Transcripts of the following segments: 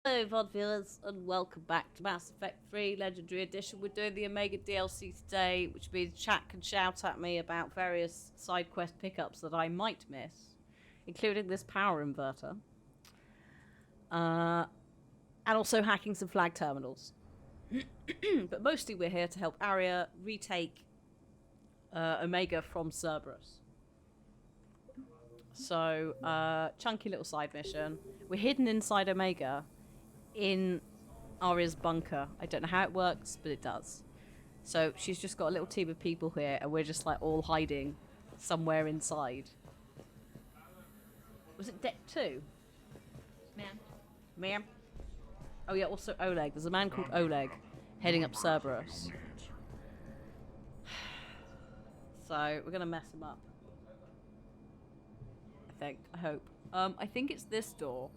Hello, VOD viewers, and welcome back to Mass Effect 3 Legendary Edition. We're doing the Omega DLC today, which means chat can shout at me about various side quest pickups that I might miss, including this power inverter, and also hacking some flag terminals. But mostly we're here to help Aria retake Omega from Cerberus. So, chunky little side mission. We're hidden inside Omega in Aria's bunker. I don't know how it works, but it does. So she's just got a little team of people here, and we're just like all hiding somewhere inside. Was it deck 2? Ma'am? Oh yeah, also Oleg. There's a man called Oleg heading up Cerberus. So we're gonna mess him up. I hope. I think it's this door.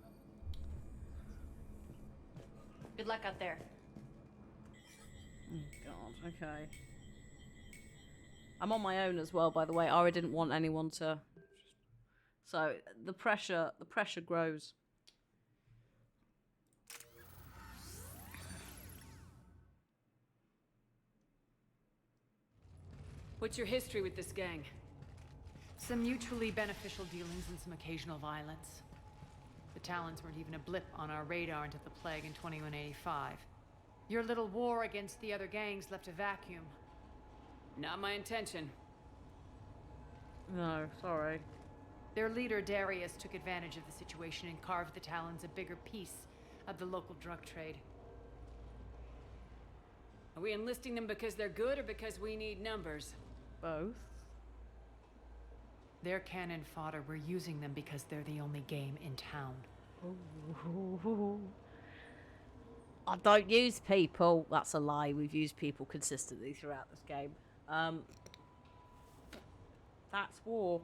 Good luck out there. Oh god, okay. I'm on my own as well, by the way. Aria didn't want anyone to... So, the pressure grows. What's your history with this gang? Some mutually beneficial dealings and some occasional violence. The Talons weren't even a blip on our radar until the plague in 2185. Your little war against the other gangs left a vacuum. Not my intention. No, sorry. Their leader, Darius, took advantage of the situation and carved the Talons a bigger piece of the local drug trade. Are we enlisting them because they're good or because we need numbers? Both. They're cannon fodder. We're using them because they're the only game in town. I don't use people. That's a lie. We've used people consistently throughout this game. That's war.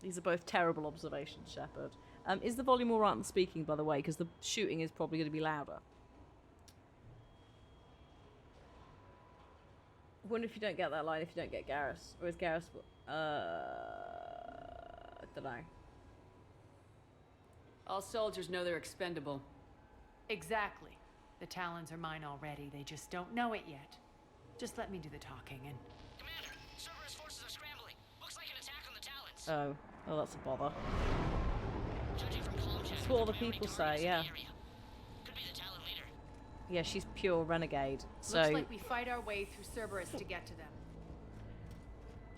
These are both terrible observations, Shepard. Is the volume alright on the speaking, by the way? Because the shooting is probably going to be louder. I wonder if you don't get that line if you don't get Garrus. Or is Garrus... I don't know. All soldiers know they're expendable. Exactly. The Talons are mine already. They just don't know it yet. Just let me do the talking and... Commander, Cerberus forces are scrambling. Looks like an attack on the Talons. Oh, that's a bother. Judging from comm chat, That's what all the they're priority people say, targets in yeah. the area. Could be the Talon leader. Yeah, she's pure renegade. So Looks like we fight our way through Cerberus to get to them.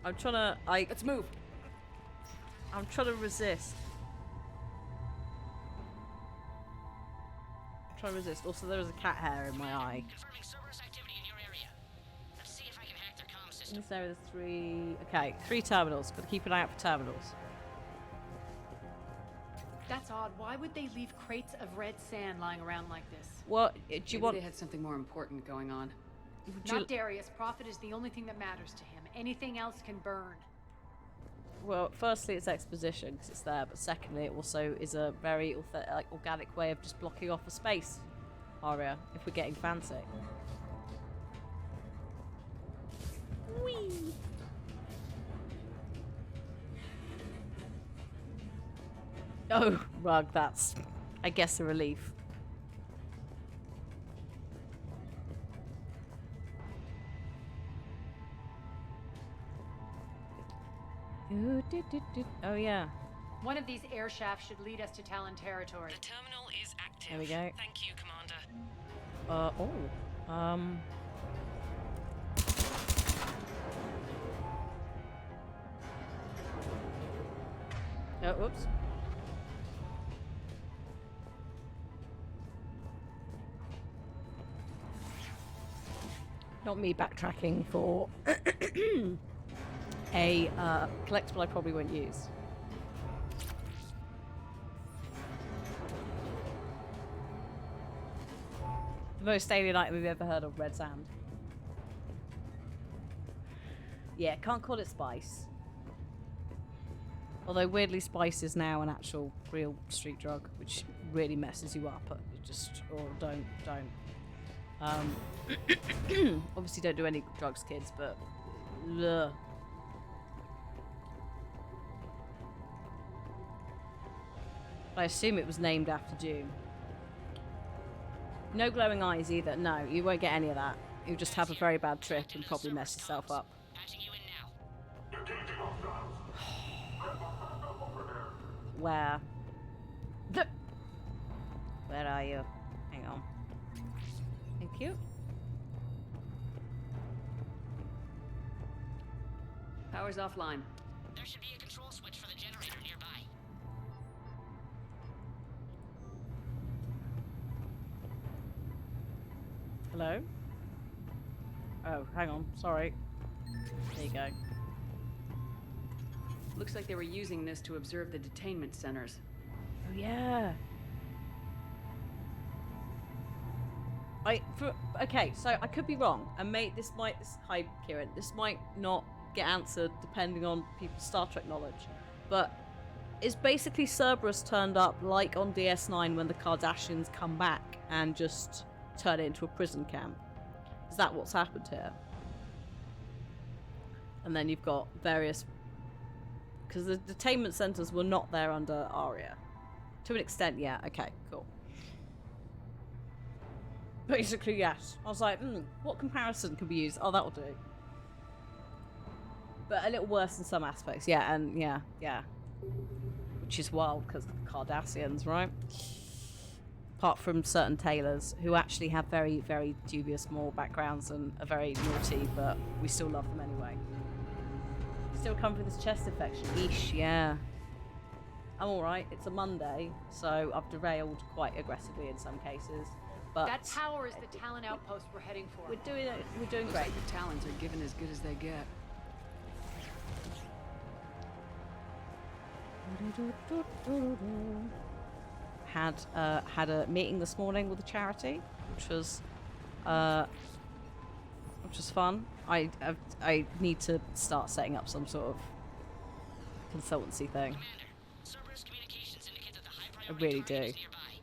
I'm trying to... Let's move. I'm trying to resist. I'm trying to resist. Also, there was a cat hair in my eye. Confirming Cerberus activity in your area. Let's see if I can hack their comm In system. this area, there's 3... Okay, 3 terminals. Got to keep an eye out for terminals. That's odd. Why would they leave crates of red sand lying around like this? What do you Maybe want? they had something more important going on. Would you- Not Darius. Profit is the only thing that matters to him. Anything else can burn. Well, firstly, it's exposition because it's there, but secondly, it also is a very organic way of just blocking off a space area if we're getting fancy. Whee! Oh, rug, that's, I guess, a relief. Oh, yeah. One of these air shafts should lead us to Talon territory. The terminal is active. There we go. Thank you, Commander. Oh, whoops. Not me backtracking for a collectible I probably won't use. The most alien item we've ever heard of, red sand. Yeah, can't call it spice. Although weirdly spice is now an actual real street drug, which really messes you up. Just, or don't. Obviously don't do any drugs, kids, but ugh. I assume it was named after June. No glowing eyes either. No, you won't get any of that. You'll just have a very bad trip and probably mess yourself up. Patching you in now. Where? Where are you? Hang on. Thank you. Power's offline. There should be a control switch for the generator nearby. Hello? Oh, hang on. Sorry. There you go. Looks like they were using this to observe the detainment centers. Oh, yeah. Okay, so I could be wrong, and hi Kieran, this might not get answered depending on people's Star Trek knowledge, but is basically Cerberus turned up like on DS9 when the Kardashians come back and just turn it into a prison camp? Is that what's happened here? And then you've got various, because the detainment centers were not there under Aria. To an extent, yeah. Okay, cool. Basically, yes. I was like, what comparison can be used? Oh, that'll do. But a little worse in some aspects. Yeah, and yeah. Which is wild, because of the Cardassians, right? Apart from certain tailors, who actually have very, very dubious moral backgrounds and are very naughty, but we still love them anyway. Still come with this chest infection. Eesh, yeah. I'm alright. It's a Monday, so I've derailed quite aggressively in some cases. But That tower is the Talon outpost we're heading for. we're doing Looks great. like the Talons are given as good as they get. Had a meeting this morning with a charity, which was fun. I need to start setting up some sort of consultancy thing. Commander, Cerberus Communications indicate that the high I priority really target is do. nearby.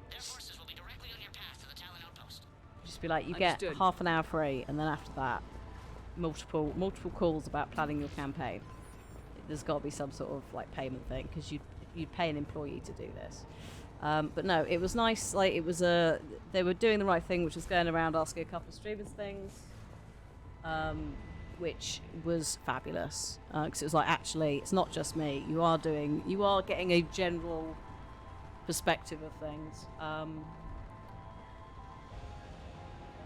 Their forces will be directly on your path to the Talon outpost. Just be like, you get Understood. half an hour free, and then after that, multiple calls about planning your campaign. There's got to be some sort of like payment thing, because you'd pay an employee to do this. But no, it was nice. Like it was they were doing the right thing, which was going around asking a couple of streamers things, which was fabulous. Because it was like, actually, it's not just me. You are getting a general perspective of things.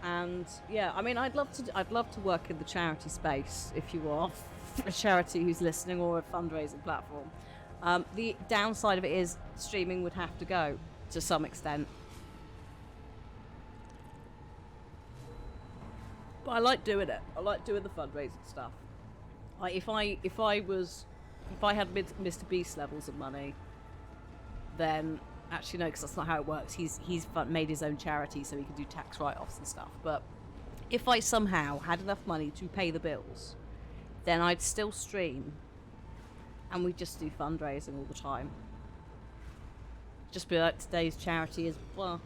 And yeah, I mean, I'd love to work in the charity space if you are a charity who's listening, or a fundraising platform. The downside of it is streaming would have to go to some extent. But I like doing it. I like doing the fundraising stuff. Like if I had Mr. Beast levels of money, then actually no, because that's not how it works. He's made his own charity, so he can do tax write-offs and stuff. But if I somehow had enough money to pay the bills, then I'd still stream, and we'd just do fundraising all the time. Just be like, today's charity is blah.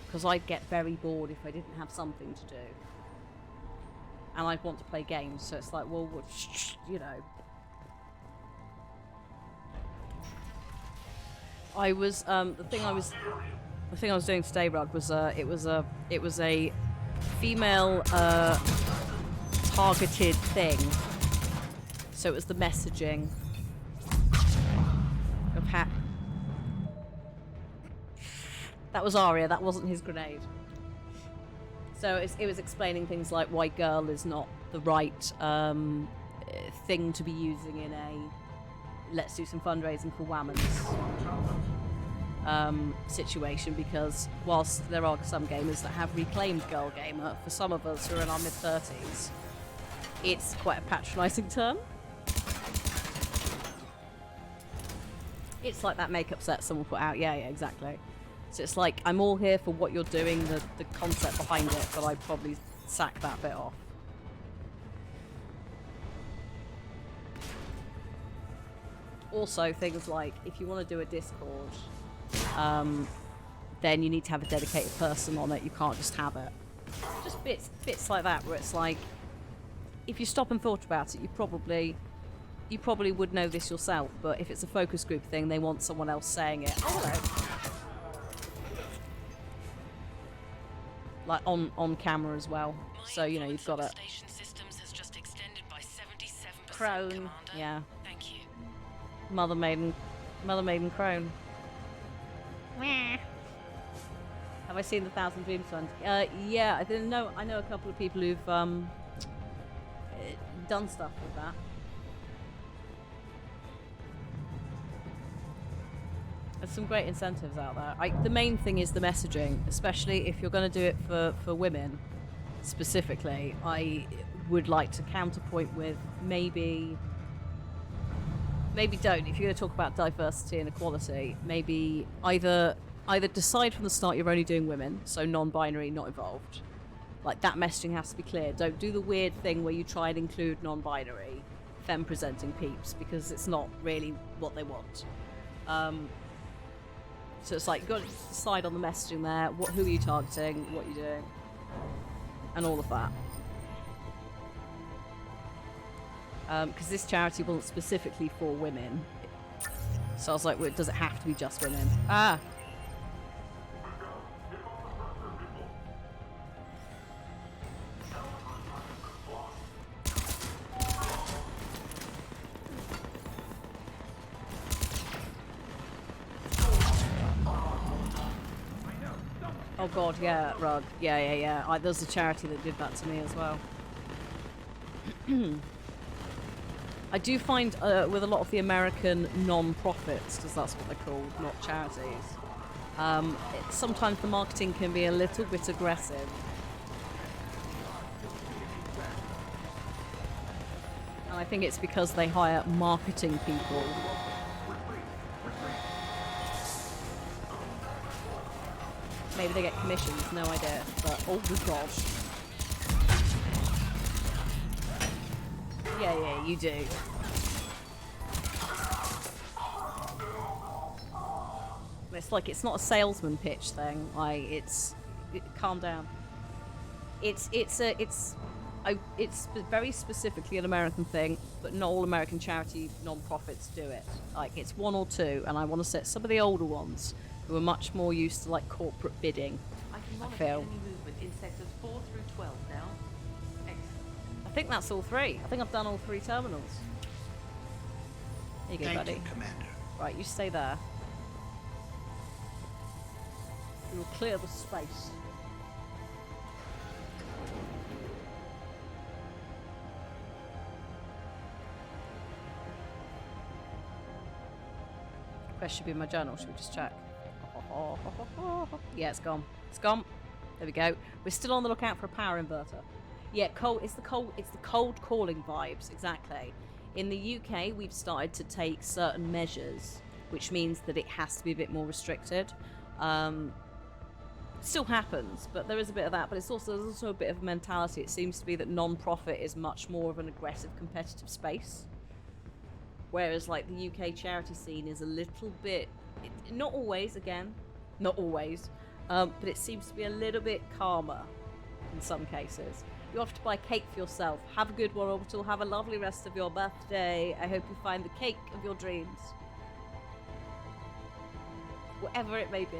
Because I'd get very bored if I didn't have something to do. And I'd want to play games, so it's like, well, you know. I was, the thing I was doing today, Rug, was, it was a female, targeted thing. So it was the messaging of that was Arya, that wasn't his grenade. So it was explaining things like why girl is not the right thing to be using in a let's do some fundraising for Whammons situation, because whilst there are some gamers that have reclaimed girl gamer, for some of us who are in our mid-30s, it's quite a patronising term. It's like that makeup set someone put out. Yeah, exactly. So it's like, I'm all here for what you're doing, the concept behind it, but I'd probably sack that bit off. Also, things like, if you want to do a Discord, then you need to have a dedicated person on it. You can't just have it. Just bits like that, where it's like, if you stop and thought about it, you probably would know this yourself, but if it's a focus group thing, they want someone else saying it. Oh, hello. like on camera as well. So you know you've got it. Station systems has just extended by 77%, Crone, Commander. yeah. Thank you. Mother Maiden Crone. Have I seen the Thousand Dreams one? Yeah, I didn't know. I know a couple of people who've done stuff with that. There's some great incentives out there. The main thing is the messaging, especially if you're going to do it for women specifically. I would like to counterpoint with maybe don't. If you're going to talk about diversity and equality, maybe either decide from the start you're only doing women, so non-binary, not involved. Like, that messaging has to be clear. Don't do the weird thing where you try and include non-binary femme-presenting peeps, because it's not really what they want. So it's like, you've got to decide on the messaging there. Who are you targeting? What are you doing? And all of that. Because this charity wasn't specifically for women. So I was like, well, does it have to be just women? Ah! Oh god, yeah, Rug. Yeah. There's a charity that did that to me as well. I do find with a lot of the American non-profits, because that's what they're called, not charities, sometimes the marketing can be a little bit aggressive. And I think it's because they hire marketing people. Maybe they get commissions, no idea. But oh my god. Yeah, you do. It's like, it's not a salesman pitch thing. Like, calm down. It's very specifically an American thing, but not all American charity non-profits do it. Like, it's one or two, and I want to set some of the older ones who are much more used to like corporate bidding. I can monitor feel. enemy movement in sectors 4 through 12 now. Excellent. I think that's all three. I think I've done all three terminals. There you go, Thank buddy. you, Commander. Right, you stay there. We will clear the space. Where should be in my journal? Should we just check? Yeah, it's gone. It's gone. There we go. We're still on the lookout for a power inverter. Yeah, it's the cold calling vibes, exactly. In the UK, we've started to take certain measures, which means that it has to be a bit more restricted. Still happens, but there is a bit of that. But there's also a bit of a mentality. It seems to be that non-profit is much more of an aggressive, competitive space, whereas like the UK charity scene is a little bit, not always, but it seems to be a little bit calmer in some cases. You have to buy cake for yourself. Have a good one, Orbital. Have a lovely rest of your birthday. I hope you find the cake of your dreams. Whatever it may be.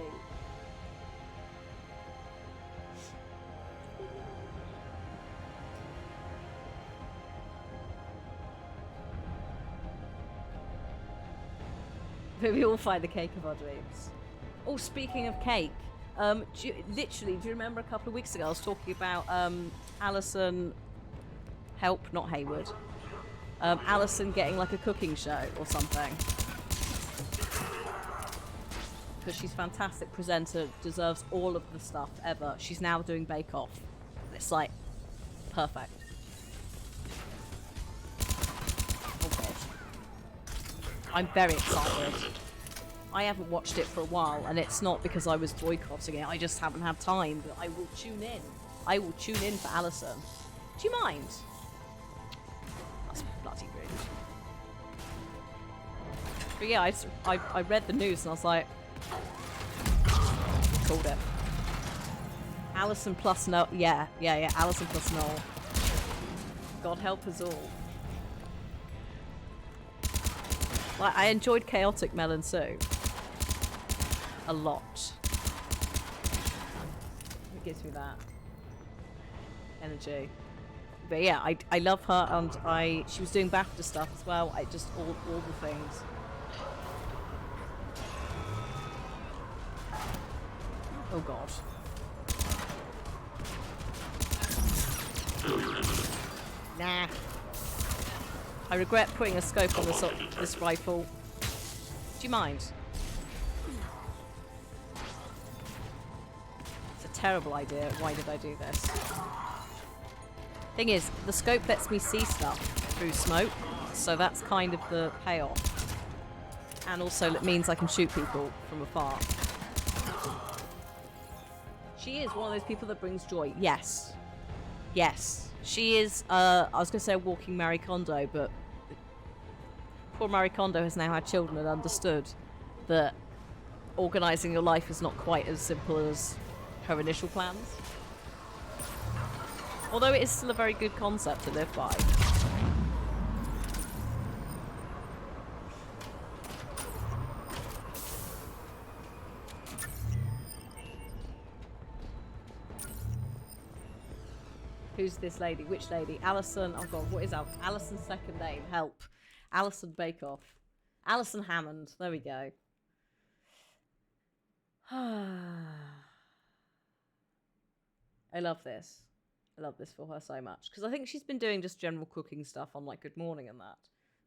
We all find the cake of our dreams. Oh, speaking of cake, do you remember a couple of weeks ago I was talking about Alison, not Hayward, Alison getting like a cooking show or something? Because she's a fantastic presenter, deserves all of the stuff ever. She's now doing Bake Off. It's like, perfect. Oh god. I'm very excited. I haven't watched it for a while, and it's not because I was boycotting it. I just haven't had time, but I will tune in. I will tune in for Alison. Do you mind? That's bloody rude. But yeah, I read the news and I was like, called it. Alison plus Noel. Yeah. Alison plus Noel. God help us all. Like, I enjoyed Chaotic Melon Soup a lot. It gives me that. energy. But yeah, I love her, and she was doing BAFTA stuff as well. I just all the things. Oh god. Nah. I regret putting a scope on this rifle. Do you mind? It's a terrible idea. Why did I do this? Thing is, the scope lets me see stuff through smoke, so that's kind of the payoff. And also it means I can shoot people from afar. She is one of those people that brings joy. Yes. Yes. She is, I was going to say a walking Marie Kondo, but poor Marie Kondo has now had children and understood that organising your life is not quite as simple as her initial plans. Although it is still a very good concept to live by. Who's this lady? Which lady? Alison. Oh god, what is Alison's second name? Help. Alison Bakeoff. Alison Hammond. There we go. I love this. I love this for her so much. Because I think she's been doing just general cooking stuff on like Good Morning and that.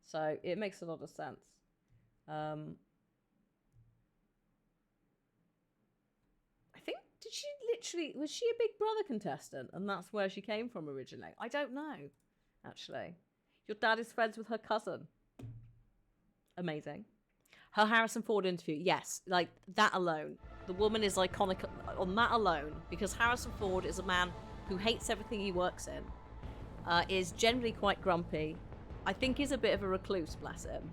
So it makes a lot of sense. I think, did she literally, was she a Big Brother contestant? And that's where she came from originally? I don't know, actually. Your dad is friends with her cousin. Amazing. Her Harrison Ford interview, yes, like that alone. The woman is iconic on that alone, because Harrison Ford is a man who hates everything he works in, is generally quite grumpy, I think is a bit of a recluse, bless him,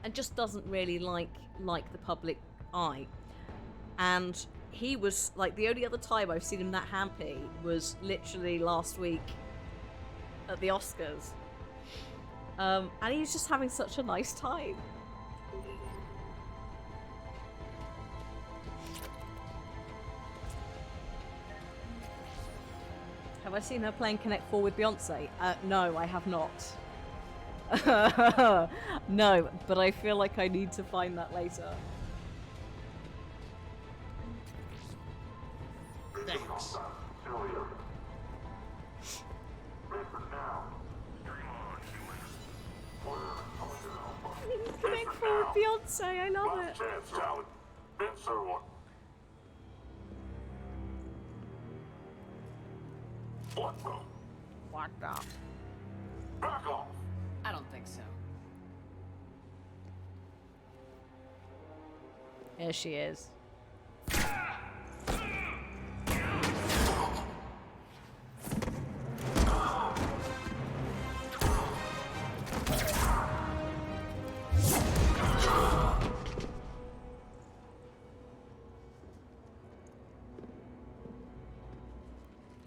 and just doesn't really like the public eye. And he was, like, the only other time I've seen him that happy was literally last week at the Oscars. And he's just having such a nice time. Have I seen her playing Connect 4 with Beyonce? No, I have not. No, but I feel like I need to find that later. Thanks. Connect 4 with Beyonce, I love it. Chance, Talon. Answer one. What the? What the? Back off. I don't think so. Here she is.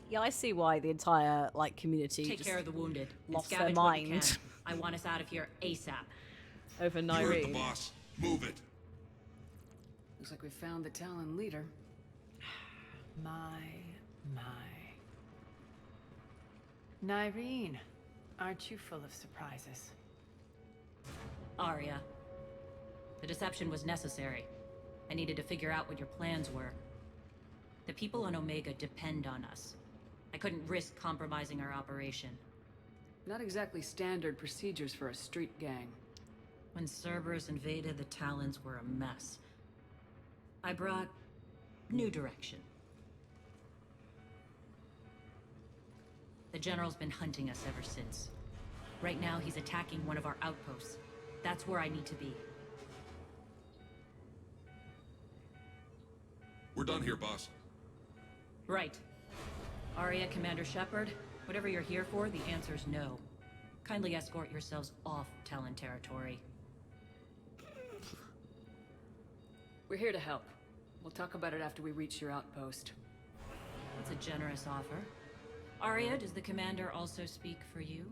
Yeah, I see why the entire like community Take just care of the wounded. and lost their scavenge what you mind can. I want us out of here ASAP. over You heard the Nyreen. boss. Move it. Looks like we found the Talon leader. My. Nyreen, aren't you full of surprises? Arya. The deception was necessary. I needed to figure out what your plans were. The people on Omega depend on us. I couldn't risk compromising our operation. Not exactly standard procedures for a street gang. When Cerberus invaded, the Talons were a mess. I brought new direction. The General's been hunting us ever since. Right now, he's attacking one of our outposts. That's where I need to be. We're done here, boss. Right. Arya, Commander Shepard, whatever you're here for, the answer's no. Kindly escort yourselves off Talon territory. We're here to help. We'll talk about it after we reach your outpost. That's a generous offer. Arya, does the Commander also speak for you?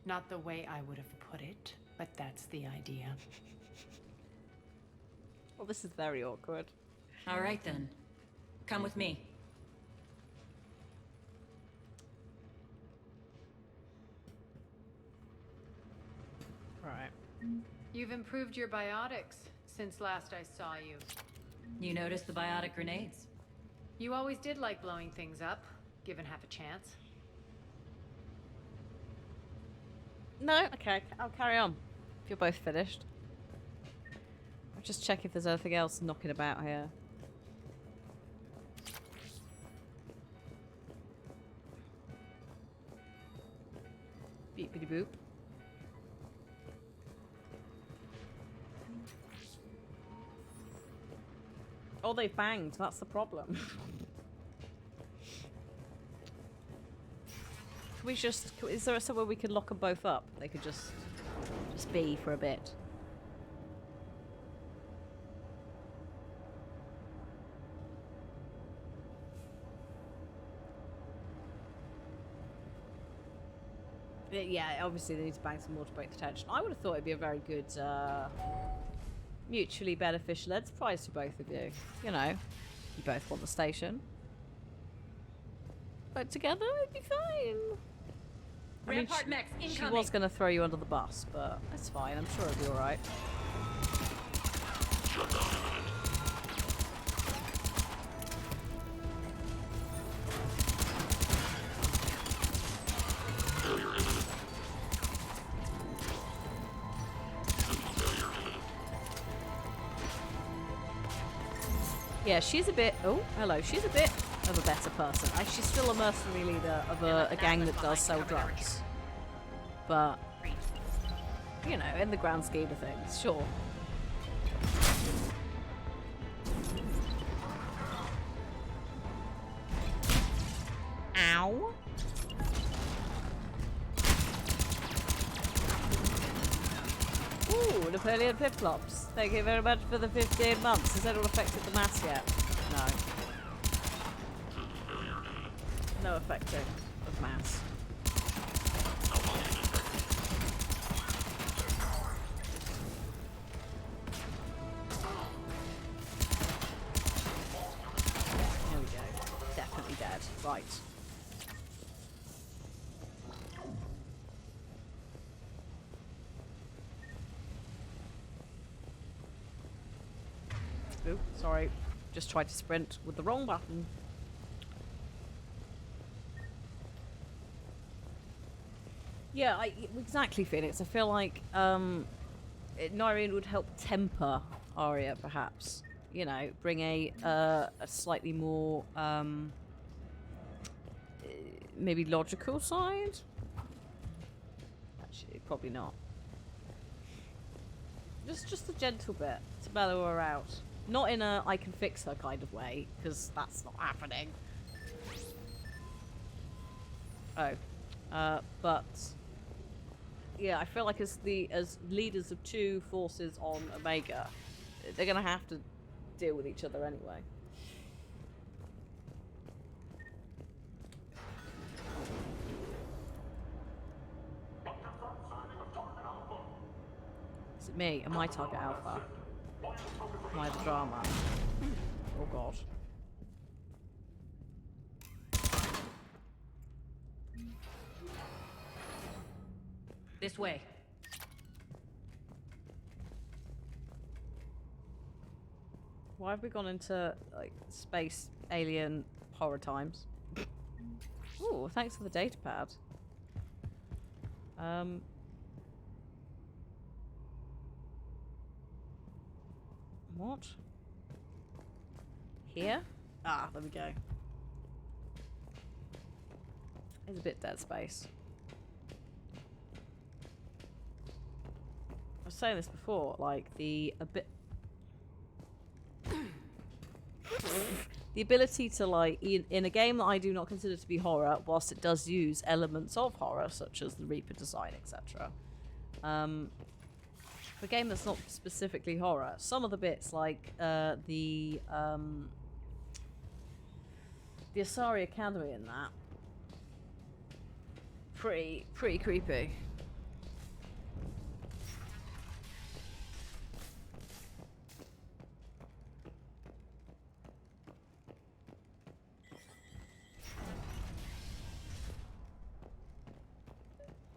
Not the way I would have put it, but that's the idea. Well, this is very awkward. All right then. Come with me. You've improved your biotics since last I saw you. You noticed the biotic grenades? You always did like blowing things up, given half a chance. No? Okay, I'll carry on. If you're both finished. I'll just check if there's anything else knocking about here. Beep bitty boop. Oh, they banged. That's the problem. Can we just... Is there somewhere we could lock them both up? They could just be for a bit. Yeah, obviously they need to bang some more to break the tension. I would have thought it'd be a very good, mutually beneficial enterprise for both of you. You know, you both want the station. But together, it'd be fine. I mean, Rampart mechs she incoming! was going to throw you under the bus, but that's fine. I'm sure it'll be alright. Yeah, she's a bit... Oh, hello. She's a bit of a better person. She's still a mercenary leader of a gang that does sell drugs. But, you know, in the grand scheme of things, sure. Ow. Ooh, Napoleon Piplops. Thank you very much for the 15 months. Has anyone affected the mass yet? No. No affecting of mass. There we go. Definitely dead. Right. Ooh, sorry. Just tried to sprint with the wrong button. Yeah, exactly, Phoenix. I feel like Nyreen would help temper Arya, perhaps. You know, bring a slightly more maybe logical side. Actually, probably not. Just a gentle bit to mellow her out. Not in a I can fix her kind of way, because that's not happening. Oh. But yeah, I feel like as leaders of two forces on Omega, they're gonna have to deal with each other anyway. Is it me? Am I target alpha? Am I the drama? Oh god. This way. Why have we gone into like space alien horror times? Ooh, thanks for the data pad. What? Here? Ah, there we go. It's a bit dead space. I was saying this before, like the ability to like in a game that I do not consider to be horror, whilst it does use elements of horror such as the Reaper design, etc. For a game that's not specifically horror, some of the bits like the Asari Academy in that pretty creepy.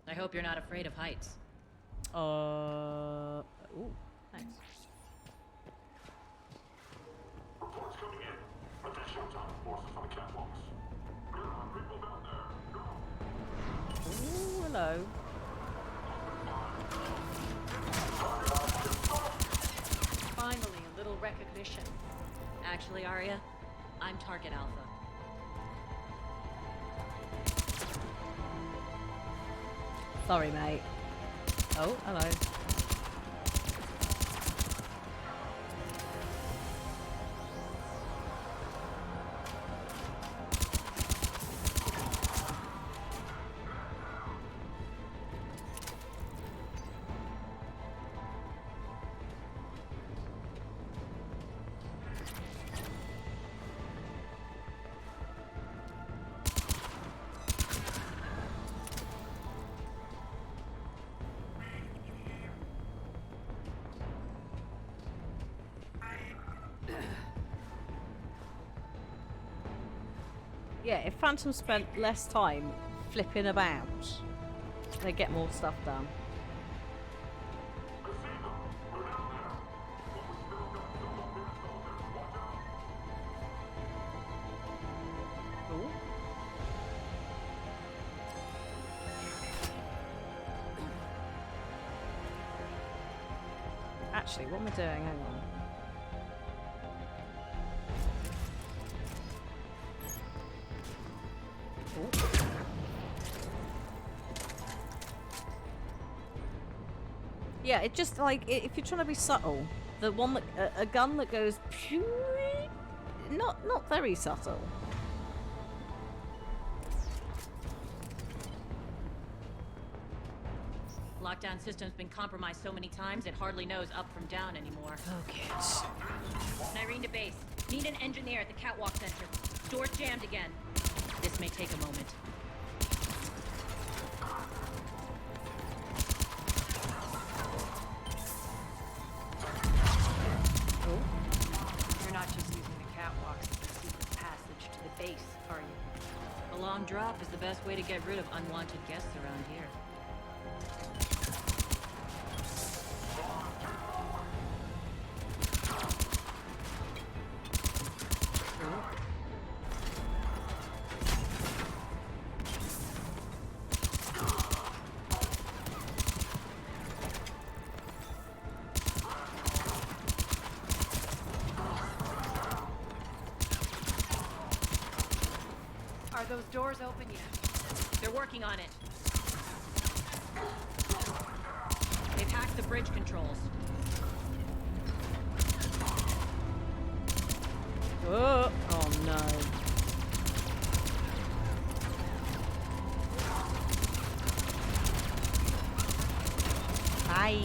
I hope you're not afraid of heights. Ooh, thanks. Reports coming in. Attention, top forces on the catwalks. There are people down there. Go. Ooh, hello. Finally, a little recognition. Actually, Arya, I'm Target Alpha. Sorry, mate. Oh, hello. Yeah, if Phantom spent less time flipping about, they get more stuff done. Ooh. Actually, what am I doing? Hang on. Yeah, it just like if you're trying to be subtle, the one that a gun that goes not very subtle. Lockdown system's been compromised so many times it hardly knows up from down anymore. Okay. Nyreen to base. Need an engineer at the catwalk center. Door's jammed again. This may take a moment. You're not just using the catwalks as a secret passage to the base, are you? A long drop is the best way to get rid of unwanted guests around here. Are those doors open yet? They're working on it. They've hacked the bridge controls. Oh no. Hi.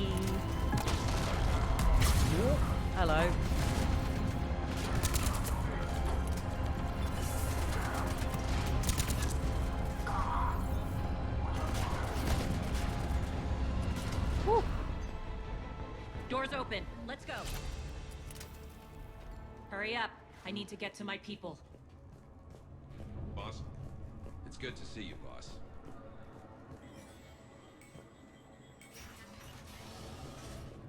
Hello. Whew. Doors open. Let's go. Hurry up. I need to get to my people. Boss? It's good to see you, boss.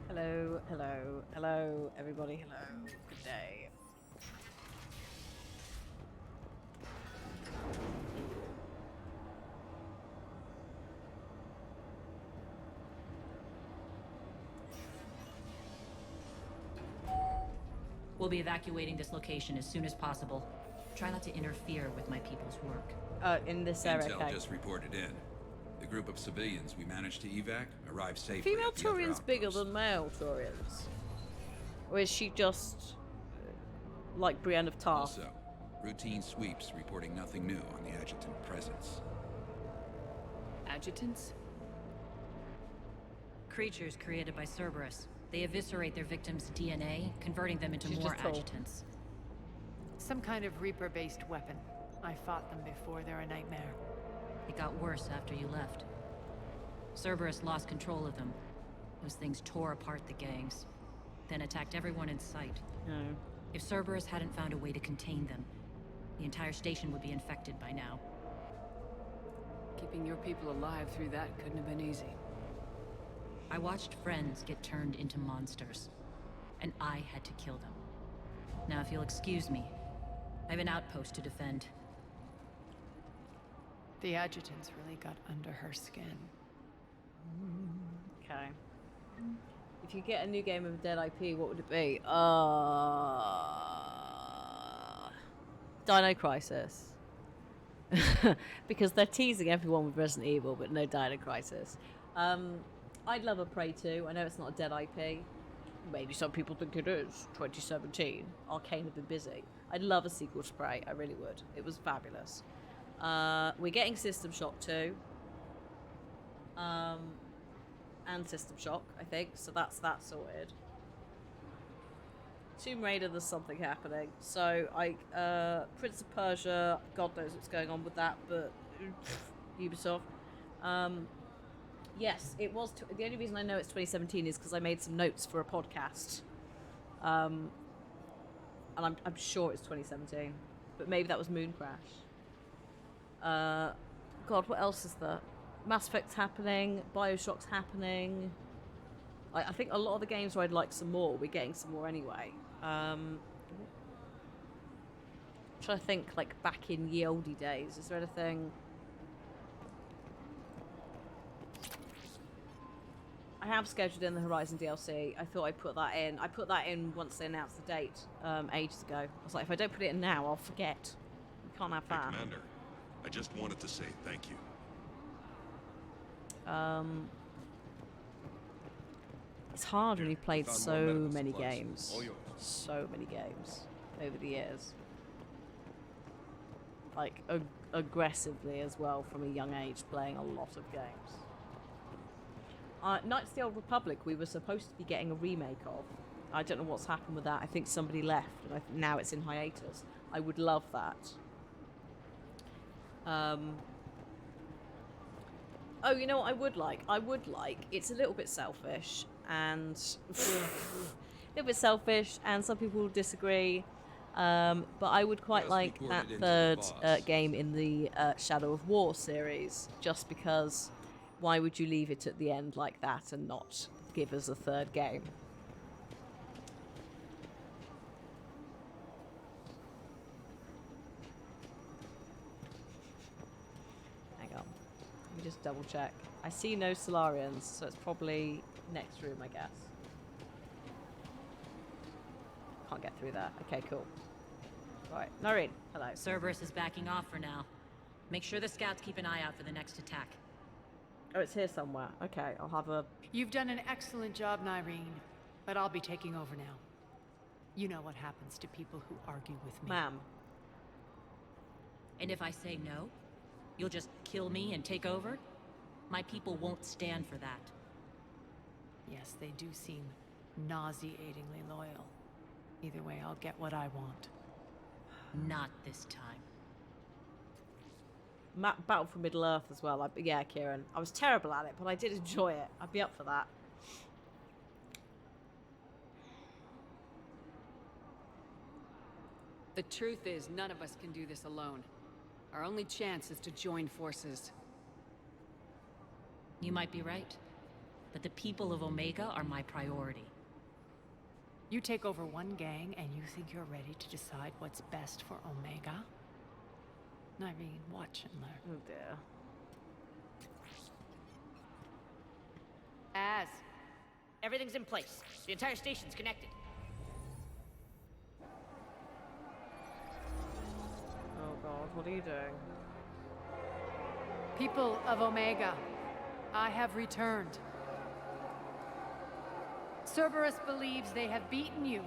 Hello, hello, hello, everybody, hello. Good day. We'll be evacuating this location as soon as possible. Try not to interfere with my people's work. In this area, Intel okay. just reported in. The group of civilians we managed to evac arrived safely. Female at the other Turian's bigger outpost. than male Turians. Or is she just like Brienne of Tarth? Also, routine sweeps reporting nothing new on the adjutant presence. Adjutants? Creatures created by Cerberus. They eviscerate their victims' DNA, converting them into She's more just told. adjutants. Some kind of Reaper-based weapon. I fought them before, they're a nightmare. It got worse after you left. Cerberus lost control of them. Those things tore apart the gangs, then attacked everyone in sight. No. If Cerberus hadn't found a way to contain them, the entire station would be infected by now. Keeping your people alive through that couldn't have been easy. I watched friends get turned into monsters, and I had to kill them. Now, if you'll excuse me, I have an outpost to defend. The adjutant's really got under her skin. Okay. If you get a new game of a dead IP, what would it be? Dino Crisis. Because they're teasing everyone with Resident Evil, but no Dino Crisis. I'd love a Prey 2. I know it's not a dead IP. Maybe some people think it is. 2017. Arcane have been busy. I'd love a sequel to Prey. I really would. It was fabulous. We're getting System Shock 2. And System Shock, I think. So that's that sorted. Tomb Raider, there's something happening. So, Prince of Persia, God knows what's going on with that, but Ubisoft. Yes, it was. The only reason I know it's 2017 is because I made some notes for a podcast. And I'm sure it's 2017. But maybe that was Moon Crash. God, what else is there? Mass Effect's happening. Bioshock's happening. I think a lot of the games where I'd like some more, we're getting some more anyway. Trying to think, like, back in ye olde days. Is there anything... I have scheduled in the Horizon DLC. I thought I'd put that in. I put that in once they announced the date, ages ago. I was like, if I don't put it in now, I'll forget. We can't have that. Hey, Commander. I just wanted to say thank you. It's hard when you've played Found more so medical many supplies. games. All yours. So many games over the years. Like, aggressively as well from a young age, playing a lot of games. Knights of the Old Republic, we were supposed to be getting a remake of. I don't know what's happened with that. I think somebody left, and now it's in hiatus. I would love that. Oh, you know what I would like? It's a little bit selfish, and some people will disagree. But I would quite Just like report that it into the third boss. game in the Shadow of War series, just because why would you leave it at the end like that and not give us a third game? Hang on. Let me just double check. I see no Solarians, so it's probably next room, I guess. Can't get through that. Okay, cool. Right, Noreen, hello. Cerberus is backing off for now. Make sure the scouts keep an eye out for the next attack. Oh, it's here somewhere. Okay, I'll have a... You've done an excellent job, Nyreen, but I'll be taking over now. You know what happens to people who argue with me. Ma'am. And if I say no, you'll just kill me and take over? My people won't stand for that. Yes, they do seem nauseatingly loyal. Either way, I'll get what I want. Not this time. Battle for Middle-earth as well. Yeah, Kieran. I was terrible at it, but I did enjoy it. I'd be up for that. The truth is, none of us can do this alone. Our only chance is to join forces. You might be right, but the people of Omega are my priority. You take over one gang and you think you're ready to decide what's best for Omega? Nyreen, watch and learn. Oh dear. Everything's in place. The entire station's connected. Oh god, what are you doing? People of Omega, I have returned. Cerberus believes they have beaten you.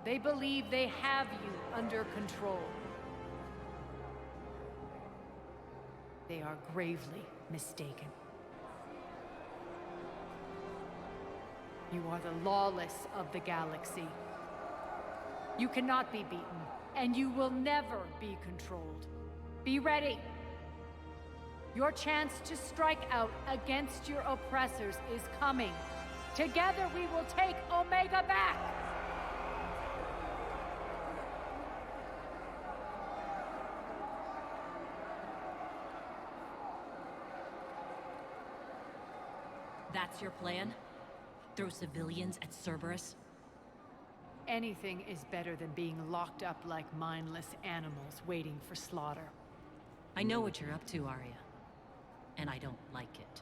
They believe they have you under control. They are gravely mistaken. You are the lawless of the galaxy. You cannot be beaten, and you will never be controlled. Be ready. Your chance to strike out against your oppressors is coming. Together we will take Omega back! That's your plan? Throw civilians at Cerberus? Anything is better than being locked up like mindless animals waiting for slaughter. I know what you're up to, Arya. And I don't like it.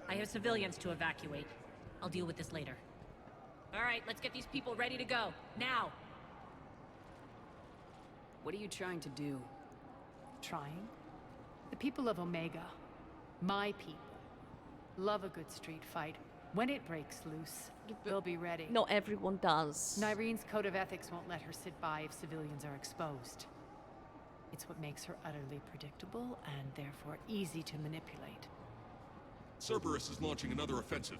I have civilians to evacuate. I'll deal with this later. All right, let's get these people ready to go. Now! What are you trying to do? Trying? The people of Omega, my people, love a good street fight. When it breaks loose, they'll be ready. Not everyone does. Nyrene's code of ethics won't let her sit by if civilians are exposed. It's what makes her utterly predictable and therefore easy to manipulate. Cerberus is launching another offensive.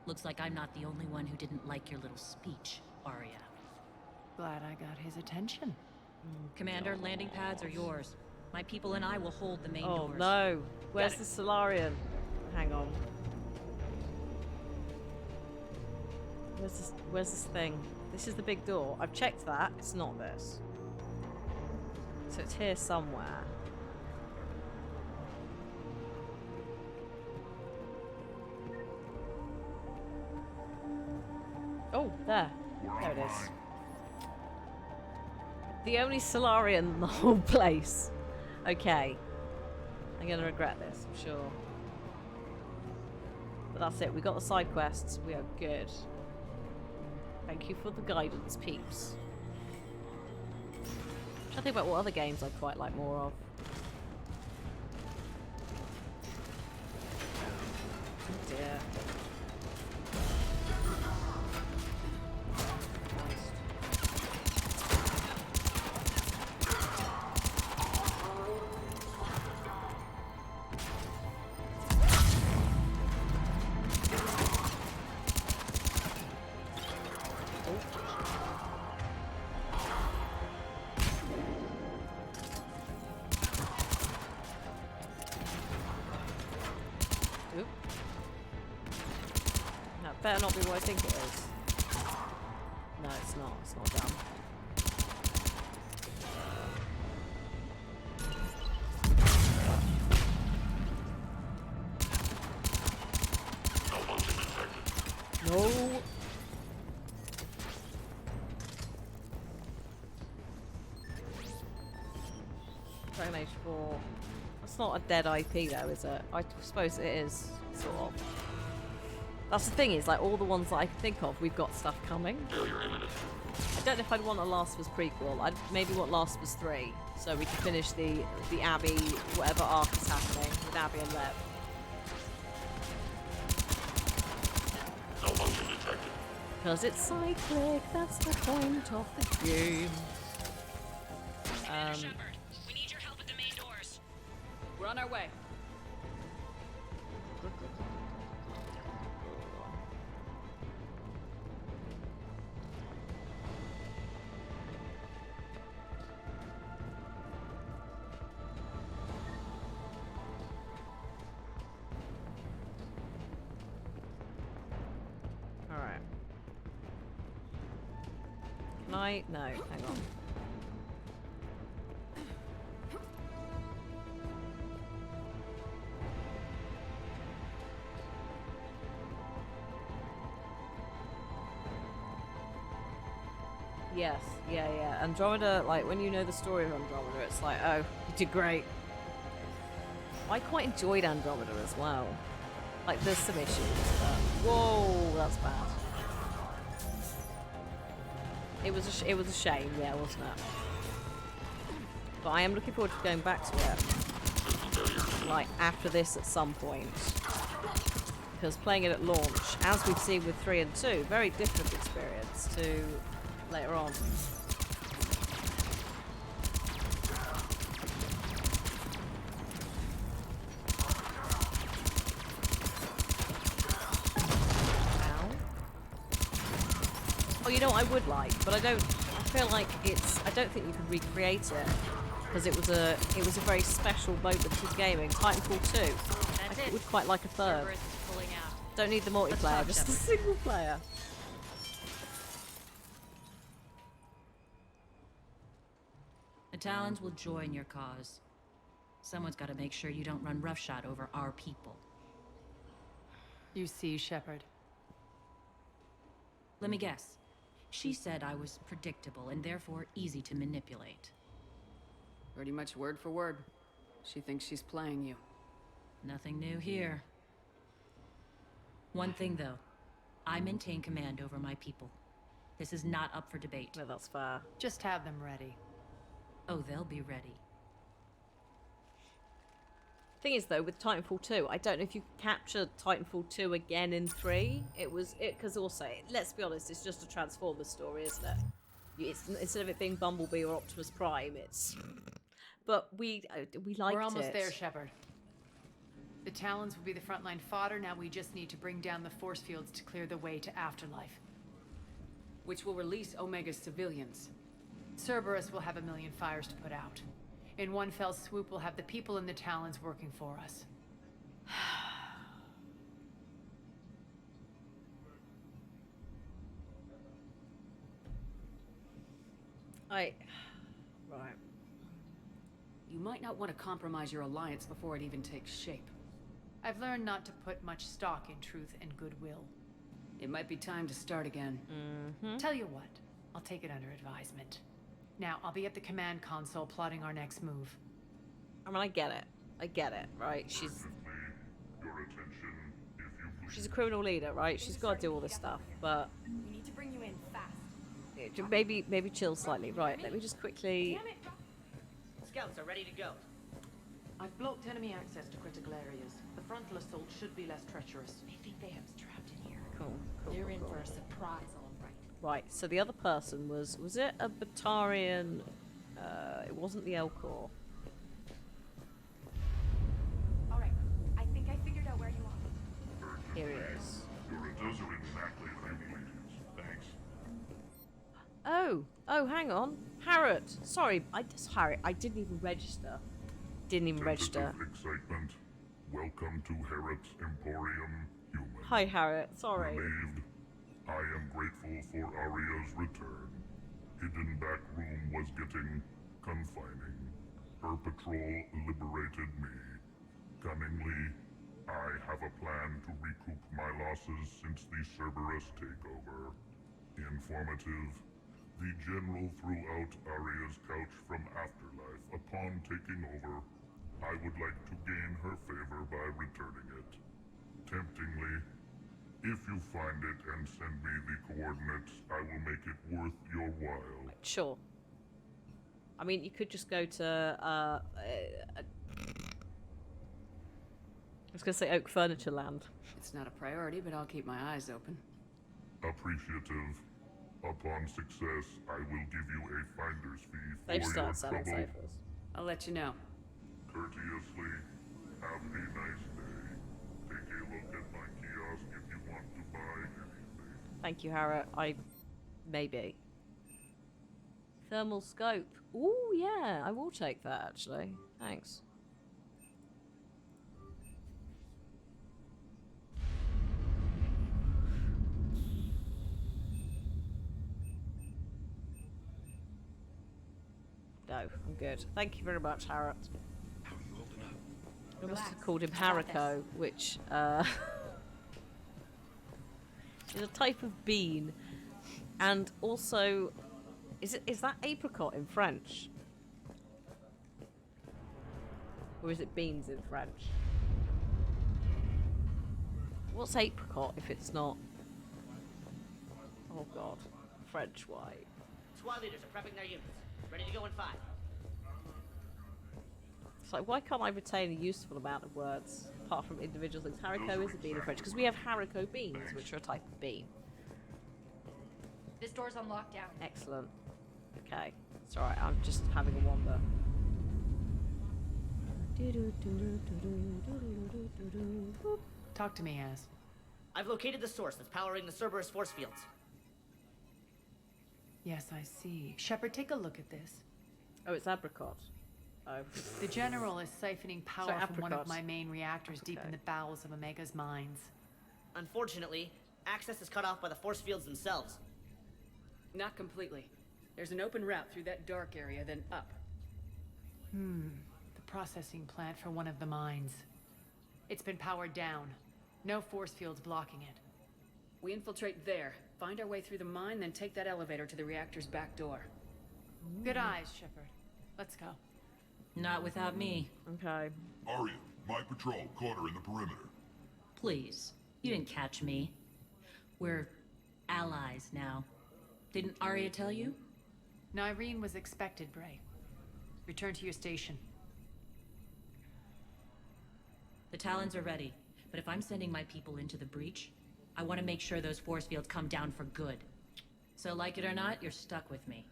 Looks like I'm not the only one who didn't like your little speech, Arya. Glad I got his attention. Commander, landing pads are yours. My people and I will hold the main Oh doors. no. Where's the Solarian? Hang on. Where's this thing? This is the big door. I've checked that. It's not this. So it's here somewhere. Oh, there. There it is. The only Solarian in the whole place. Okay. I'm gonna regret this, I'm sure. But that's it. We got the side quests. We are good. Thank you for the guidance, peeps. I'm trying to think about what other games I'd quite like more of. Oh dear. Oop. That better not be what I think it is. No, it's not. It's not done. No. Dragon Age 4. That's not a dead IP though, is it? I suppose it is, sort of. That's the thing is, like, all the ones that I can think of, we've got stuff coming. I don't know if I'd want a Last of Us prequel. I'd maybe want Last of Us 3, so we can finish the Abby, whatever arc is happening, with Abby and Lev. Because it's cyclic, that's the point of the game. Shepard, we need your help at the main doors. We're on our way. Alright. Can I? No, hang on. Yes, yeah. Andromeda, like, when you know the story of Andromeda, it's like, oh, you did great. I quite enjoyed Andromeda as well. Like, there's some issues, but... Whoa, that's bad. It was a shame, yeah, wasn't it? But I am looking forward to going back to it. Like, after this at some point. Because playing it at launch, as we've seen with 3 and 2, very different experience to later on. Oh, you know what I would like, but I feel like I don't think you can recreate it because it was a very special moment to gaming. Titanfall 2. I would quite like a third. Cerberus is pulling out. Don't need the multiplayer, talk, just the Shepard. single player. The Talons will join your cause. Someone's got to make sure you don't run roughshod over our people. You see, Shepard. Let me guess. She said I was predictable and therefore easy to manipulate. Pretty much word for word. She thinks she's playing you. Nothing new here. One thing, though. I maintain command over my people. This is not up for debate. No, that's fair. Just have them ready. Oh, they'll be ready. Thing is, though, with Titanfall 2, I don't know if you can capture Titanfall 2 again in 3. Because also, let's be honest, it's just a Transformers story, isn't it? Instead of it being Bumblebee or Optimus Prime, it's... But we liked it. We're almost there, Shepard. The Talons will be the frontline fodder. Now we just need to bring down the force fields to clear the way to Afterlife. Which will release Omega's civilians. Cerberus will have 1 million fires to put out. In one fell swoop, we'll have the people in the Talons working for us. Right. You might not want to compromise your alliance before it even takes shape. I've learned not to put much stock in truth and goodwill. It might be time to start again. Tell you what, I'll take it under advisement. Now, I'll be at the command console plotting our next move. I mean, I get it, right? Your attention, if you please. She's a criminal leader, right? She's got to do all this stuff, but... We need to bring you in fast. Maybe chill slightly. Right, let me just quickly... Scouts are ready to go. I've blocked enemy access to critical areas. The frontal assault should be less treacherous. I think they have us trapped in here. Cool. They're in for a surprise, all right. Right, so the other person was it a Batarian? It wasn't the Elcor. All right, I think I figured out where you are. Here he is. Those are exactly what I needed. Thanks. Oh, hang on. Harriet. Sorry, Harriet, I didn't even register. Tentative excitement. Welcome to Harriet's Emporium, human. Hi, Harriet. Sorry. Relieved. I am grateful for Aria's return. Hidden back room was getting confining. Her patrol liberated me. Cunningly, I have a plan to recoup my losses since the Cerberus takeover. Informative. The General threw out Aria's couch from Afterlife. Upon taking over, I would like to gain her favor by returning it. Temptingly, if you find it and send me the coordinates, I will make it worth your while. Sure. I mean, you could just go to, I was going to say Oak Furniture Land. It's not a priority, but I'll keep my eyes open. Appreciative. Upon success, I will give you a finder's fee for They've your started selling trouble. sofas. I'll let you know. Courteously, have a nice day. Take a look at my kiosk if you want to buy anything. Thank you, Harriet. Maybe. Thermal scope. Ooh, yeah, I will take that, actually. Thanks. No, I'm good. Thank you very much, Harriet. How are you holding up? I must have Relax. called him We got this. Harrico, which is a type of bean, and also, is that apricot in French, or is it beans in French? What's apricot if it's not? Oh God, French white. Squad leaders are prepping their units. Ready to go in 5. It's like, why can't I retain a useful amount of words apart from individual things? Haricot is a bean in French because we have haricot beans, which are a type of bean. This door's on lockdown. Excellent. Okay, it's alright. I'm just having a wander. Talk to me, Az. I've located the source that's powering the Cerberus force fields. Yes, I see. Shepard, take a look at this. Oh, it's apricot. Oh. The General is siphoning power from one of apricot. my main reactors deep in Okay. the bowels of Omega's mines. Unfortunately, access is cut off by the force fields themselves. Not completely. There's an open route through that dark area, then up. The processing plant for one of the mines. It's been powered down. No force fields blocking it. We infiltrate there, find our way through the mine, then take that elevator to the reactor's back door. Good eyes, Shepard. Let's go. Not without me. Okay. Arya, my patrol caught her in the perimeter. Please. You didn't catch me. We're allies now. Didn't Arya tell you? Nyreen was expected, Bray. Return to your station. The Talons are ready, but if I'm sending my people into the breach, I want to make sure those force fields come down for good. So like it or not, you're stuck with me.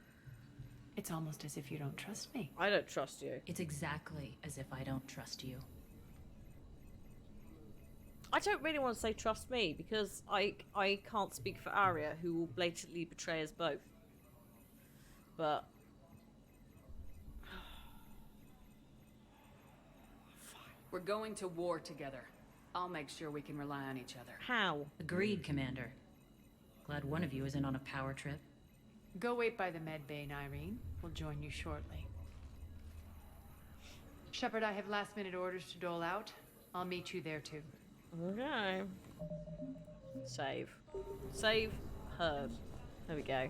It's almost as if you don't trust me. I don't trust you. It's exactly as if I don't trust you. I don't really want to say trust me, because I can't speak for Arya, who will blatantly betray us both. But... We're going to war together. I'll make sure we can rely on each other. How? Agreed, Commander. Glad one of you isn't on a power trip. Go wait by the med bay, Nyreen. We'll join you shortly. Shepard, I have last-minute orders to dole out. I'll meet you there, too. Okay. Save. Save. Heard. There we go.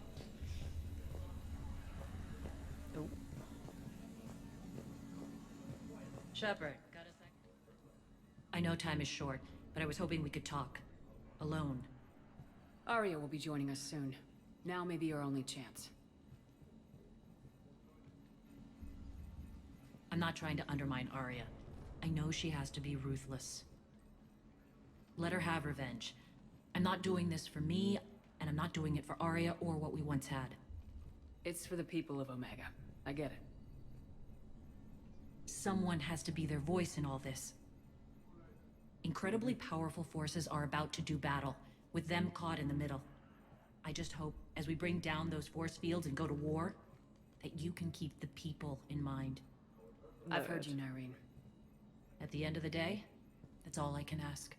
Ooh. Shepard, got a sec? I know time is short, but I was hoping we could talk. Alone. Arya will be joining us soon. Now may be your only chance. I'm not trying to undermine Arya. I know she has to be ruthless. Let her have revenge. I'm not doing this for me, and I'm not doing it for Arya or what we once had. It's for the people of Omega. I get it. Someone has to be their voice in all this. Incredibly powerful forces are about to do battle, with them caught in the middle. I just hope, as we bring down those force fields and go to war, that you can keep the people in mind. I've heard you, Nyreen. At the end of the day, that's all I can ask.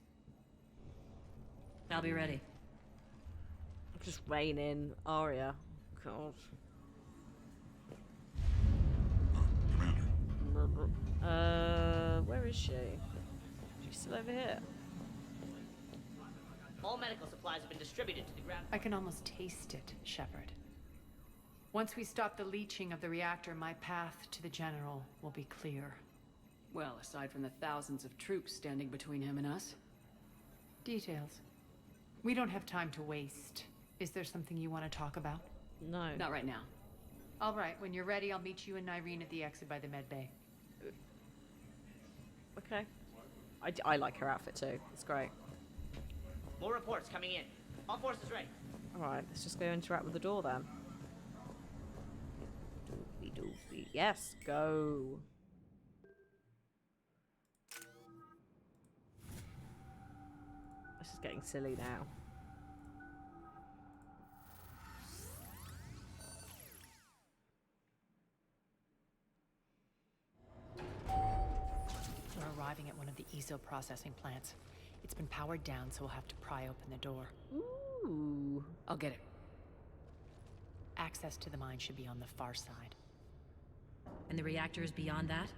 I'll be ready. Just rein in Arya. God. Commander. Where is she? She's still over here. All medical supplies have been distributed to the ground. I can almost taste it, Shepard. Once we stop the leaching of the reactor, my path to the General will be clear. Well, aside from the thousands of troops standing between him and us. Details. We don't have time to waste. Is there something you want to talk about? No. Not right now. All right, when you're ready, I'll meet you and Nyreen at the exit by the med bay. Okay. I like her outfit too. It's great. More reports coming in. All forces ready. Alright, let's just go interact with the door then. Doopy doopy. Yes, go. This is getting silly now. We're arriving at one of the ESO processing plants. It's been powered down, so we'll have to pry open the door. Ooh. I'll get it. Access to the mine should be on the far side. And the reactor is beyond that?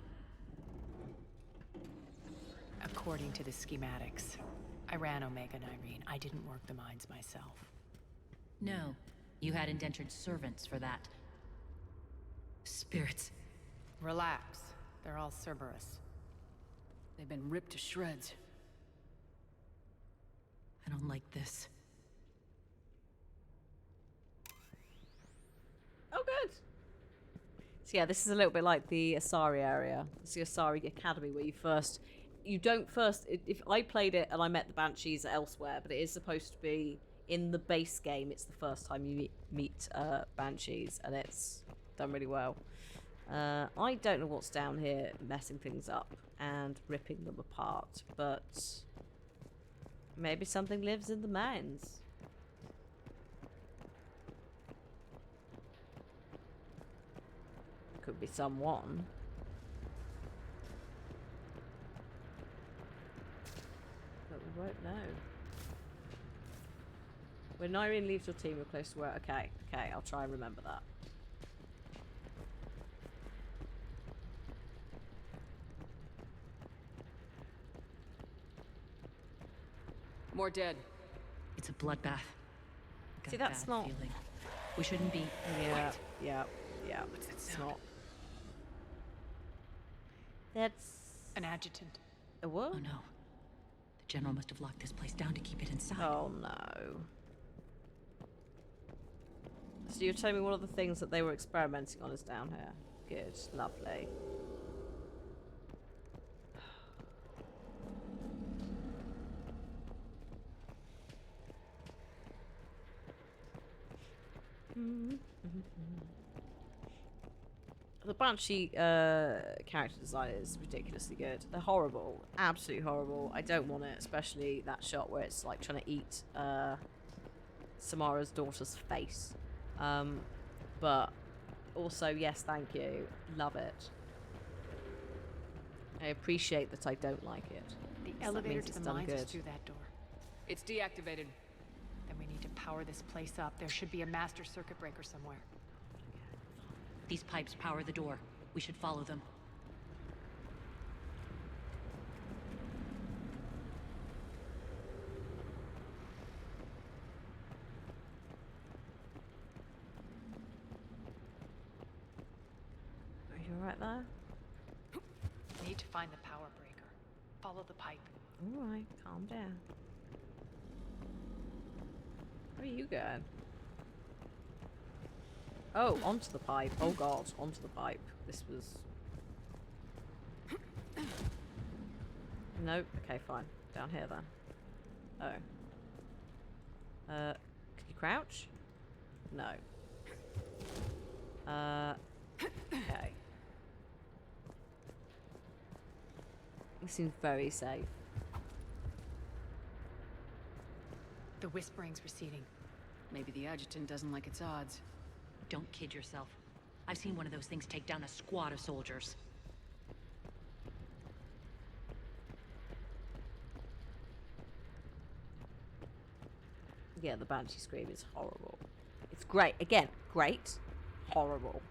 According to the schematics. I ran Omega, Nyreen. I didn't work the mines myself. No. You had indentured servants for that. Spirits. Relax. They're all Cerberus. They've been ripped to shreds. I don't like this. Oh, good. So yeah, this is a little bit like the Asari area. It's the Asari Academy where you don't first, if I played it and I met the Banshees elsewhere, but it is supposed to be in the base game, it's the first time you meet Banshees, and it's done really well. I don't know what's down here messing things up and ripping them apart, but maybe something lives in the mines. Could be someone. But we won't know. When Nyreen leaves your team, you're close to where. Okay, I'll try and remember that. More dead. It's a bloodbath. Got See, a that's bad not- feeling. We shouldn't be. Yeah, yeah. It's not. That's An adjutant. a what? Oh no. The general must have locked this place down to keep it inside. Oh no. So you're telling me one of the things that they were experimenting on is down here. Good, lovely. The Banshee character design is ridiculously good. They're horrible, absolutely horrible. I don't want it, especially that shot where it's like trying to eat Samara's daughter's face. But also, yes, thank you. Love it. I appreciate that I don't like it. The 'cause that elevator means to it's the done mines is good. through that door. It's deactivated. Then we need to power this place up. There should be a master circuit breaker somewhere. These pipes power the door. We should follow them. Are you alright there? Need to find the power breaker. Follow the pipe. Alright, calm down. Where are you going? Oh, onto the pipe. Oh god, onto the pipe. This was... Nope. Okay, fine. Down here then. Oh. Can you crouch? No. Okay. This seems very safe. The whispering's receding. Maybe the adjutant doesn't like its odds. Don't kid yourself. I've seen one of those things take down a squad of soldiers. Yeah, the Banshee scream is horrible. It's great. Again, great. Horrible.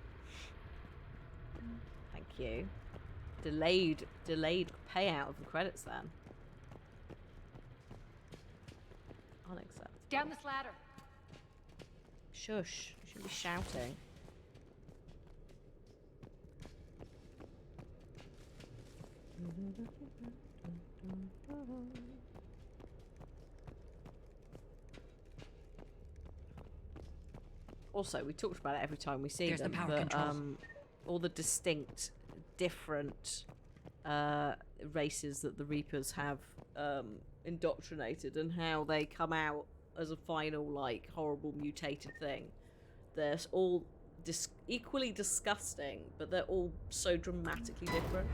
Thank you. Delayed payout of the credits then. Unacceptable. Down this ladder. Shush. You shouldn't be shouting. Also, we talked about it every time we see There's the them, power but controls. all the distinct, different races that the Reapers have indoctrinated and how they come out as a final, like, horrible mutated thing. They're all equally disgusting, but they're all so dramatically different.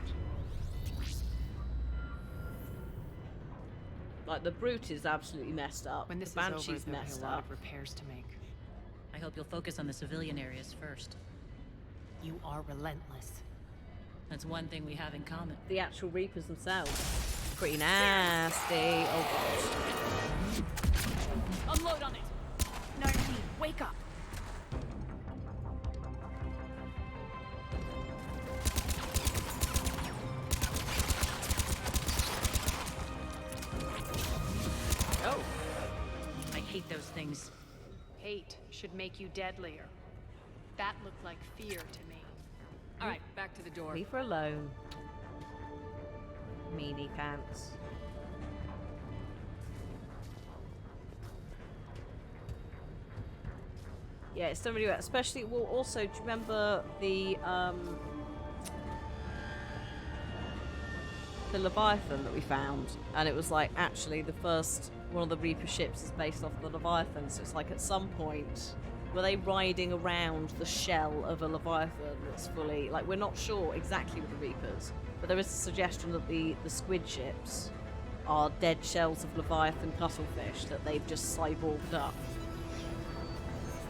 Like, the Brute is absolutely messed up. When this the is over, Banshee's there'll be messed a lot up. of repairs to make. I hope you'll focus on the civilian areas first. You are relentless. That's one thing we have in common. The actual Reapers themselves. Pretty nasty. Oh god. Unload on it! Narnine, wake up! Oh. I hate those things. Hate should make you deadlier. That looked like fear to me. Alright, back to the door. Leave her alone. Meanie pants. Yeah, it's done really well. Especially, well, also, do you remember the Leviathan that we found? And it was like, actually, the first one of the Reaper ships is based off the Leviathan. So it's like, at some point, were they riding around the shell of a Leviathan that's fully... Like, we're not sure exactly with the Reapers, but there is a suggestion that the squid ships are dead shells of Leviathan cuttlefish that they've just cyborged up.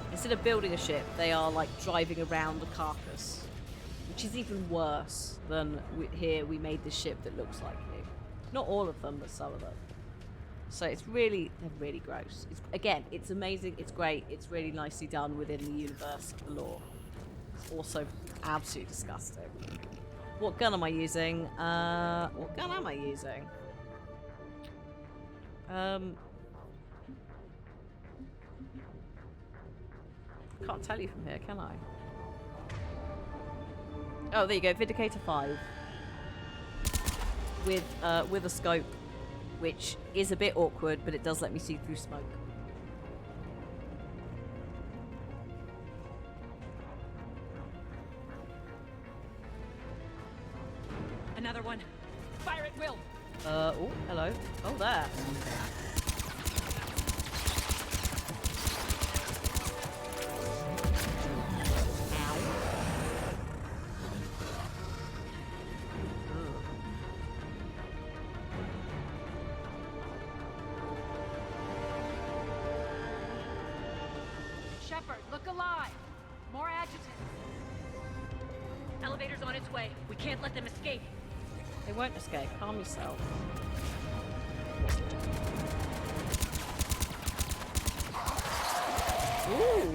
Instead of building a ship, they are like driving around a carcass, which is even worse than here we made this ship that looks like you. Not all of them, but some of them. So they're really gross. Again, it's amazing, it's great, it's really nicely done within the universe of the lore. It's also absolutely disgusting. What gun am I using? I can't tell you from here, can I? Oh, there you go. Vindicator 5. With a scope, which is a bit awkward, but it does let me see through smoke. Another one. Fire at will! Oh, hello. Oh, there. Shepard, look alive! More adjutants. Elevator's on its way. We can't let them escape. They won't escape. Calm yourself. Ooh.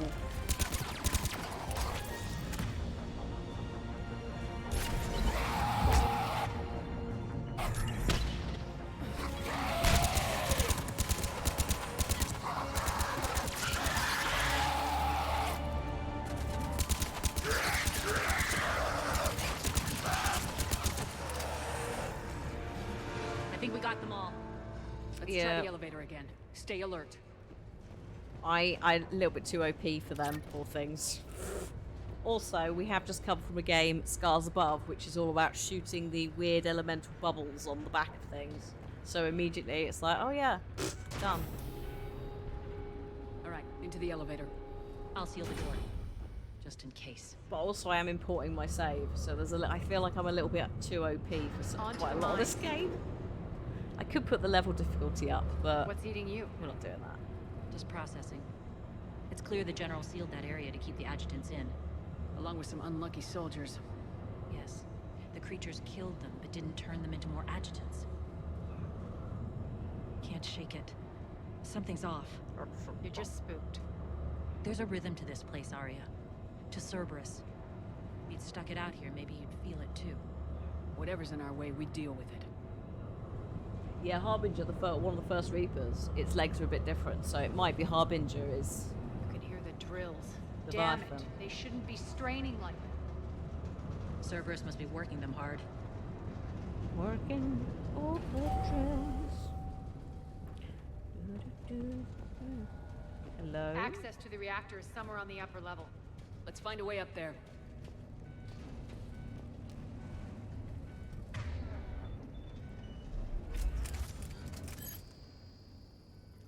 I think we got them all. Let's try the elevator again. Stay alert. I'm a little bit too OP for them, poor things. Also, we have just come from a game, Scars Above, which is all about shooting the weird elemental bubbles on the back of things. So immediately it's like, oh yeah, done. Alright, into the elevator. I'll seal the door. Just in case. But also I am importing my save, so there's I feel like I'm a little bit too OP for On to quite a the lot of this game. I could put the level difficulty up, but What's eating you? we're not doing that. Just processing. It's clear the General sealed that area to keep the adjutants in. Along with some unlucky soldiers. Yes. The creatures killed them, but didn't turn them into more adjutants. Can't shake it. Something's off. You're just spooked. There's a rhythm to this place, Arya. To Cerberus. If you'd stuck it out here, maybe you'd feel it too. Whatever's in our way, we deal with it. Yeah, Harbinger, one of the first Reapers, its legs are a bit different, so it might be Harbinger is... You can hear the drills. The Damn it. Leviathan. They shouldn't be straining like that. Cerberus must be working them hard. Working all the drills. Hello? Access to the reactor is somewhere on the upper level. Let's find a way up there.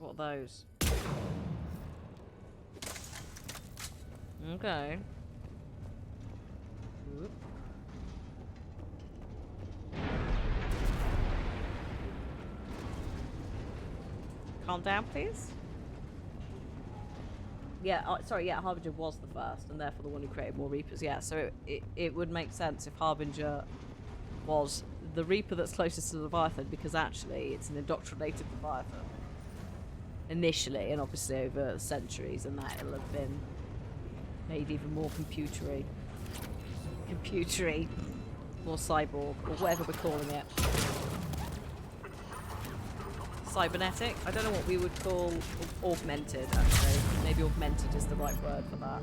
What are those? Okay. Whoop. Calm down, please. Yeah, sorry, yeah, Harbinger was the first, and therefore the one who created more Reapers. Yeah, so it would make sense if Harbinger was the Reaper that's closest to the Leviathan, because actually it's an indoctrinated Leviathan. Initially, and obviously over centuries, and that it'll have been made even more computery, more cyborg, or whatever we're calling it. Cybernetic? I don't know what we would call augmented, actually. Maybe augmented is the right word for that.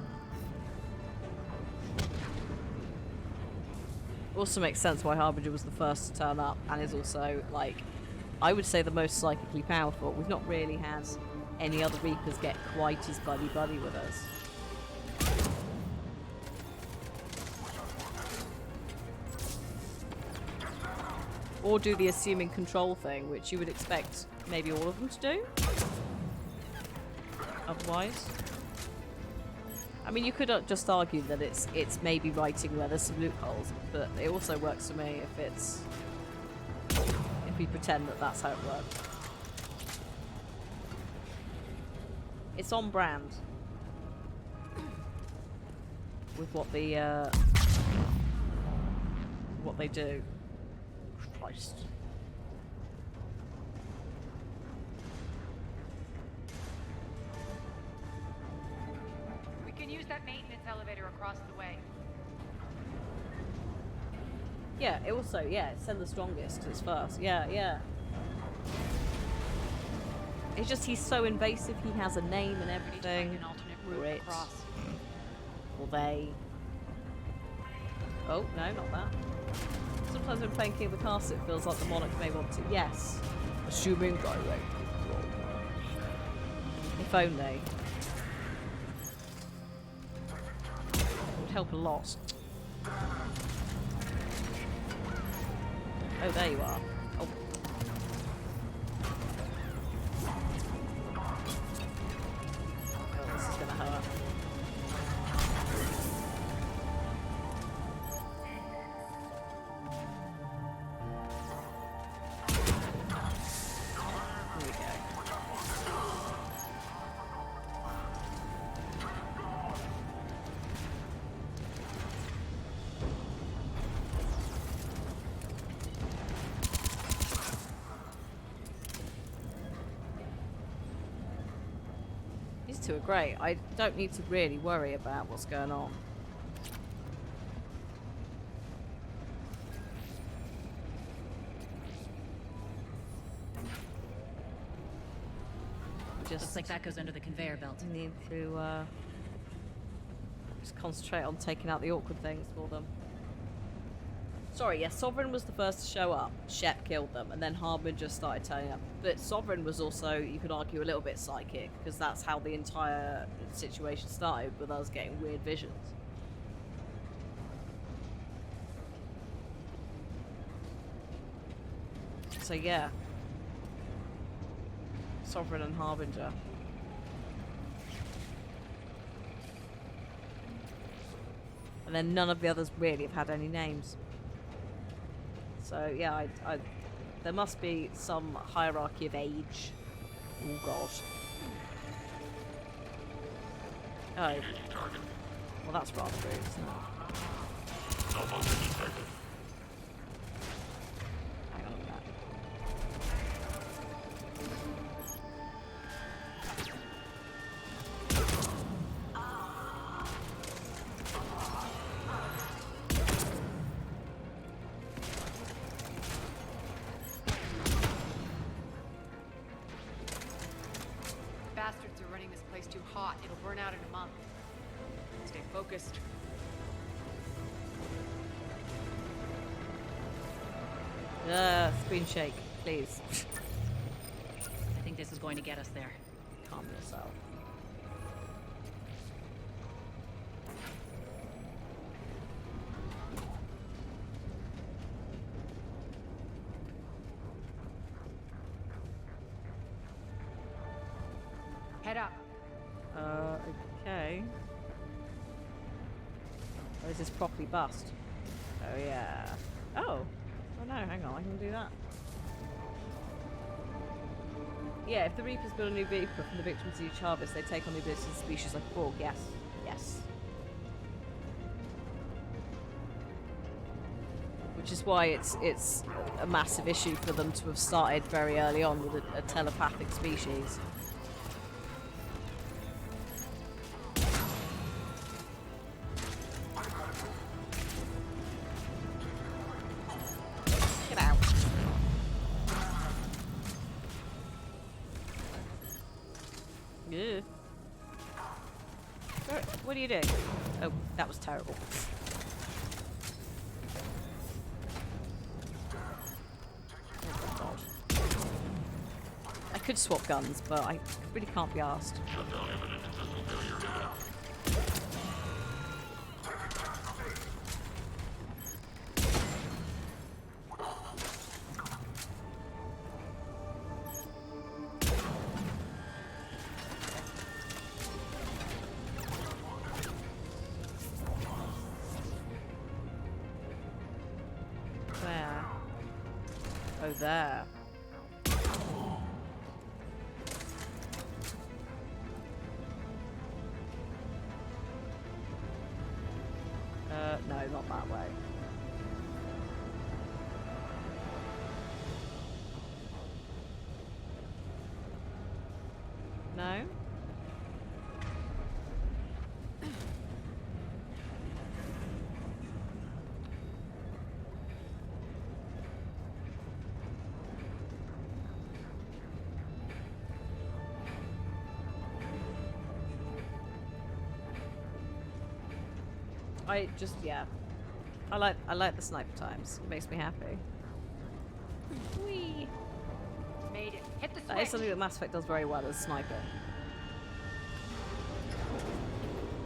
Also makes sense why Harbinger was the first to turn up, and is also, like, I would say the most psychically powerful. We've not really had any other Reapers get quite as buddy-buddy with us. Or do the assuming control thing, which you would expect maybe all of them to do. Otherwise. I mean, you could just argue that it's maybe writing where there's some loopholes, but it also works for me if we pretend that that's how it works. It's on brand with what they do. Christ. We can use that maintenance elevator across the way. Yeah, it also, send the strongest as first. Yeah. It's just he's so invasive, he has a name and We need to find everything. an alternate Or it. Across. Or they. Oh, no, not that. Sometimes when playing King of the Castle, it feels like the monarch may want to. Yes. Assuming direct control. If only. It would help a lot. Oh, there you are. Oh. Oh, this is gonna hurt. Here we go. These two are great. I don't need to really worry about what's going on. Looks like that goes under the conveyor belt. Need to just concentrate on taking out the awkward things for them. Sorry, yes, Sovereign was the first to show up. Shep killed them, and then Harbinger started turning up. But Sovereign was also, you could argue, a little bit psychic, because that's how the entire situation started, with us getting weird visions. So yeah. Sovereign and Harbinger. And then none of the others really have had any names. So yeah, there must be some hierarchy of age. Oh god. Oh. Well, that's rather rude, isn't it? Hang on a minute. Bastards are running this place too hot. It'll burn out in a month. Stay focused. Screen shake, please. I think this is going to get us there. Calm yourself. Head up. Okay. Or is this properly bust? Oh, yeah. Oh! Oh no, hang on, I can do that. Yeah, if the Reapers build a new vehicle from the victims of each harvest, they take on the abilities of species like Borg. Yes. Yes. Which is why it's a massive issue for them to have started very early on with a telepathic species. Get out. Ugh. What are you doing? Oh, that was terrible. Oh, God. I could swap guns, but I really can't be asked. Where? Oh, there. No, not that way. No? I just, yeah. I like the sniper times. It makes me happy. Whee! Made it. Hit the switch. That is something that Mass Effect does very well as sniper.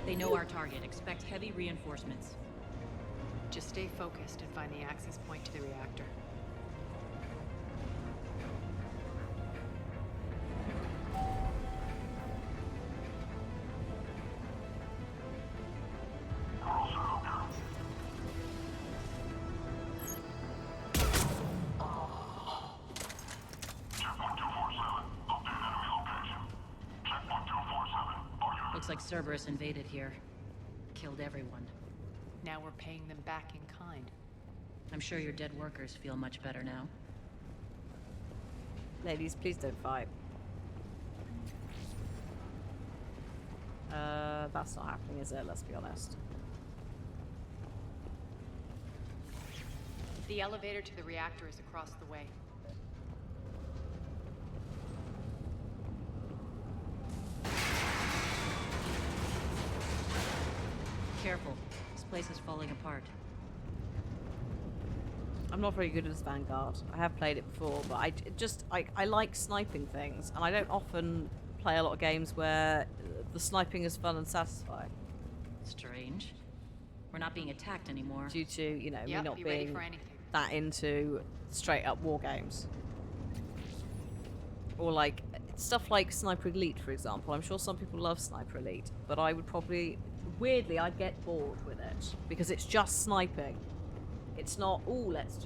They know our target. Expect heavy reinforcements. Just stay focused and find the access point to the reactor. Looks like Cerberus invaded here. Killed everyone. Now we're paying them back in kind. I'm sure your dead workers feel much better now. Ladies, please don't fight. That's not happening, is it? Let's be honest. The elevator to the reactor is across the way. Careful. This place is falling apart. I'm not very good at this Vanguard. I have played it before, but I like sniping things, and I don't often play a lot of games where the sniping is fun and satisfying. Strange. We're not being attacked anymore. Due to, you know, me Yep, not be ready being for anything. that into straight up war games. Or like stuff like Sniper Elite, for example. I'm sure some people love Sniper Elite, but I would probably, weirdly, I'd get bored with it because it's just sniping. It's not, ooh, let's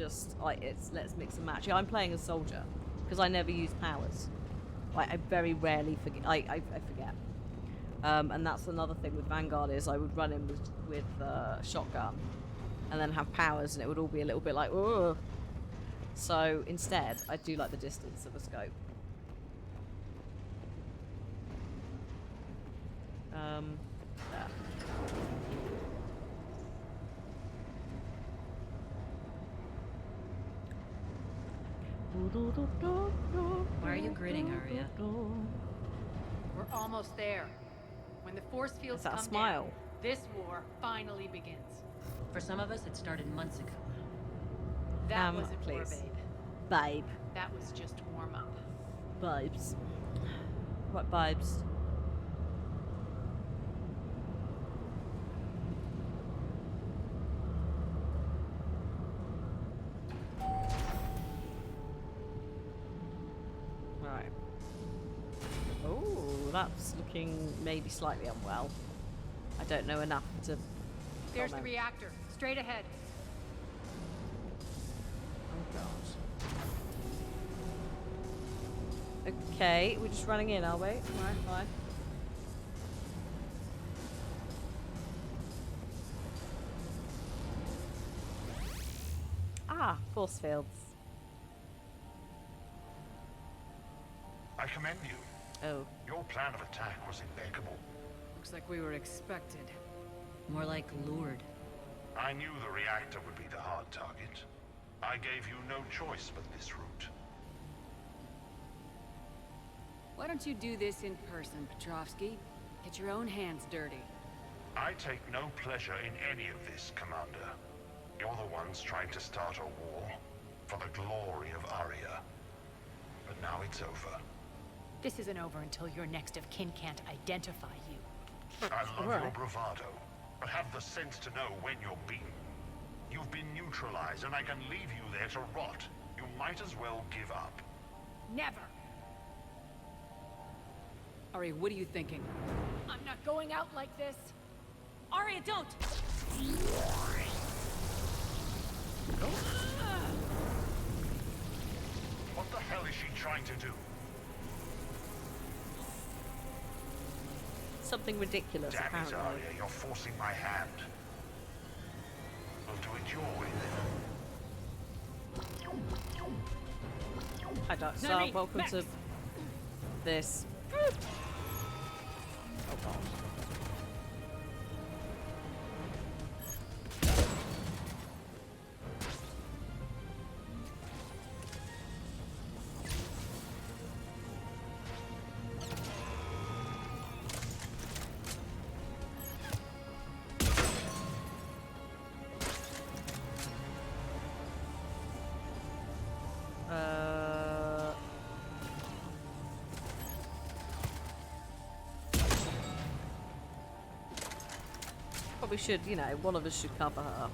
mix and match. Yeah, I'm playing as soldier because I never use powers. Like, I very rarely forget. I forget. And that's another thing with Vanguard is I would run in with shotgun and then have powers, and it would all be a little bit like, oh. So instead, I do like the distance of a scope. Yeah. Why are you grinning, Arya? We're almost there. When the force fields Is that a come smile? down, this war finally begins. For some of us, it started months ago. That wasn't war, please. babe. Babe. That was just warm up. Vibes. What vibes? Right. Oh, that's looking maybe slightly unwell. I don't know enough to There's the comment. reactor. Straight ahead. Oh god. Okay, we're just running in, are we? Right, fine. Ah, force fields. I commend you. Oh. Your plan of attack was impeccable. Looks like we were expected. More like lured. I knew the reactor would be the hard target. I gave you no choice but this route. Why don't you do this in person, Petrovsky? Get your own hands dirty. I take no pleasure in any of this, Commander. You're the ones trying to start a war for the glory of Arya. But now it's over. This isn't over until your next of kin can't identify you. I love Right. your bravado, but have the sense to know when you're beaten. You've been neutralized, and I can leave you there to rot. You might as well give up. Never. Ari, what are you thinking? I'm not going out like this. Arya, don't! What the hell is she trying to do? Something ridiculous, Damn it, apparently. Arya, you're forcing my hand. We'll do it your way then. Hi, Dark Star. Nami, Welcome Max. to this. Oh god. Probably should, you know, one of us should cover her.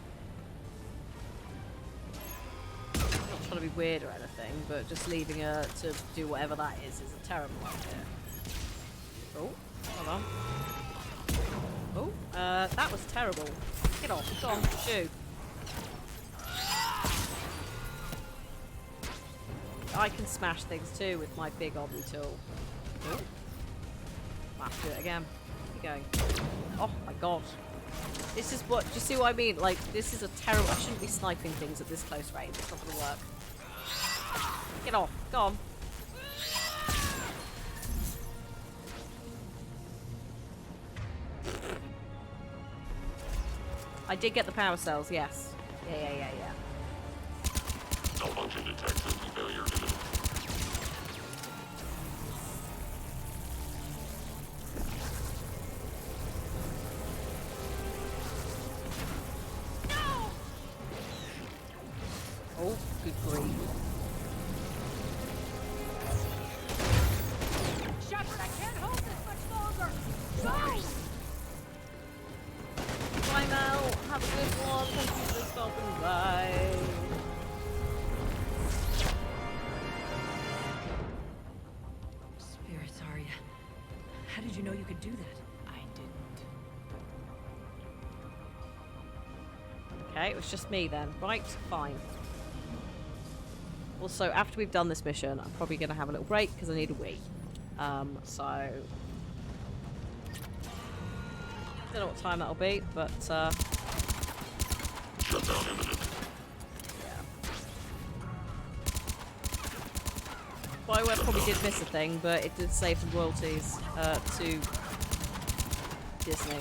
Not trying to be weird or anything, but just leaving her to do whatever that is a terrible idea. Oh, hold on. Oh, that was terrible. Get off, go on, shoot. I can smash things too with my big obby tool. Oh. I'll have to do it again. Keep going. Oh my god. This is what, do you see what I mean? Like, this is a terrible, I shouldn't be sniping things at this close range. It's not gonna work. Get off, go on. I did get the power cells, yes. Yeah. Malfunction detected. Failure imminent. Oh, good grief. Shepard, I can't hold this much longer! No! Bye, Mel. Have a good one. Thank you for stopping by. Spirits, Arya. How did you know you could do that? I didn't. Okay, it was just me then. Right, fine. Also, after we've done this mission, I'm probably going to have a little break because I need a wee. So... I don't know what time that'll be, but, Shutdown imminent. BioWare probably did miss a thing, but it did save the royalties, to Disney.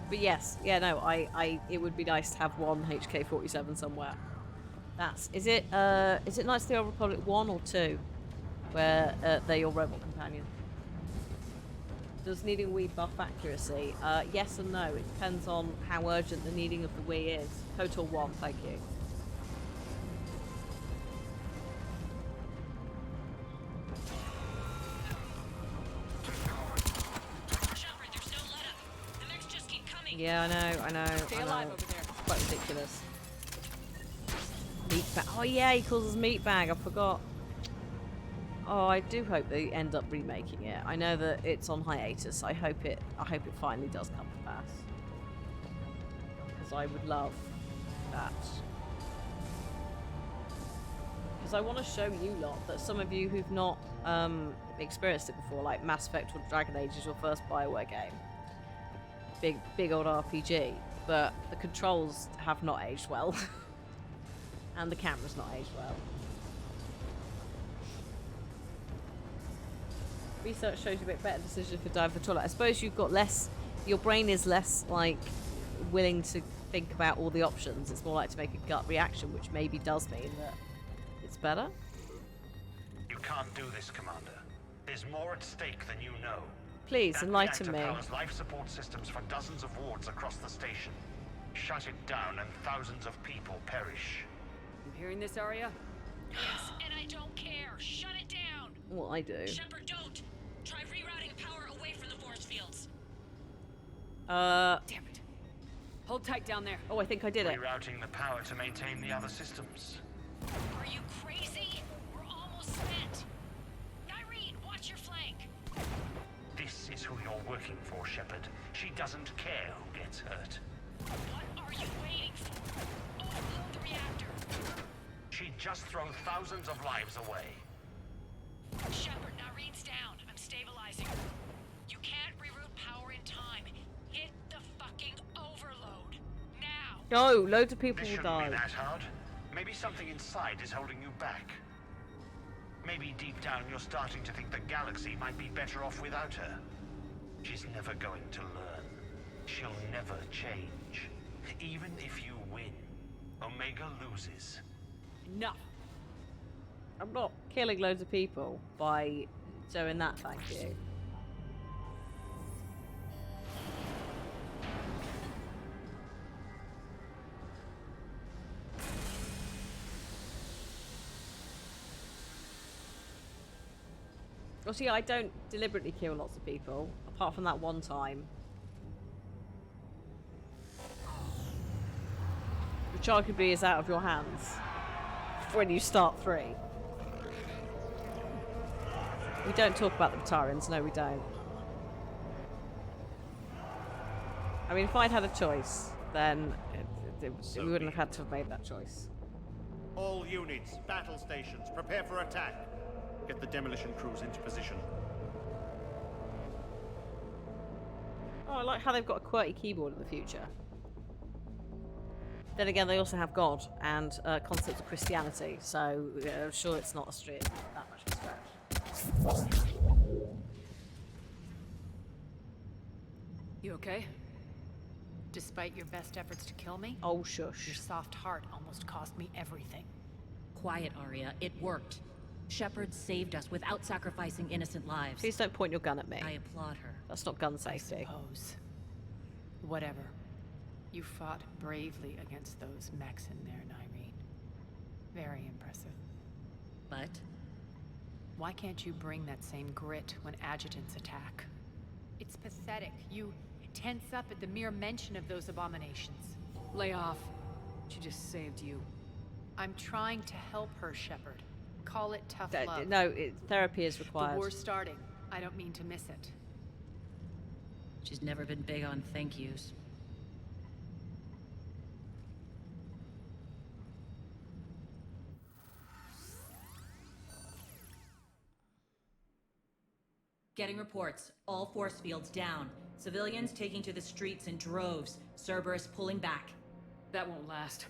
But yes, yeah, no, it would be nice to have one HK-47 somewhere. Is it Knights of the Old Republic 1 or 2? Where they're your robot companion. Does needing Wii buff accuracy? Yes and no. It depends on how urgent the needing of the Wii is. Total 1, thank you. Shepard, there's no let up. The mechs just keep coming. Yeah, I know. Stay alive over there. It's quite ridiculous. Meat bag. Oh yeah, he calls us meat bag. I forgot. Oh, I do hope they end up remaking it. I know that it's on hiatus. I hope it finally does come to pass. Because I would love that. Because I want to show you lot that some of you who've not experienced it before, like Mass Effect or Dragon Age is your first BioWare game. Big old RPG. But the controls have not aged well. And the camera's not aged well. Research shows you a bit better decision for diving for toilet. I suppose you've got less, your brain is less like willing to think about all the options. It's more like to make a gut reaction, which maybe does mean that it's better. You can't do this, Commander. There's more at stake than you know. Please, That enlighten me. reactor powers life support systems for dozens of wards across the station. Shut it down and thousands of people perish. You hearing this, Arya? Yes, and I don't care. Shut it down. Well, I do. Shepard, don't. Try rerouting power away from the force fields. Damn it. Hold tight down there. Oh, I think I did it. Rerouting the power to maintain the other systems. Are you crazy? We're almost spent. Nyreen, watch your flank. This is who you're working for, Shepard. She doesn't care who gets hurt. What are you waiting for? Overload the reactor. She'd just throw thousands of lives away. Shepard, Nyreen's down. I'm stabilizing her. You can't reroute power in time. Hit the fucking overload. Now. No, loads of people This will shouldn't die. be that hard. Maybe something inside is holding you back. Maybe deep down you're starting to think the galaxy might be better off without her. She's never going to learn. She'll never change. Even if you win, Omega loses. Enough. I'm not killing loads of people by doing that, thank you. Well, see, I don't deliberately kill lots of people, apart from that one time. Which arguably is out of your hands when you start 3. We don't talk about the Batarians, no we don't. I mean, if I'd had a choice, then we wouldn't have had to have made that choice. All units, battle stations, prepare for attack. Get the demolition crews into position. Oh, I like how they've got a QWERTY keyboard in the future. Then again, they also have God and concepts of Christianity, so I'm sure it's not that much of a stretch. You okay? Despite your best efforts to kill me? Oh, shush. Your soft heart almost cost me everything. Quiet, Arya. It worked. Shepard saved us without sacrificing innocent lives. Please don't point your gun at me. I applaud her. That's not gun safety. I suppose. Whatever. You fought bravely against those mechs in there, Nyreen. Very impressive. But? Why can't you bring that same grit when adjutants attack? It's pathetic. You tense up at the mere mention of those abominations. Lay off. She just saved you. I'm trying to help her, Shepard. Call it tough love. No, therapy is required. The war's starting. I don't mean to miss it. She's never been big on thank yous. Getting reports. All force fields down. Civilians taking to the streets in droves. Cerberus pulling back. That won't last.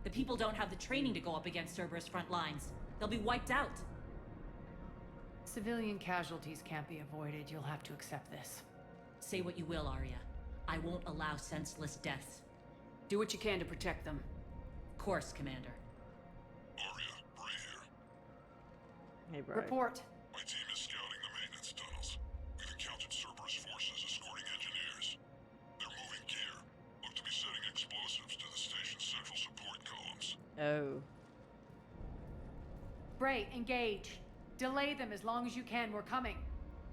The people don't have the training to go up against Cerberus front lines. They'll be wiped out. Civilian casualties can't be avoided. You'll have to accept this. Say what you will, Arya. I won't allow senseless deaths. Do what you can to protect them. Of course, Commander. Arya, Bray here. Hey, bro. Report. My team is scouting the maintenance tunnels. We've encountered Cerberus forces escorting engineers. They're moving gear. Look to be setting explosives to the station's central support columns. Oh. Bray, engage. Delay them as long as you can. We're coming.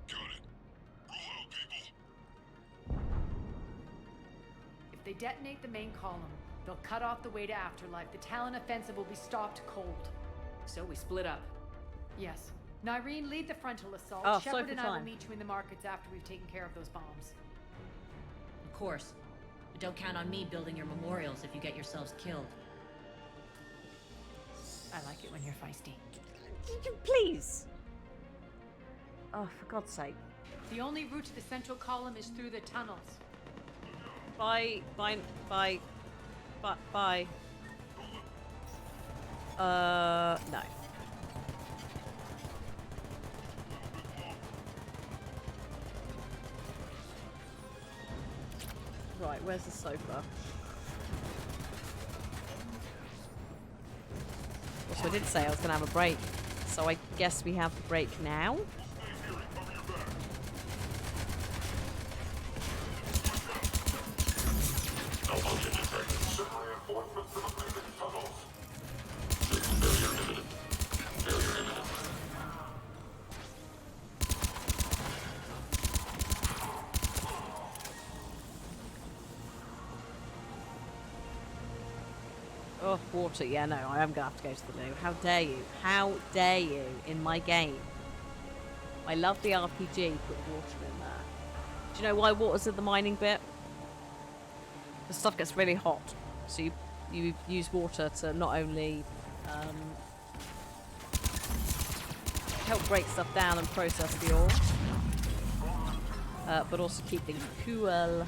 Got it. Roll out, people. If they detonate the main column, they'll cut off the way to Afterlife. The Talon offensive will be stopped cold. So we split up. Yes. Nyreen, lead the frontal assault. Oh, Shepard so and I will fine. meet you in the markets after we've taken care of those bombs. Of course. But don't count on me building your memorials if you get yourselves killed. I like it when you're feisty. Please. Oh, for God's sake. The only route to the central column is through the tunnels. Bye. No. Right, where's the sofa? Also, I did say I was gonna have a break, so I guess we have the break now. Oh, water. Yeah, no, I am going to have to go to the loo. How dare you? How dare you in my game? I love the RPG, put water in there. Do you know why water's in the mining bit? The stuff gets really hot. So you use water to not only help break stuff down and process the ore, but also keep things cool.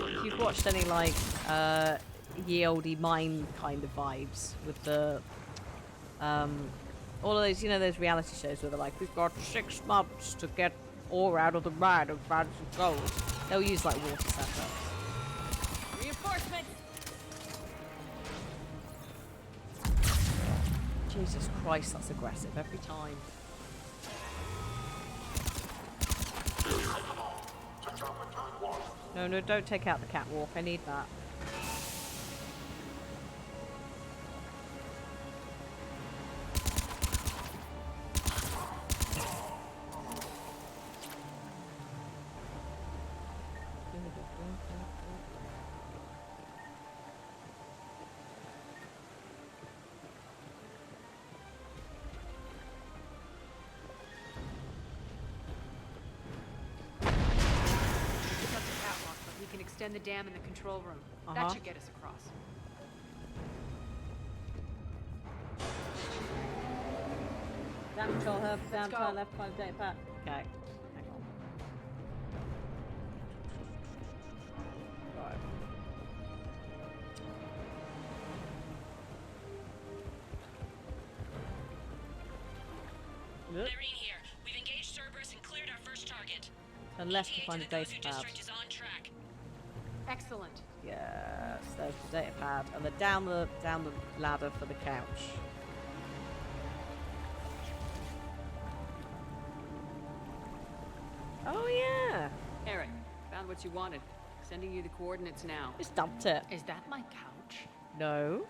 If you've watched any like ye olde mine kind of vibes with the all of those, you know, those reality shows where they're like, we've got 6 months to get ore out of the mine of bags of gold. They'll use like water setups. Reinforcements! Jesus Christ, that's aggressive every time. No, don't take out the catwalk. I need that. extend the dam in the control room. Uh-huh. That should get us across. Down control her, down go. turn left, 5 data pad. Okay, hang on. Right. Yep. Irene here. We've engaged Cerberus and cleared our first target. Turn left to ETA find to the the data Gozu pad. district is on track. Excellent. Yes, there's the data pad, and then down the ladder for the couch. Oh yeah, Eric, found what you wanted. Sending you the coordinates now. just dumped it. Is that my couch? No.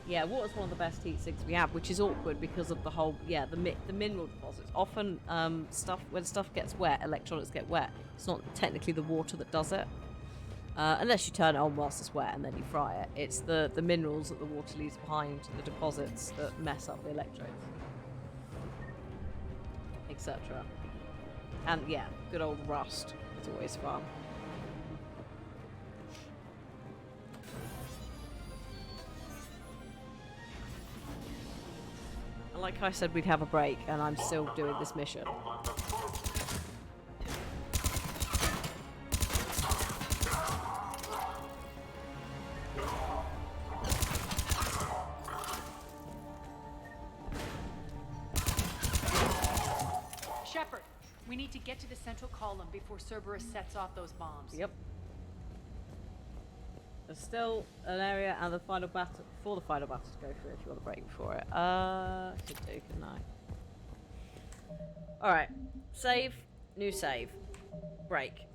Yeah, water's one of the best heat sinks we have, which is awkward because of the whole, the mineral deposits. Often, when stuff gets wet, electronics get wet. It's not technically the water that does it, unless you turn it on whilst it's wet and then you fry it. It's the minerals that the water leaves behind, the deposits that mess up the electrodes, etc. And yeah, good old rust is always fun. Like I said, we'd have a break, and I'm still doing this mission. Shepard, we need to get to the central column before Cerberus sets off those bombs. Yep. There's still an area and the final battle, before the final battle to go through if you want to break before it. Could do, couldn't I? Alright. Save. New save. Break.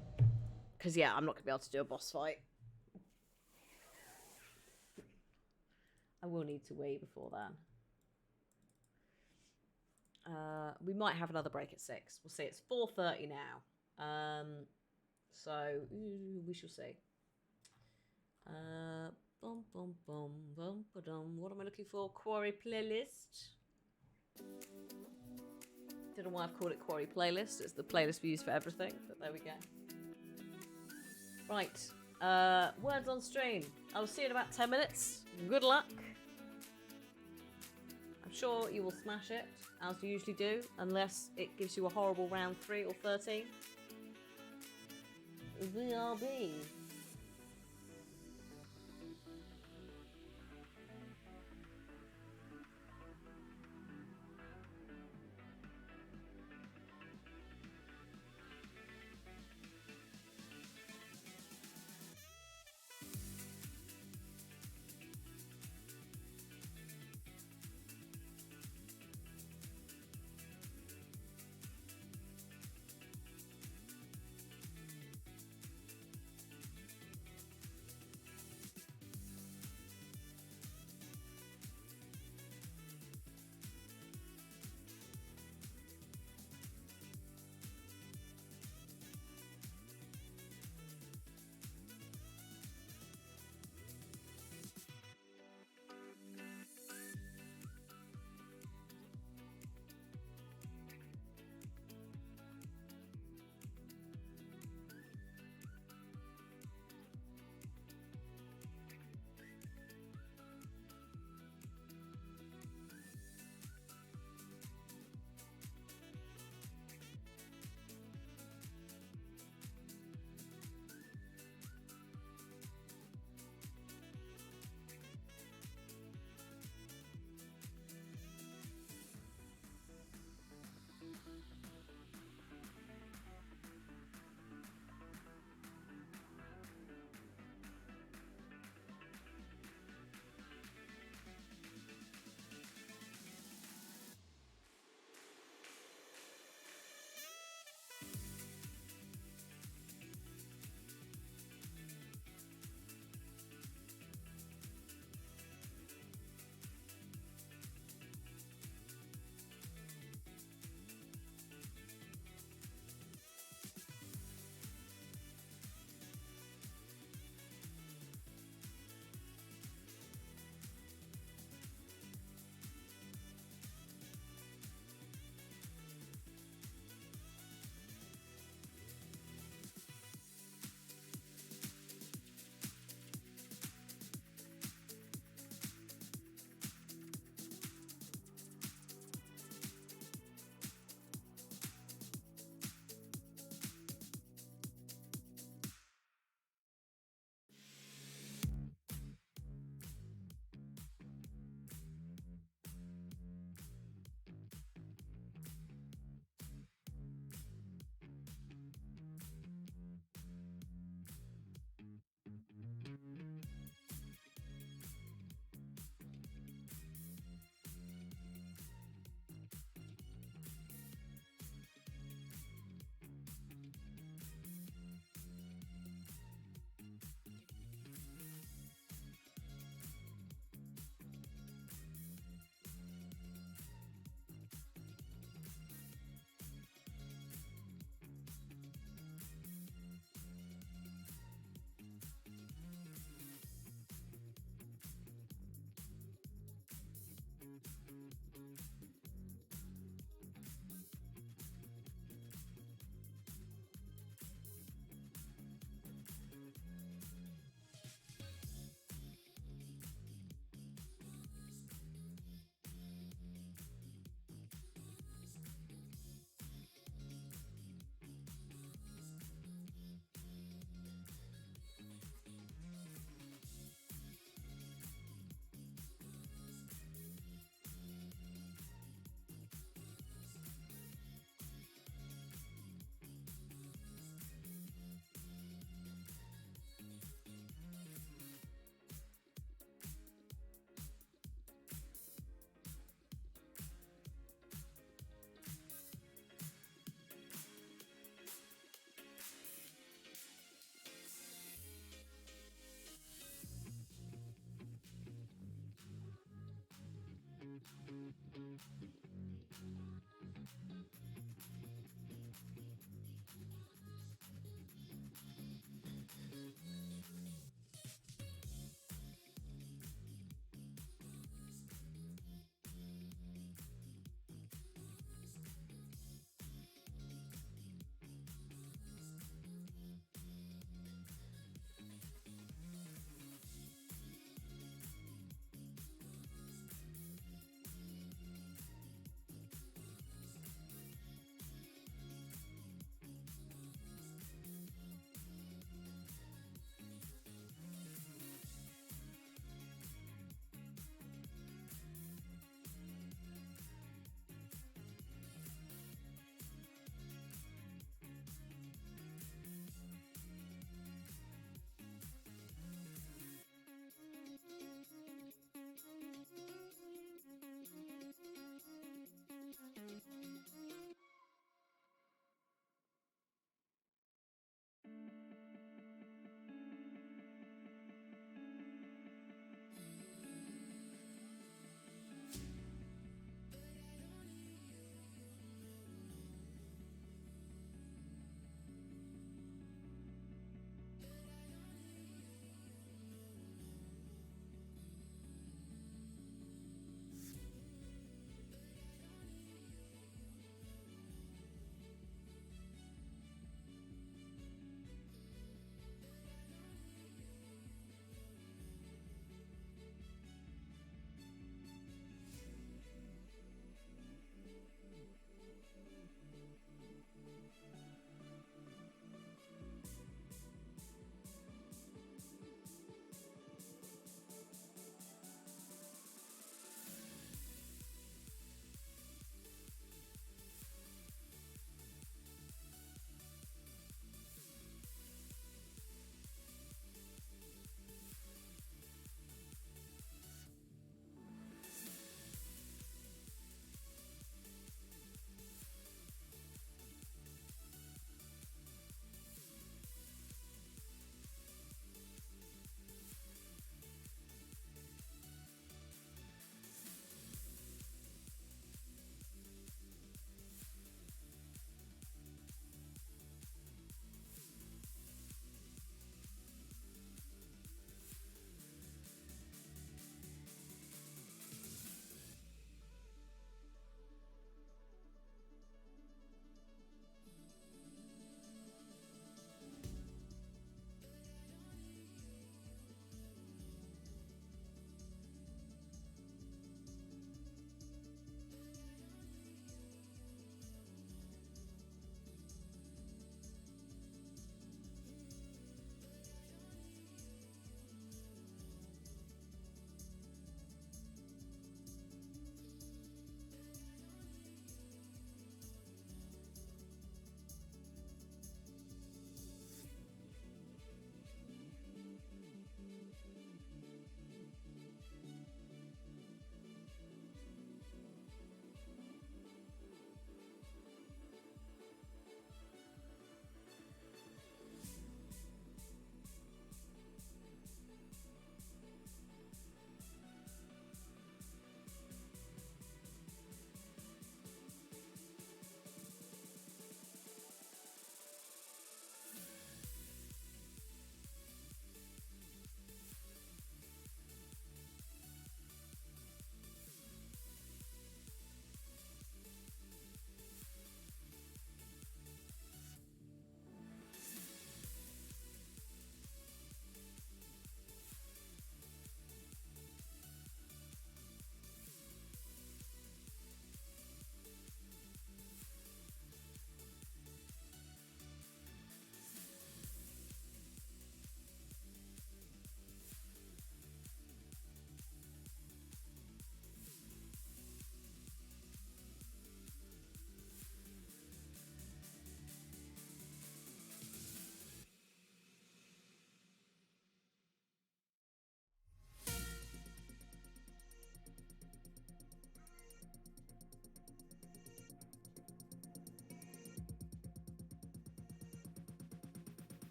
Because, yeah, I'm not going to be able to do a boss fight. I will need to wee before then. We might have another break at 6. We'll see. It's 4:30 now. So, we shall see. What am I looking for? Quarry playlist. Don't know why I've called it Quarry playlist. It's the playlist we use for everything, but there we go. Right. Words on stream. I'll see you in about 10 minutes. Good luck. I'm sure you will smash it, as you usually do, unless it gives you a horrible round 3 or 13. VRB.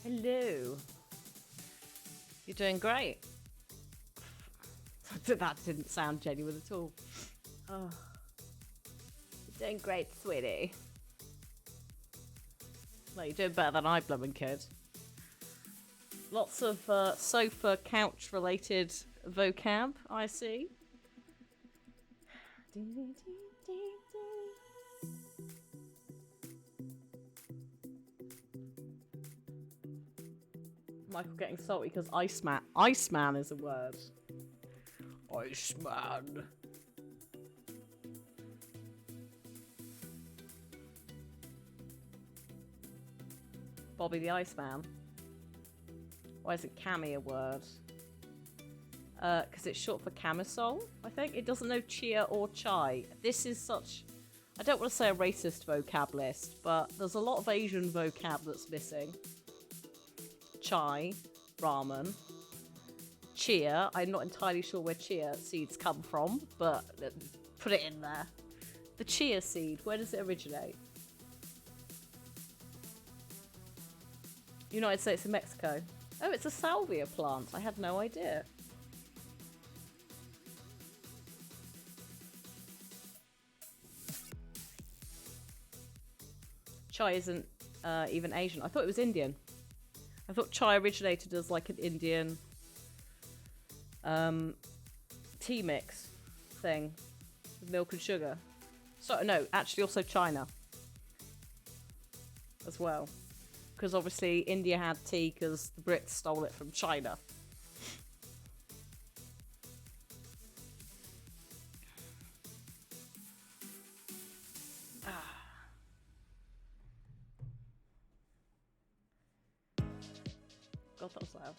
Hello. You're doing great. That didn't sound genuine at all. Oh. You're doing great, sweetie. Well, you're doing better than I blooming could. Lots of sofa, couch-related vocab, I see. Michael getting salty because Iceman is a word. Iceman. Bobby the Iceman. Why isn't cami a word? Because it's short for camisole, I think. It doesn't know chia or chai. This is such... I don't want to say a racist vocab list, but there's a lot of Asian vocab that's missing. Chai, ramen, chia. I'm not entirely sure where chia seeds come from, but put it in there. The chia seed, where does it originate? United States and Mexico. Oh, it's a salvia plant. I had no idea. Chai isn't even Asian. I thought it was Indian. I thought chai originated as like an Indian tea mix thing with milk and sugar. So no, actually also China as well. Because obviously India had tea because the Brits stole it from China. God, that was loud.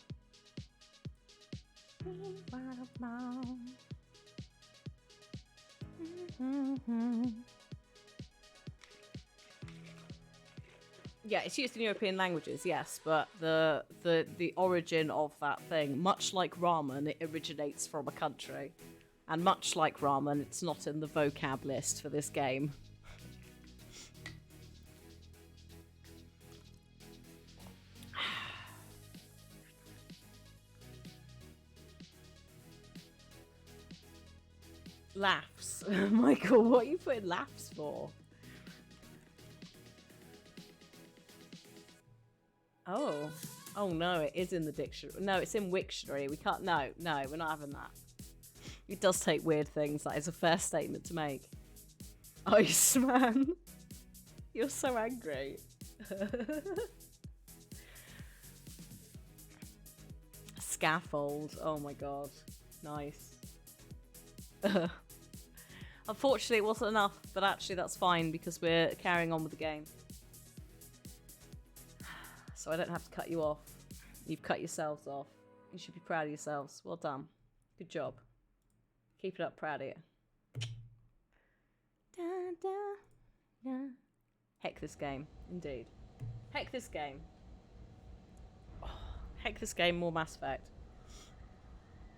Yeah, it's used in European languages, yes, but the origin of that thing, much like ramen, it originates from a country. And much like ramen, it's not in the vocab list for this game. Laughs. Michael, what are you putting laughs for? Oh. Oh no, it is in the dictionary. No, it's in Wiktionary. We can't... No, we're not having that. It does take weird things. That is a fair statement to make. Iceman. You're so angry. Scaffold. Oh my god. Nice. Unfortunately, it wasn't enough, but actually that's fine because we're carrying on with the game. So I don't have to cut you off. You've cut yourselves off. You should be proud of yourselves. Well done. Good job. Keep it up, proud of you. Da, da, da. Heck this game, indeed. Heck this game. Oh, heck this game, more Mass Effect.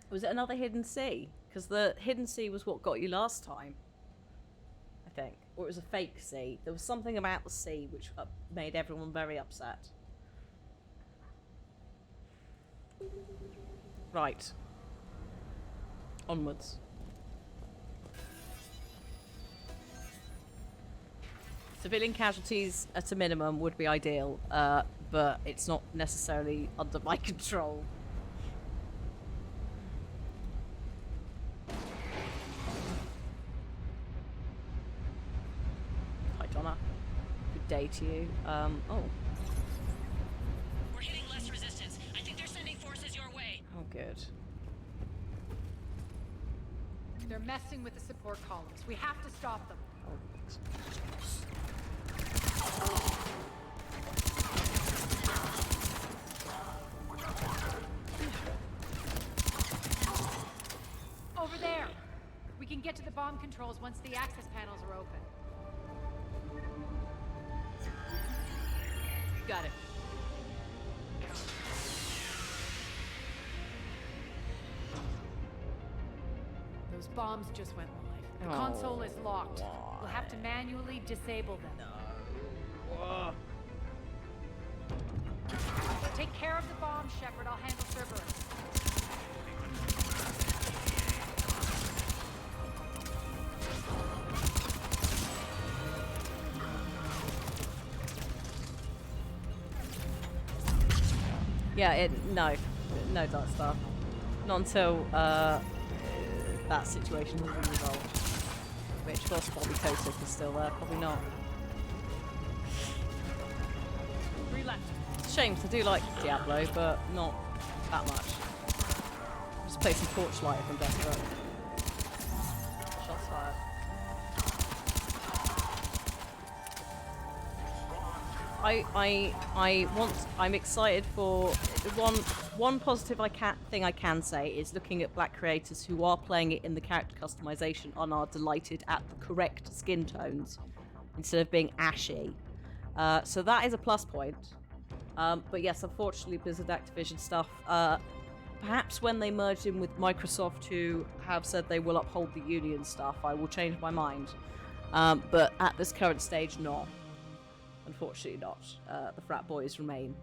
Was it another Hidden Sea? Because the Hidden Sea was what got you last time, I think. Or it was a fake sea. There was something about the sea which made everyone very upset. Right. Onwards. Civilian casualties at a minimum would be ideal, but it's not necessarily under my control. Hi, Donna. Good day to you. Oh. We're hitting less resistance. I think they're sending forces your way. Oh, good. They're messing with the support columns. We have to stop them. Over there! We can get to the bomb controls once the access panels are open. Got it. Those bombs just went live. The console is locked. We'll have to manually disable them. No. Take Take care of the bomb, Shepard. I'll handle Cerberus. Yeah, no Dark Star. Not until that situation has been resolved. Which, of course, Bobby Kotick is still there, probably not. 3 left. It's a shame, 'cause I do like Diablo, but not that much. Just play some Torchlight if I'm desperate. Shots fired. I'm excited for one positive thing I can say is looking at black creators who are playing it in the character customization and are delighted at the correct skin tones instead of being ashy. So that is a plus point. But yes, unfortunately, Blizzard Activision stuff. Perhaps when they merge in with Microsoft, who have said they will uphold the union stuff, I will change my mind. But at this current stage, not. Unfortunately not. The frat boys remain.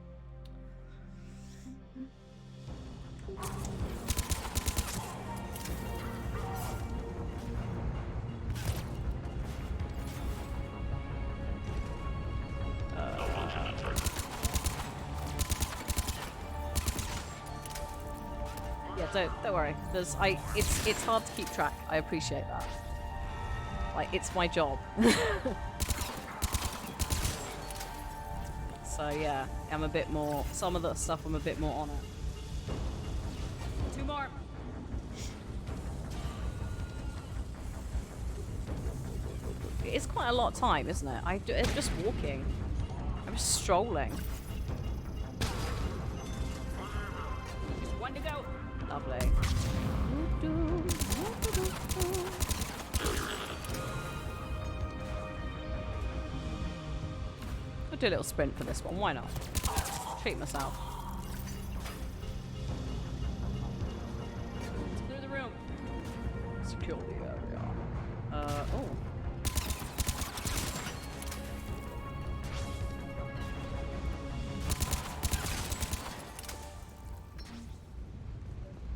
Yeah, don't worry. It's hard to keep track. I appreciate that. Like, it's my job. So yeah, I'm a bit more. Some of the stuff I'm a bit more on it. 2 more. It's quite a lot of time, isn't it? I'm just walking. I'm just strolling. Just 1 to go. Lovely. I'll do a little sprint for this one. Why not? Treat myself. Let's clear the room. Secure the area. Oh.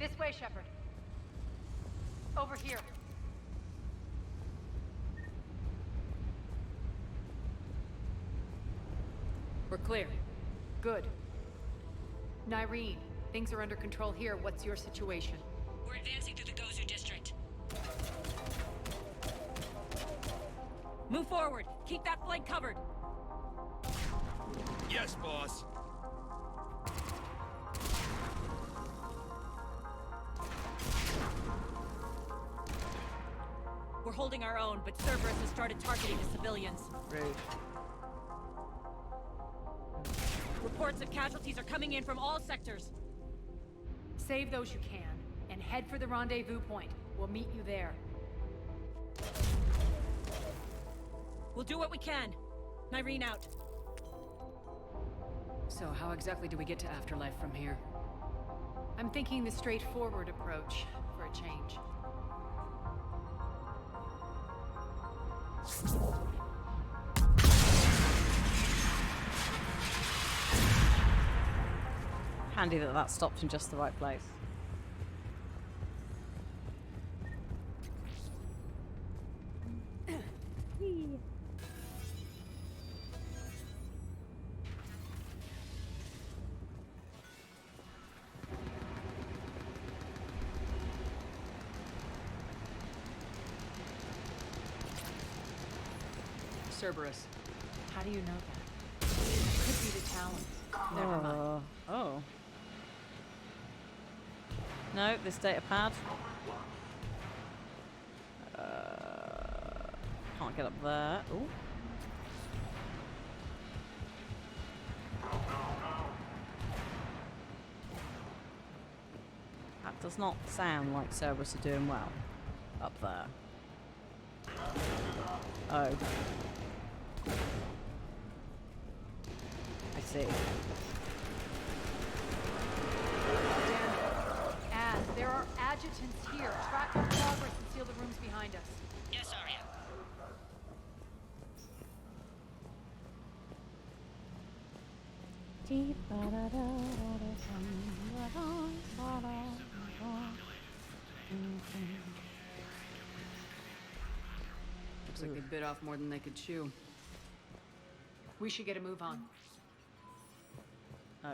This way, Shepard. Over here. We're clear. Good. Nyreen, things are under control here. What's your situation? We're advancing through the Gozu district. Move forward. Keep that flank covered. Yes, boss. We're holding our own, but Cerberus has started targeting the civilians. Rude. Reports of casualties are coming in from all sectors. Save those you can, and head for the rendezvous point. We'll meet you there. We'll do what we can. Nyreen out. So how exactly do we get to Afterlife from here? I'm thinking the straightforward approach for a change. Handy that stopped in just the right place. Cerberus. How do you know that? Could be the Talons. Never mind. Oh. No, this data pad. Can't get up there. Ooh. That does not sound like Cerberus are doing well. Up there. Oh. I see. There are adjutants here. Track our progress and seal the rooms behind us. Yes, Arya. Looks like they bit off more than they could chew. We should get a move on. Oh.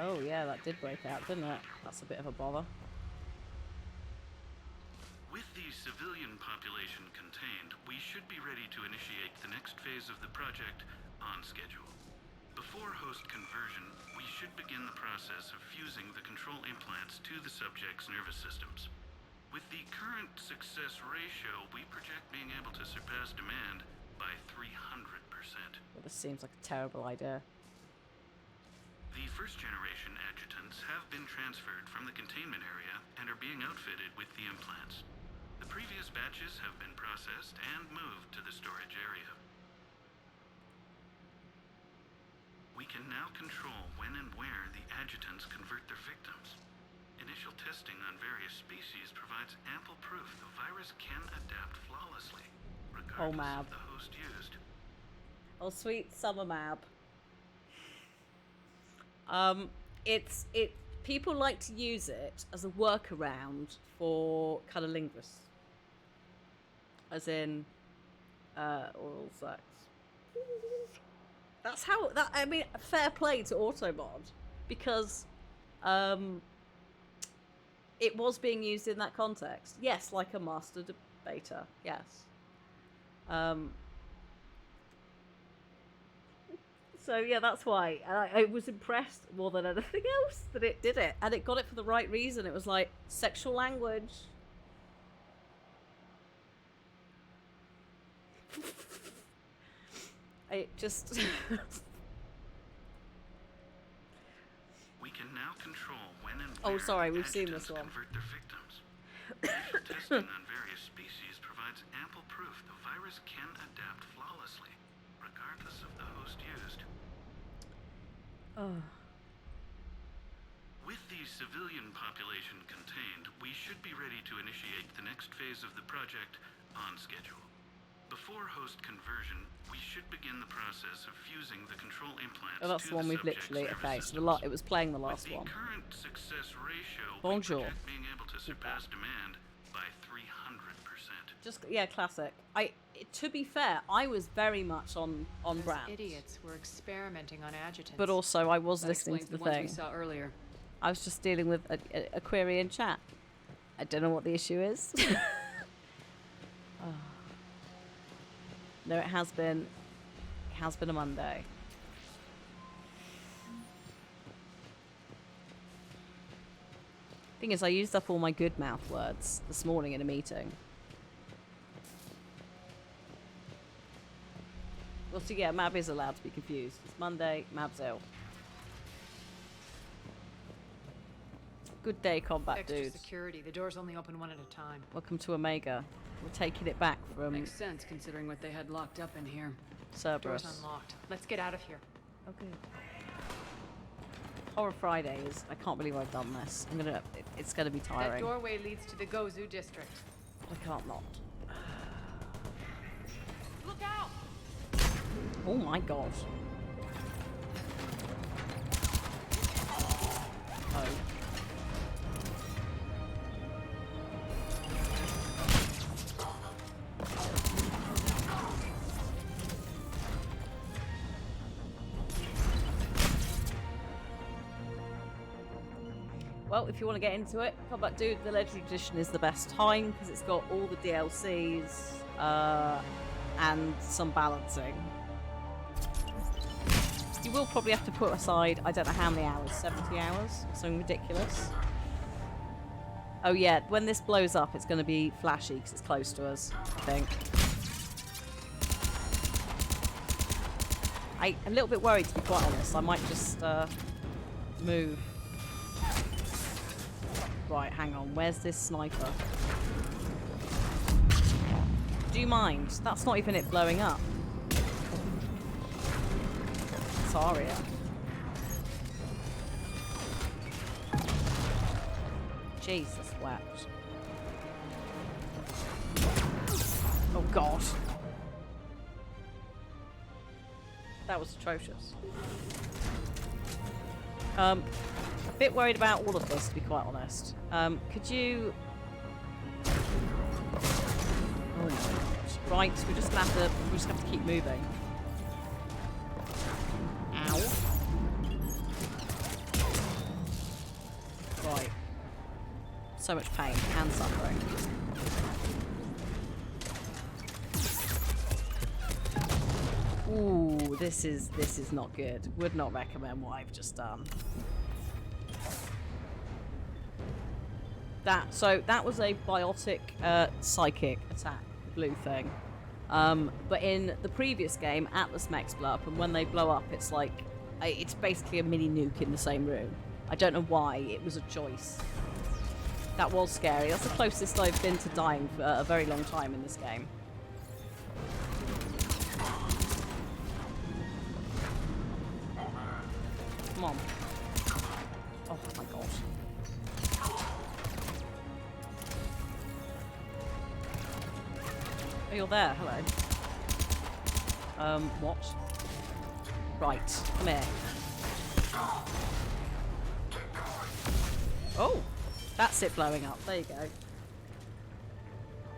Oh yeah, that did break out, didn't it? That's a bit of a bother. With the civilian population contained, we should be ready to initiate the next phase of the project on schedule. Before host conversion, we should begin the process of fusing the control implants to the subject's nervous systems. With the current success ratio, we project being able to surpass demand by 300%. Well, this seems like a terrible idea. The first generation adjutants have been transferred from the containment area and are being outfitted with the implants. The previous batches have been processed and moved to the storage area. We can now control when and where the adjutants convert their victims. Initial testing on various species provides ample proof the virus can adapt flawlessly, regardless of the host used. Oh, sweet summer mab. People like to use it as a workaround for cunnilingus. As in, oral sex. That's how, I mean, fair play to Automod. Because, it was being used in that context. Yes, like a master debater. Yes. So yeah, that's why I was impressed more than anything else that it did it, and it got it for the right reason. It was like sexual language. It just. We can now control when and Oh, where sorry, we've seen this one. convert their victims. Initial testing on various species provides ample proof the virus can adapt flawlessly, regardless of the host used. Oh. With the civilian population contained, we should be ready to initiate the next phase of the project on schedule. Before host conversion, we should begin the process of fusing the control implants Oh, that's to the one we've subject's literally. nervous Okay, so systems. it was playing the last With the one. current success ratio, Bonjour. we project being able to surpass demand by 300%. Just yeah, classic. To be fair, I was very much on Those brand. idiots were experimenting on adjutants. But also, I was That listening to explains the the ones thing. we saw earlier. I was just dealing with a query in chat. I don't know what the issue is. Oh. No, it has been. It has been a Monday. Thing is, I used up all my good mouth words this morning in a meeting. Well, so yeah, Mab is allowed to be confused. It's Monday, Mab's ill. Good day, combat Extra dudes. security. The doors only open one at a time. Welcome to Omega. We're taking it back from Makes sense considering what they had locked up in here. Cerberus. Doors unlocked. Let's get out of here. Okay. Horror Fridays. I can't believe I've done this. It's gonna be That tiring. doorway leads to the Gozu district. I can't not. Look out! Oh my god. Oh. Well, if you want to get into it, Combat Dude, the Legendary Edition is the best time because it's got all the DLCs and some balancing. You will probably have to put aside, I don't know how many hours, 70 hours? Something ridiculous. Oh yeah, when this blows up, it's going to be flashy because it's close to us, I think. I'm a little bit worried, to be quite honest. I might just move. Right, hang on. Where's this sniper? Do you mind? That's not even it blowing up. That's Arya. Jesus wept. Oh god. That was atrocious. A bit worried about all of this, to be quite honest. Could you... Oh my god. Right, we just have to keep moving. Ow. Right. So much pain and suffering. Ooh, this is not good. Would not recommend what I've just done. That was a biotic psychic attack, blue thing. But in the previous game, Atlas mechs blow up, and when they blow up, it's like it's basically a mini nuke in the same room. I don't know why it was a choice. That was scary. That's the closest I've been to dying for a very long time in this game. Come on. Oh my god. Oh, you're there. Hello. What? Right. Come here. Oh! That's it blowing up. There you go.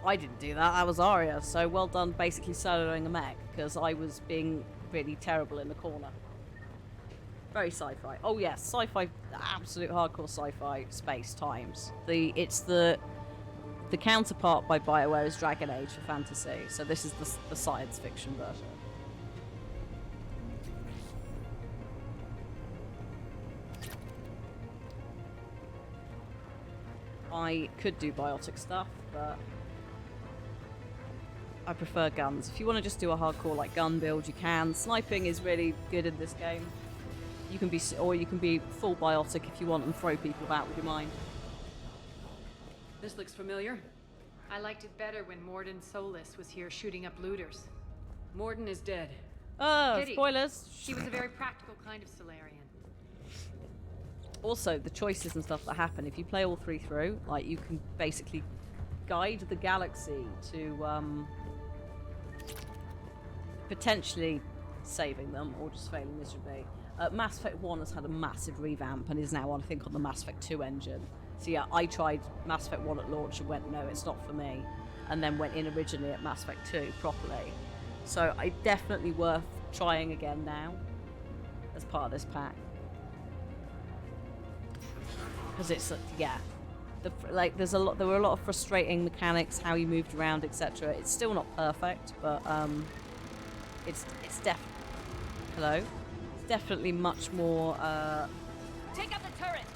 I didn't do that. That was Arya. So well done basically soloing a mech, because I was being really terrible in the corner. Very sci-fi. Oh yes, sci-fi, absolute hardcore sci-fi space times. It's the counterpart by BioWare is Dragon Age for fantasy. So this is the science fiction version. I could do biotic stuff, but I prefer guns. If you want to just do a hardcore like gun build, you can. Sniping is really good in this game. You can be full biotic if you want and throw people about with your mind. This looks familiar. I liked it better when Morden Solis was here shooting up looters. Morden is dead. Oh, Pity. spoilers. She was a very practical kind of Solarian. Also, the choices and stuff that happen, if you play all three through, like, you can basically guide the galaxy to, potentially saving them or just failing miserably. Mass Effect 1 has had a massive revamp and is now, I think, on the Mass Effect 2 engine. So yeah, I tried Mass Effect 1 at launch and went, no, it's not for me. And then went in originally at Mass Effect 2 properly. So it's definitely worth trying again now as part of this pack. Because it's, yeah, there were a lot of frustrating mechanics, how you moved around, etc. It's still not perfect, but it's hello? It's definitely much more, Take up the turret!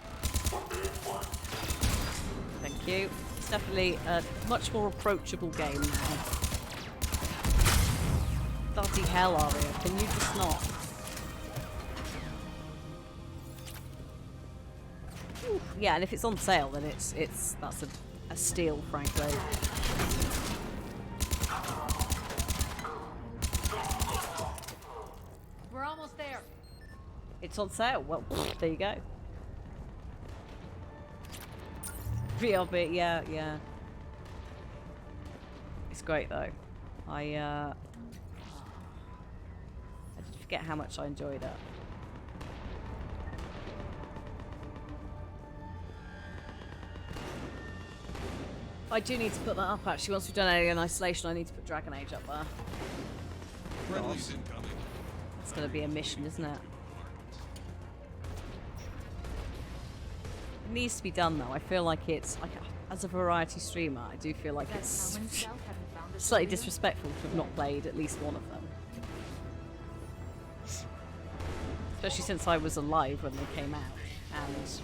Thank you. It's definitely a much more approachable game now. Bloody hell, Aria, can you just not? Oof. Yeah, and if it's on sale, then that's a steal, frankly. We're almost there. It's on sale. Well, there you go. VRB, yeah. It's great though. I did forget how much I enjoyed it. I do need to put that up actually. Once we've done Alien Isolation, I need to put Dragon Age up there. Friendly's incoming. It's going to be a mission, isn't it? It needs to be done though. I feel like it's like as a variety streamer, I do feel like it's slightly disrespectful to have not played at least one of them. Especially since I was alive when they came out, and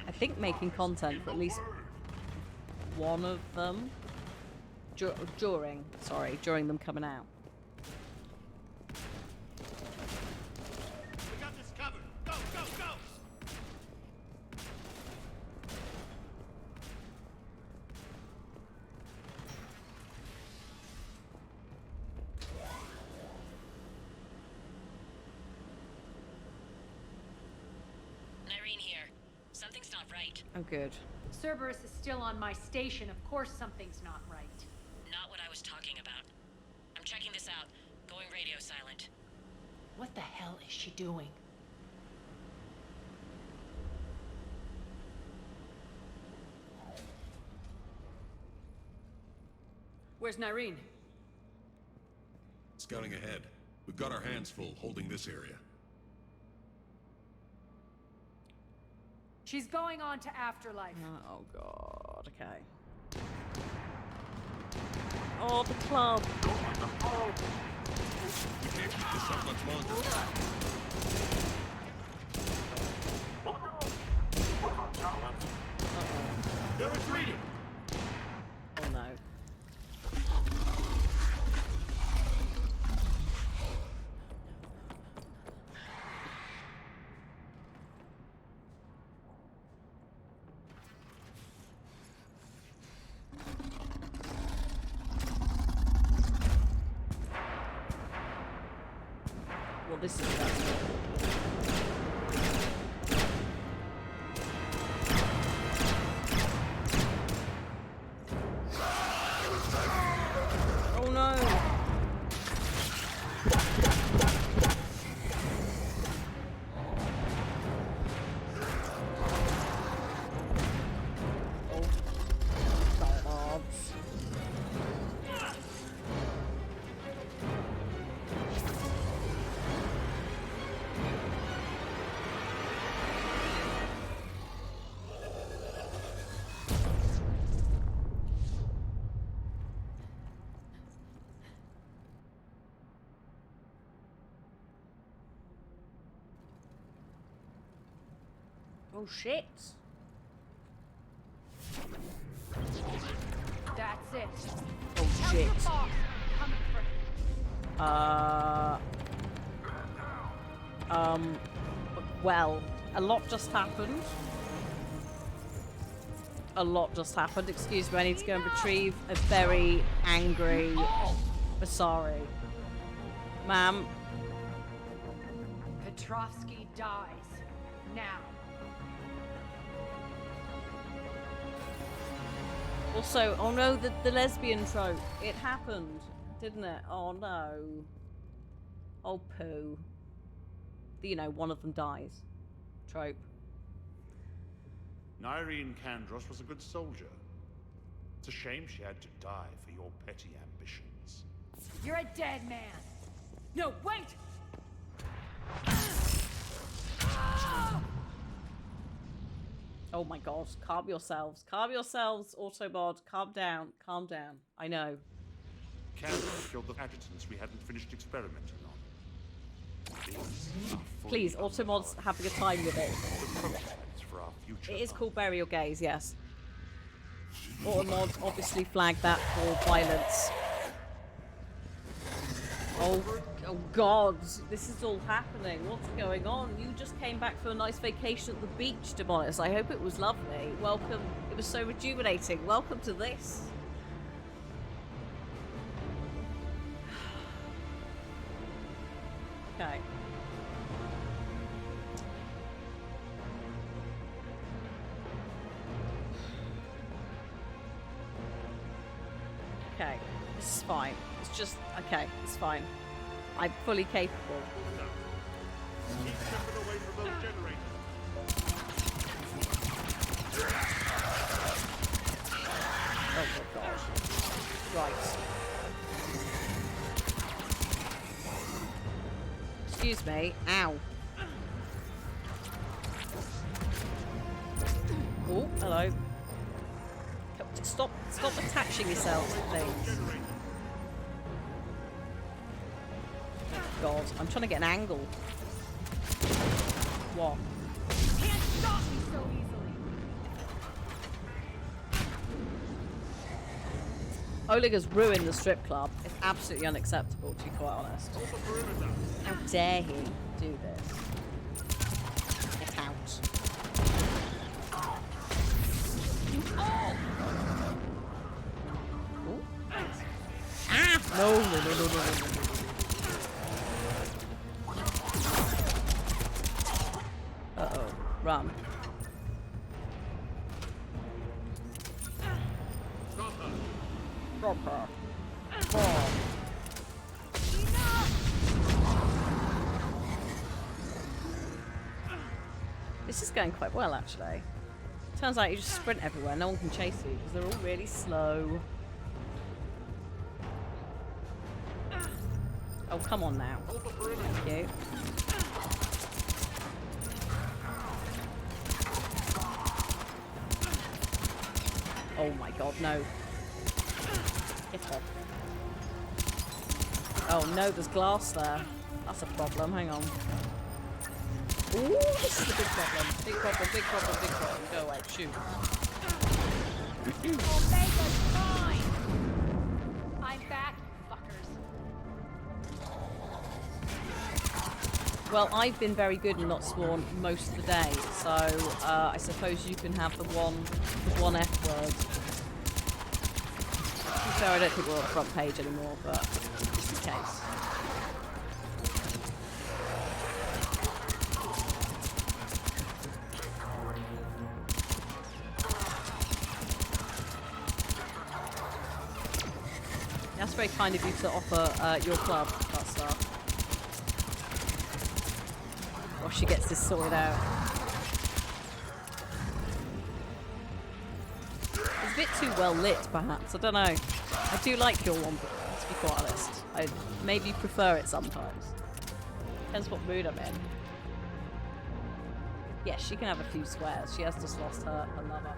I think making content for at least one of them during them coming out. We got this covered. Go, go, go! Oh, good. Cerberus is still on my station. Of course something's not right. Not what I was talking about. I'm checking this out. Going radio silent. What the hell is she doing? Where's Nyreen? Scouting ahead. We've got our hands full holding this area. She's going on to Afterlife. Oh, God. Okay. Oh, the club. We can't keep this up much longer. They're retreating! Oh, no. Well, this is bad. Oh no! Oh shit! That's it. Oh shit! Coming for Well, a lot just happened. A lot just happened. Excuse me, I need to go and retrieve a very angry Asari. Ma'am. Petrovsky dies. Now. Also, oh no, the lesbian trope. It happened, didn't it? Oh no. Oh poo. You know, one of them dies. Trope. Nyreen Kandros was a good soldier. It's a shame she had to die for your petty ambitions. You're a dead man. No, wait! Oh my god, calm yourselves. Calm yourselves, Autobot. Calm down. Calm down. I know. Kandros killed the adjutants we hadn't finished experimenting on. These are fully Please, Automod's having a time with it. the prototypes for our future. It is called Bury Your Gaze, yes. Automod obviously flagged that for violence. Oh god, this is all happening. What's going on? You just came back for a nice vacation at the beach, Demonis. I hope it was lovely. Welcome. It was so rejuvenating. Welcome to this. Okay. Okay, this is fine. It's just, okay, it's fine. I'm fully capable. Keep shipping away from those generators. Oh my gosh. Right. Excuse me. Ow. Oh, hello. Stop attaching yourselves to things. God, I'm trying to get an angle. What? Can't stop me so easily. Oleg has ruined the strip club. It's absolutely unacceptable, to be quite honest. How dare he do this? Get out. Oh! Ah! No. Uh-oh. Run. Okay. Fine. This is going quite well, actually. Turns out you just sprint everywhere. No one can chase you because they're all really slow. Oh, come on now. Thank you. Oh my god, no. Get off. Oh no, there's glass there. That's a problem. Hang on. Ooh, this is a big problem. Big problem, big problem, big problem. Go away, shoot. Omega's fine! I'm back, fuckers. Well, I've been very good and not spawned most of the day, so I suppose you can have the one F word. To be fair, I don't think we're on the front page anymore, but just in case. That's very kind of you to offer your club that stuff. While she gets this sorted out. It's a bit too well lit, perhaps. I don't know. I do like your one, to be quite honest. I maybe prefer it sometimes. Depends what mood I'm in. Yes, she can have a few swears. She has just lost her lover.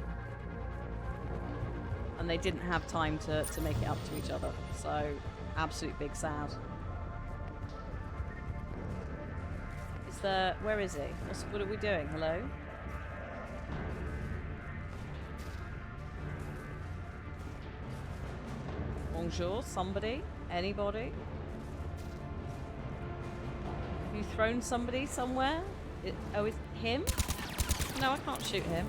And they didn't have time to make it up to each other. So, absolute big sad. Is there... Where is he? What are we doing? Hello? Bonjour? Somebody? Anybody? Have you thrown somebody somewhere? Oh, is it him? No, I can't shoot him.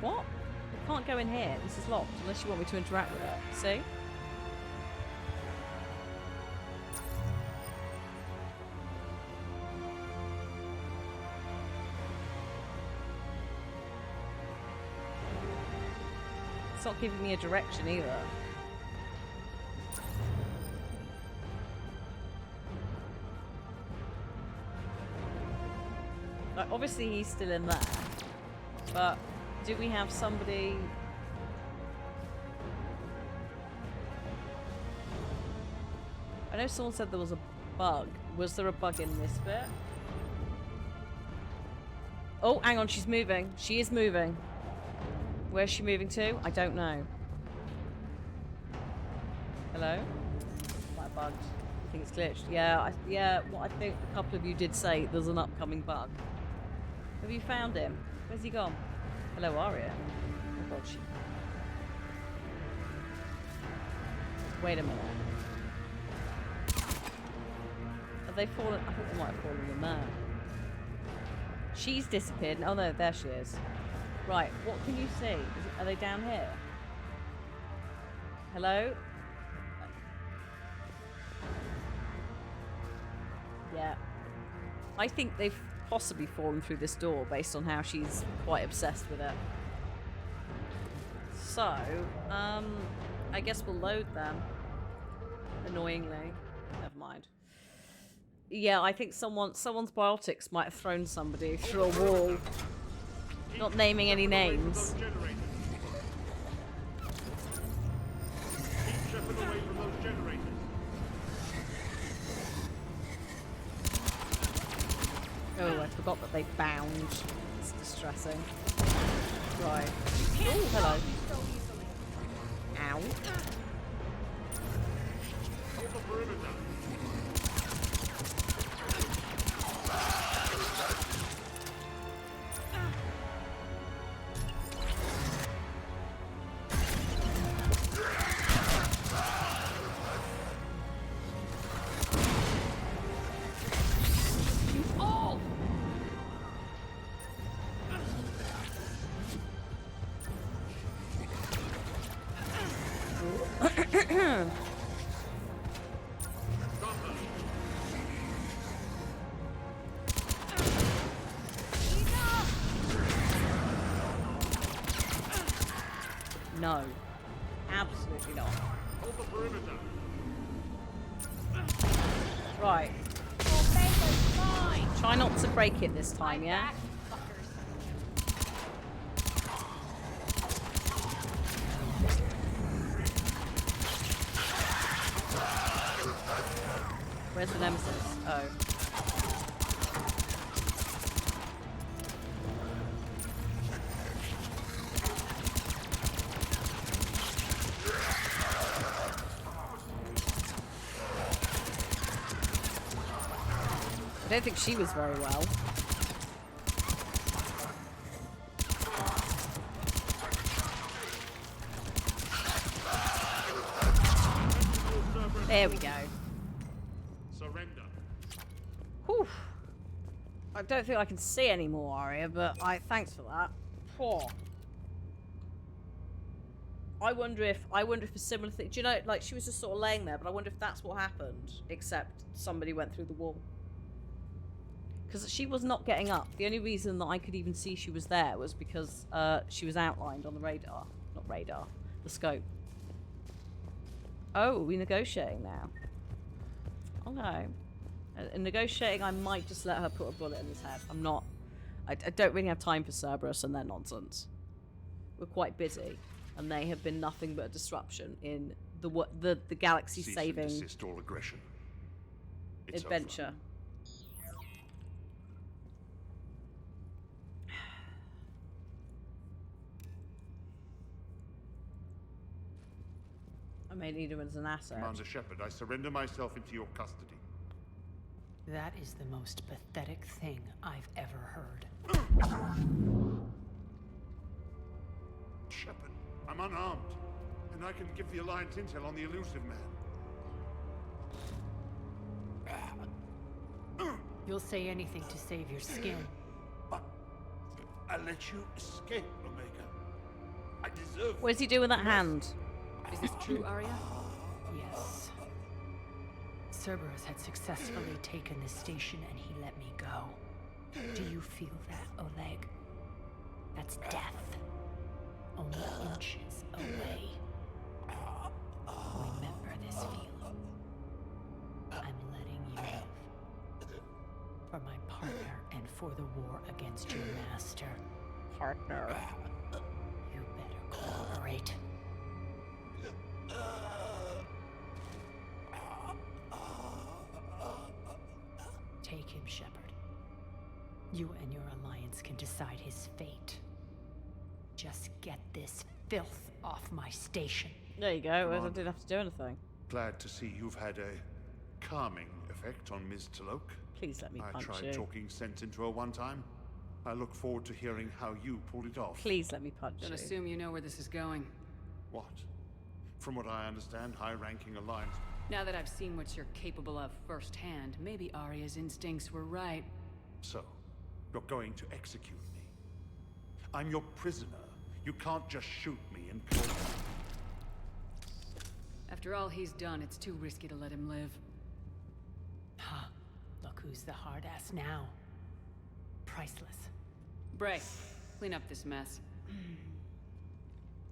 What? I can't go in here. This is locked unless you want me to interact with it. See? It's not giving me a direction either. Like, obviously he's still in there. But do we have somebody... I know someone said there was a bug. Was there a bug in this bit? Oh, hang on, she's moving. She is moving. Where's she moving to? I don't know. Hello? Might have bugged. I think it's glitched. Yeah, I think a couple of you did say there's an upcoming bug. Have you found him? Where's he gone? Hello, Aria. Oh god, she... Wait a minute. Have they fallen? I think they might have fallen in there. She's disappeared. Oh no, there she is. Right, what can you see? Are they down here? Hello? Yeah. I think they've possibly fallen through this door based on how she's quite obsessed with it. So, I guess we'll load them. Annoyingly. Never mind. Yeah, I think someone's biotics might have thrown somebody through a wall. Not naming any names. Oh, I forgot that they bound. It's distressing. Right. Oh, hello. Ow. No. Absolutely not. Hold the perimeter. Right. Try not to break it this time, yeah? Where's the nemesis? Oh. I don't think she was very well. There we go. Surrender. Whew. I don't think I can see any more, Arya, but thanks for that. Poor. I wonder if a similar thing. Do you know, like she was just sort of laying there, but I wonder if that's what happened, except somebody went through the wall. Because she was not getting up. The only reason that I could even see she was there was because she was outlined on the radar. Not radar, the scope. Oh, are we negotiating now? Okay. In negotiating, I might just let her put a bullet in his head. I'm not... I don't really have time for Cerberus and their nonsense. We're quite busy, and they have been nothing but a disruption in the galaxy-saving... Cease and desist all aggression. It's adventure. over. I may need him as an asset. Commander Shepard, I surrender myself into your custody. That is the most pathetic thing I've ever heard. Shepard, I'm unarmed, and I can give the Alliance intel on the elusive man. You'll say anything to save your skin. But I let you escape, Omega. I deserve... What does he do with that hand? Is this true, Arya? Yes. Cerberus had successfully taken the station and he let me go. Do you feel that, Oleg? That's death. Only inches away. Remember this feeling. I'm letting you live. For my partner and for the war against your master. Partner. You better cooperate. Take him, Shepard. You and your alliance can decide his fate. Just get this filth off my station. There you go. I didn't have to do anything. Glad to see you've had a calming effect on Ms. Talok. Please let me punch I tried you. talking sense into her one time. I look forward to hearing how you pulled it off. Please let me punch you. Don't assume you know where this is going. What? From what I understand, high-ranking Alliance... Now that I've seen what you're capable of firsthand, maybe Arya's instincts were right. So, you're going to execute me. I'm your prisoner. You can't just shoot me in cold. After all he's done, it's too risky to let him live. Huh. Look who's the hard ass now. Priceless. Bray, clean up this mess.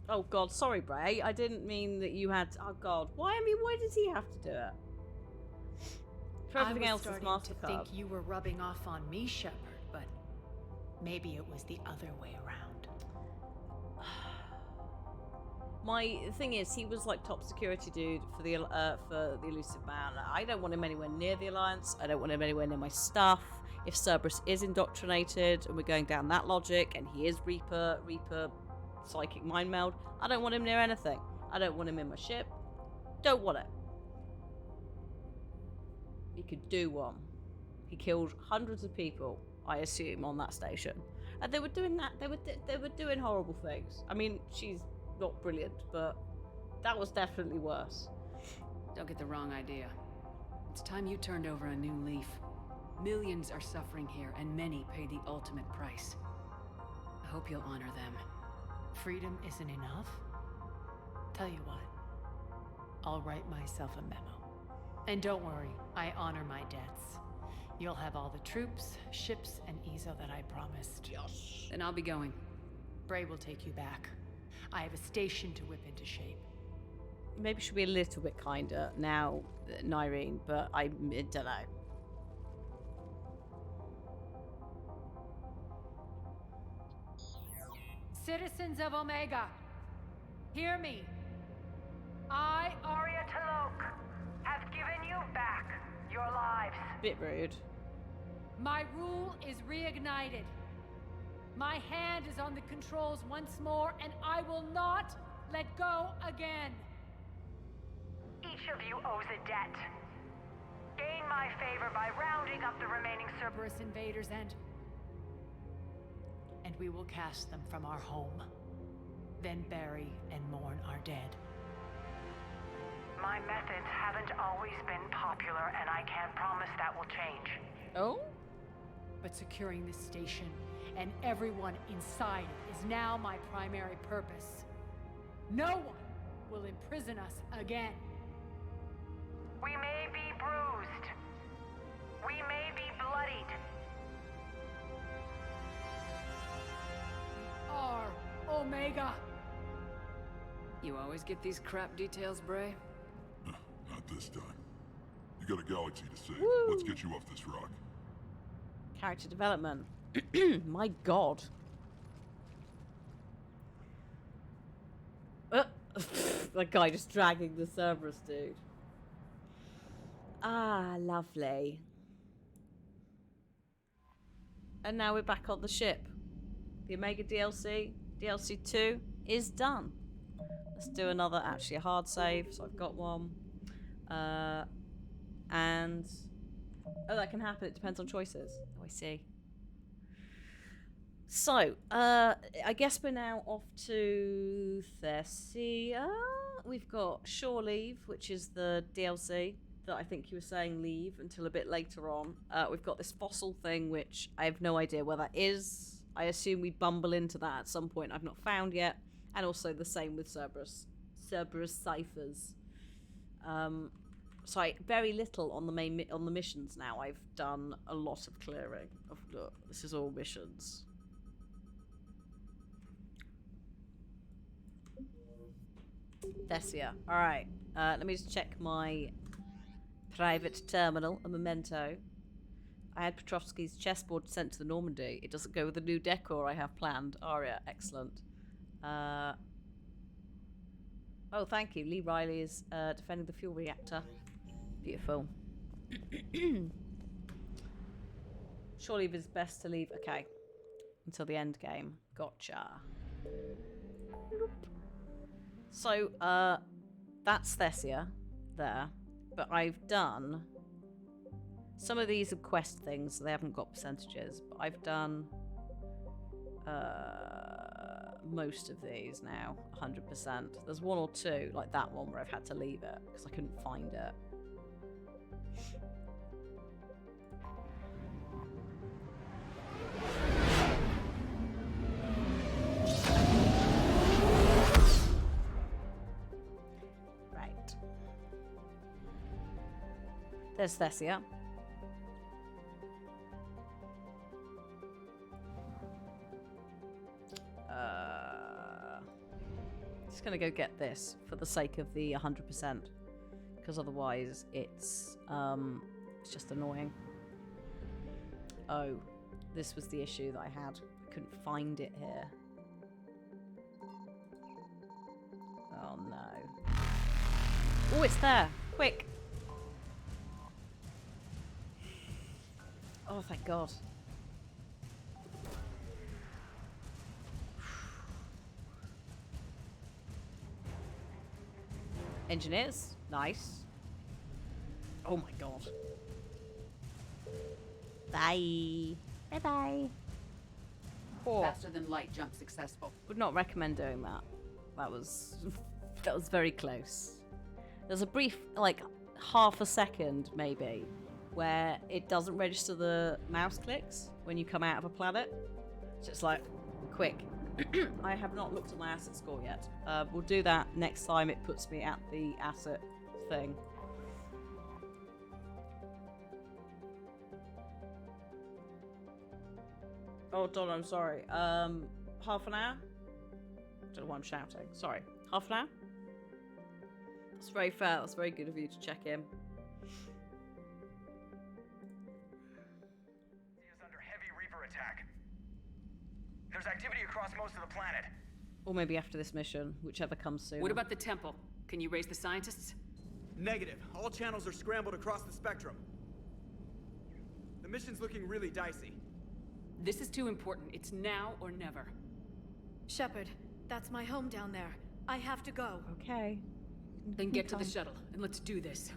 Oh god, sorry Bray. I didn't mean that you had... Oh god. Why does he have to do it? For everything else, it's starting to MasterCard. think you were rubbing off on me, Shepard, but maybe it was the other way around. My thing is, he was like top security dude for the elusive man. I don't want him anywhere near the Alliance. I don't want him anywhere near my stuff. If Cerberus is indoctrinated and we're going down that logic, and he is Reaper psychic mind meld, I don't want him near anything. I don't want him in my ship. Don't want it. He could do one. He killed hundreds of people, I assume, on that station, and they were doing that. They were doing horrible things. I mean, she's not brilliant, but that was definitely worse. Don't get the wrong idea. It's time you turned over a new leaf. Millions are suffering here, and many pay the ultimate price. I hope you'll honor them. Freedom isn't enough? Tell you what, I'll write myself a memo. And don't worry, I honor my debts. You'll have all the troops, ships, and Ezo that I promised. Then I'll be going. Bray will take you back. I have a station to whip into shape. Maybe she'll be a little bit kinder now, Nyreen, but I don't know. Citizens of Omega, hear me. I, Arya T'Loak, have given you back your lives. Bit rude. My rule is reignited. My hand is on the controls once more, and I will not let go again. Each of you owes a debt. Gain my favor by rounding up the remaining Cerberus invaders and we will cast them from our home. Then bury and mourn our dead. My methods haven't always been popular, and I can't promise that will change. Oh? But securing this station and everyone inside it is now my primary purpose. No one will imprison us again. We may be bruised. We may be bloodied. We are Omega. You always get these crap details, Bray? Not this time. You got a galaxy to save. Woo. Let's get you off this rock. Character development. My god. That guy just dragging the Cerberus dude. Ah, lovely. And now we're back on the ship. The Omega DLC, DLC 2, is done. Let's do another, actually a hard save, so I've got one. And... oh, that can happen, it depends on choices. Oh, I see. So, I guess we're now off to Thessia. We've got Shore Leave, which is the DLC that I think you were saying leave until a bit later on. We've got this fossil thing, which I have no idea where that is. I assume we bumble into that at some point I've not found yet. And also the same with Cerberus ciphers. So very little on the missions now. I've done a lot of clearing. Look, this is all missions. Thessia. Alright. Let me just check my private terminal, a memento. I had Petrovsky's chessboard sent to the Normandy. It doesn't go with the new decor I have planned. Aria, excellent. Oh, thank you. Lee Riley is defending the fuel reactor. Beautiful. Surely it is best to leave. Okay. Until the end game. Gotcha. So, that's Thessia there. But I've done... some of these are quest things, so they haven't got percentages. But I've done... most of these now, 100%. There's one or two, like that one, where I've had to leave it, because I couldn't find it. Right. There's Thessia. Just gonna go get this for the sake of the 100%, because otherwise it's just annoying. Oh, this was the issue that I had. I couldn't find it here. Oh no. Oh, it's there! Quick! Oh, thank God. Engineers, nice. Oh my god. Bye. Bye bye. Poor. Faster than light jump successful. Would not recommend doing that. That was very close. There's a brief, like half a second maybe, where it doesn't register the mouse clicks when you come out of a planet. So it's like, quick. I have not looked at my asset score yet. We'll do that next time it puts me at the asset thing. Oh, Don, I'm sorry. Half an hour? Don't know why I'm shouting. Sorry. Half an hour? That's very fair. That's very good of you to check in. Is under heavy Reaper attack. There's activity across most of the planet. Or maybe after this mission, whichever comes soon. What about the temple? Can you raise the scientists? Negative. All channels are scrambled across the spectrum. The mission's looking really dicey. This is too important. It's now or never. Shepard, that's my home down there. I have to go. Okay. Then get to the shuttle, and let's do this.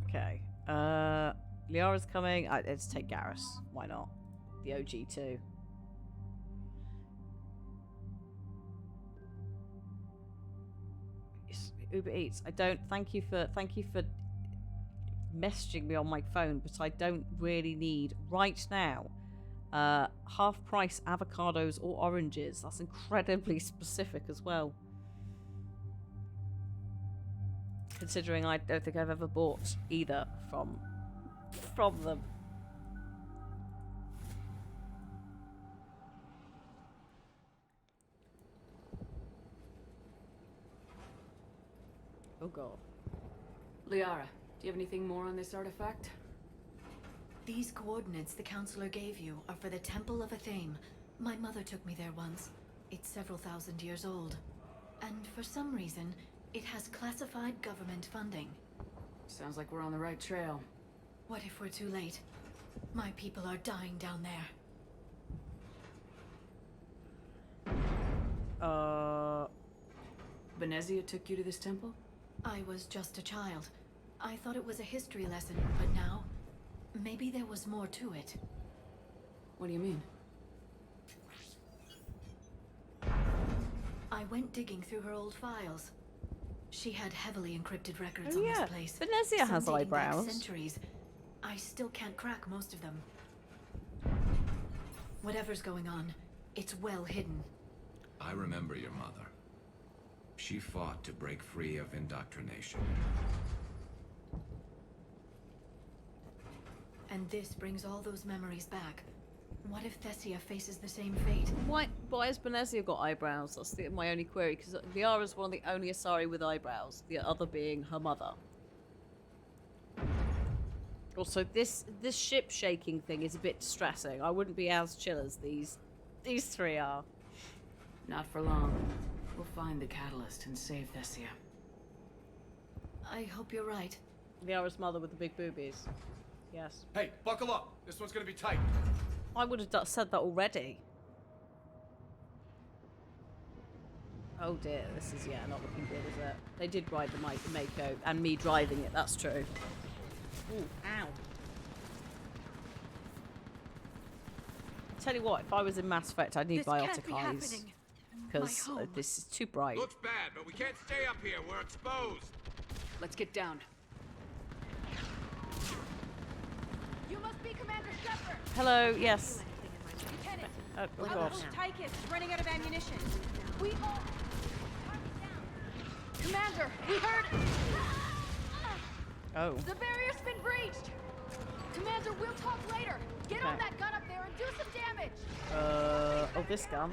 Okay. Liara's coming. Let's take Garrus. Why not? The OG too. Yes, Uber Eats. I don't. Thank you for messaging me on my phone, but I don't really need right now. Half price avocados or oranges. That's incredibly specific as well. Considering I don't think I've ever bought either from them. Oh god. Liara, do you have anything more on this artifact? These coordinates the counselor gave you are for the Temple of Athame. My mother took me there once. It's several thousand years old. And for some reason, it has classified government funding. Sounds like we're on the right trail. What if we're too late? My people are dying down there. Venezia took you to this temple? I was just a child. I thought it was a history lesson, but now, maybe there was more to it. What do you mean? I went digging through her old files. She had heavily encrypted records Oh, on yeah. this place. Venezia has Some dating back eyebrows. centuries. I still can't crack most of them. Whatever's going on, it's well hidden. I remember your mother. She fought to break free of indoctrination. And this brings all those memories back. What if Thessia faces the same fate? Why has Benezia got eyebrows? That's my only query, because Liara's one of the only Asari with eyebrows, the other being her mother. Also, this ship shaking thing is a bit distressing. I wouldn't be as chill as these three are. Not for long. We'll find the catalyst and save Thessia. I hope you're right. Liara's mother with the big boobies. Yes. Hey, buckle up. This one's gonna be tight. I would have said that already. Oh dear, this is, not looking good, is it? They did ride the Mako, and me driving it, that's true. Ooh, ow. Tell you what, if I was in Mass Effect, I'd need biotic eyes. Because this is too bright. Looks bad, but we can't stay up here. We're exposed. Let's get down. You must be Commander Shepard. Hello, yes. Lieutenant, Oh god. Tychus is running out of ammunition. We all... Commander, we heard... Oh. The barrier's been breached. Commander, we'll talk later. Get on that gun up there and do some damage. Oh, this gun.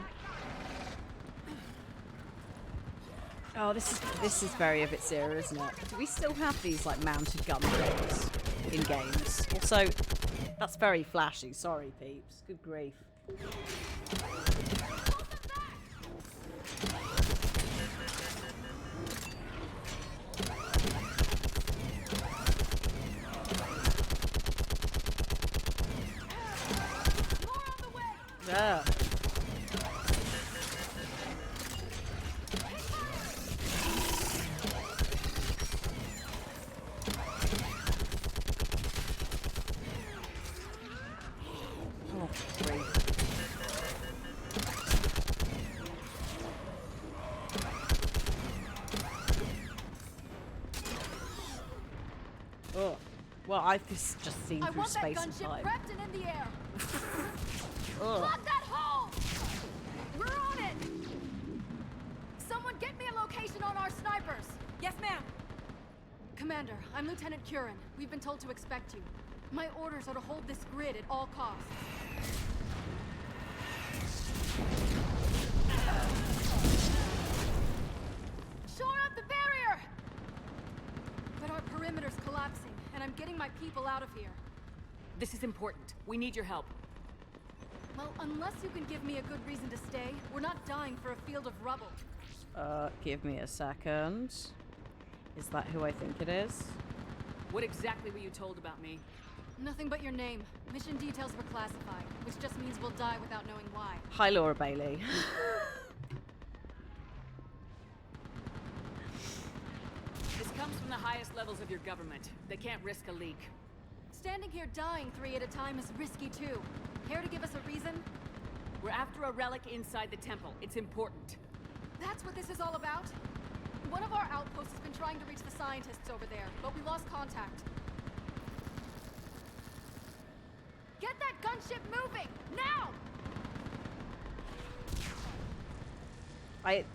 Oh, this is very of its era, isn't it? Do we still have these like mounted gun things in games? Also, that's very flashy. Sorry, peeps. Good grief. Yeah. Oh, great. Oh, well, this just seen I through want that space and gunship time. prepped and in the air. Ugh. Plug that hole! We're on it! Someone get me a location on our snipers. Yes, ma'am. Commander, I'm Lieutenant Curran. We've been told to expect you. My orders are to hold this grid at all costs. Shore up the barrier! But our perimeter's collapsing, and I'm getting my people out of here. This is important. We need your help. Well, unless you can give me a good reason to stay, we're not dying for a field of rubble. Give me a second. Is that who I think it is? What exactly were you told about me? Nothing but your name. Mission details were classified, which just means we'll die without knowing why. Hi, Laura Bailey. This comes from the highest levels of your government. They can't risk a leak. Standing here dying 3 at a time is risky too. Care to give us a reason? We're after a relic inside the temple. It's important. That's what this is all about? One of our outposts has been trying to reach the scientists over there, but we lost contact. Get that gunship moving! Now!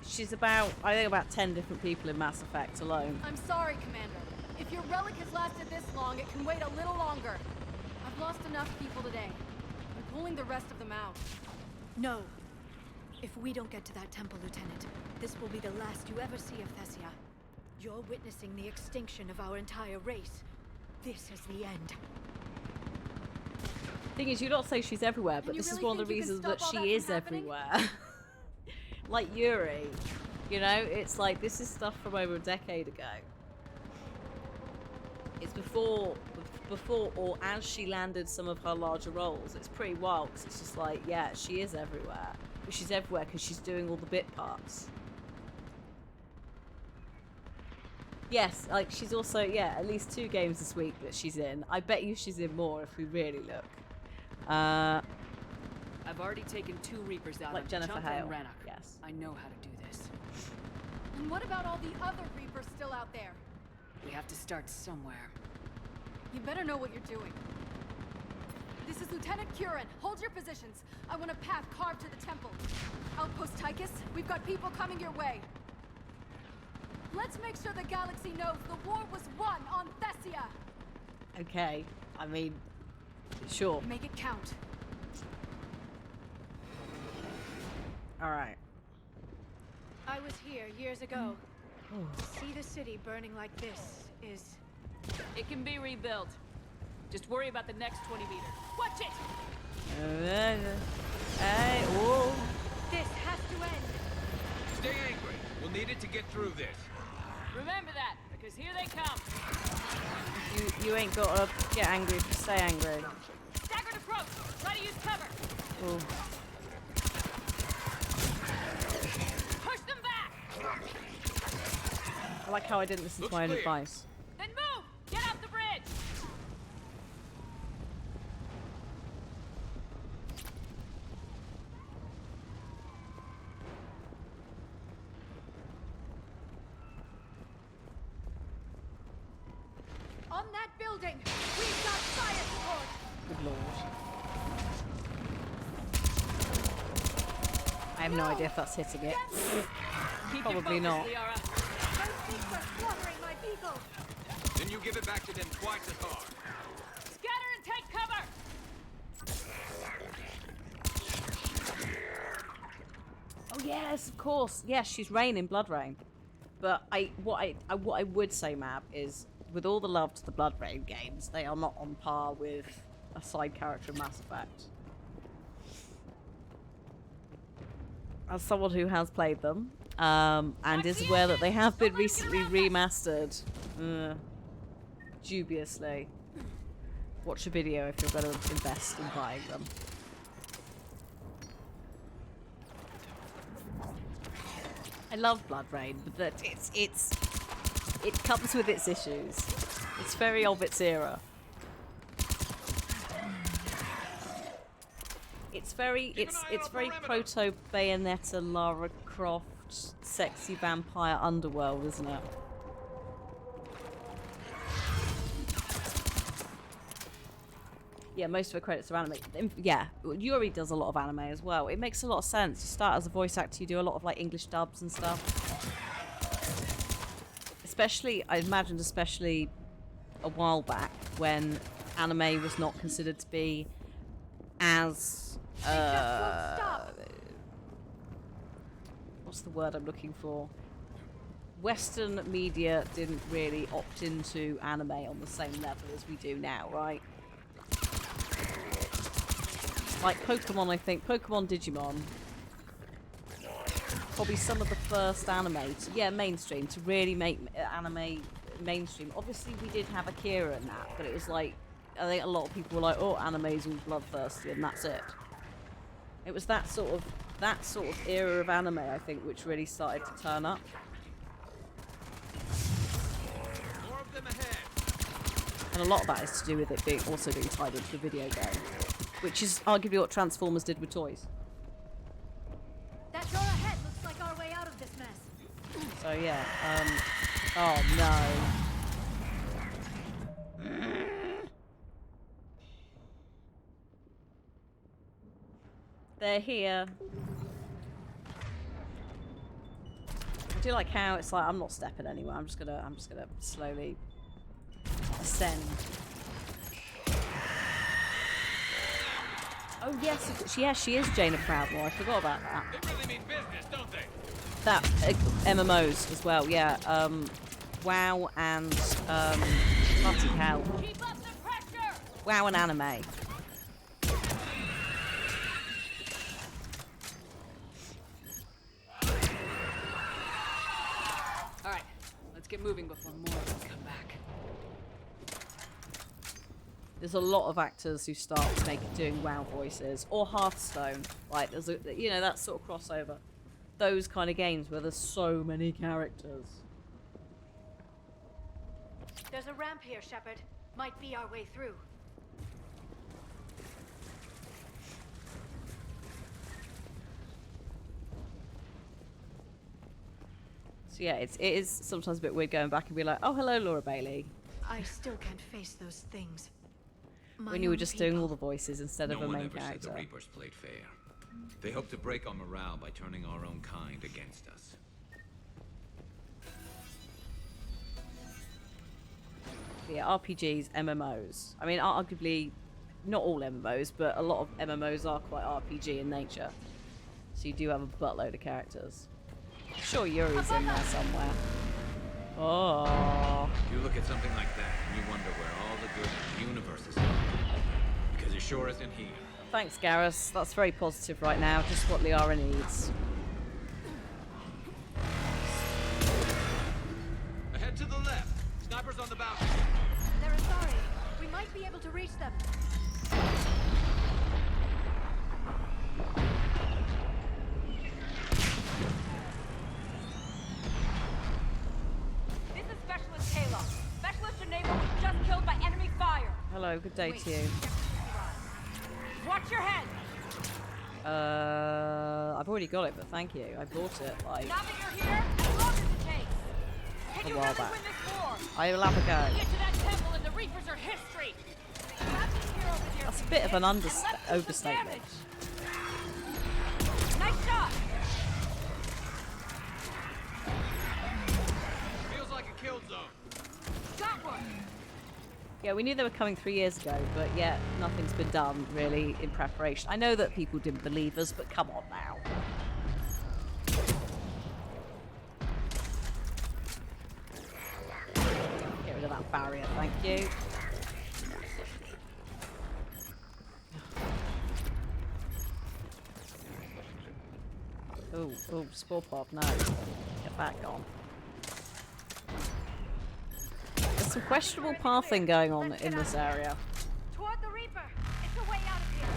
She's about, I think, about 10 different people in Mass Effect alone. I'm sorry, Commander. If your relic has lasted this long, it can wait a little longer. I've lost enough people today. I'm pulling the rest of them out. No. If we don't get to that temple, Lieutenant, this will be the last you ever see of Thessia. You're witnessing the extinction of our entire race. This is the end. Thing is, you don't say she's everywhere, but this is one of the reasons that she is everywhere. Like Yuri, you know, it's like this is stuff from over a decade ago. It's before or as she landed some of her larger roles. It's pretty wild because it's just like, yeah, she is everywhere. But she's everywhere because she's doing all the bit parts. Yes, like she's also, yeah, at least 2 games this week that she's in. I bet you she's in more if we really look. I've already taken 2 Reapers out like of Jennifer Chunk Hale. and Rannoch. Yes. I know how to do this. And what about all the other Reapers still out there? We have to start somewhere. You better know what you're doing. This is Lieutenant Curran. Hold your positions. I want a path carved to the temple. Outpost Tychus, we've got people coming your way. Let's make sure the galaxy knows the war was won on Thessia. Okay, I mean, sure. Make it count. Alright. I was here years ago. To see the city burning like this is... It can be rebuilt. Just worry about the next 20 meters. Watch it! Hey, whoa. This has to end. Stay angry. We'll need it to get through this. Remember that, because here they come. You ain't gotta get angry, stay angry. Staggered approach. Try to use cover. Ooh. Push them back. I like how I didn't listen to my own advice. Then move. Get off the bridge. On that building, we've got fire support. Good lord. I have no idea if that's hitting it. Probably not. Then you give it back to them twice as hard. Scatter and take cover. Oh yes, of course. Yes, she's Rain in Blood Rain. But what I would say, Mab, is with all the love to the Blood Rain games, they are not on par with a side character in Mass Effect. As someone who has played them, and is aware that they have been recently remastered, dubiously. Watch a video if you're going to invest in buying them. I love Blood Rain, but that it comes with its issues. It's very of its era. It's very proto Bayonetta, Lara Croft, sexy vampire underworld, isn't it? Yeah, most of her credits are anime. Yeah, Yuri does a lot of anime as well. It makes a lot of sense. You start as a voice actor, you do a lot of like English dubs and stuff. especially, I imagined especially a while back when anime was not considered to be as what's the word I'm looking for? Western media didn't really opt into anime on the same level as we do now, right? Like Pokemon, I think. Pokemon, Digimon. Probably some of the first anime, mainstream, to really make anime mainstream. Obviously, we did have Akira and that, but it was like, I think a lot of people were like, oh, anime's all bloodthirsty, and that's it. It was that sort of era of anime, I think, which really started to turn up. More of them ahead. And a lot of that is to do with it being tied into the video game, which is arguably what Transformers did with toys. That door ahead looks like our way out of this mess. So yeah, oh no. They're here. I do like how it's like I'm not stepping anywhere. I'm just gonna slowly ascend. Oh yes, she is Jaina Proudmore. I forgot about that. They really mean business, don't they? That MMOs as well, yeah. WoW and bloody hell. Keep up the pressure! WoW and anime. Alright, let's get moving before more of them come back. There's a lot of actors who start doing WoW voices, or Hearthstone. Like there's a, that sort of crossover. Those kind of games where there's so many characters. There's a ramp here, Shepard. Might be our way through. So yeah, it is sometimes a bit weird going back and be like, oh hello Laura Bailey. I still can't face those things. When you were just doing all the voices instead of a main character. No one ever said the Reapers played fair. They hope to break our morale by turning our own kind against us. Yeah, RPGs, MMOs. I mean, arguably, not all MMOs, but a lot of MMOs are quite RPG in nature. So you do have a buttload of characters. Sure, Yuri's in there somewhere. Oh. You look at something like that and you wonder where all the good in the universe is hidden. Because it sure isn't here. Thanks, Garrus. That's very positive right now. Just what Liara needs. Ahead to the left. Snipers on the balcony. They're Asari. We might be able to reach them. This is Specialist Kayla. Specialist Geneva was just killed by enemy fire. Hello, good day to you. Watch your head. I've already got it, but thank you. I bought it like Now that you're here, as long as it takes. Can a you while really back. win this war? I will have a go. Get to that temple and the Reapers are history. That's a bit of an overstatement. Nice shot. Feels like a kill zone. Got one. Yeah, we knew they were coming 3 years ago, but yet nothing's been done really in preparation. I know that people didn't believe us, but come on now. Get rid of that barrier, thank you. Oh, Spore Pop, no. Get back on. There's some questionable pathing going on in this area. Toward the Reaper. It's a way out of here.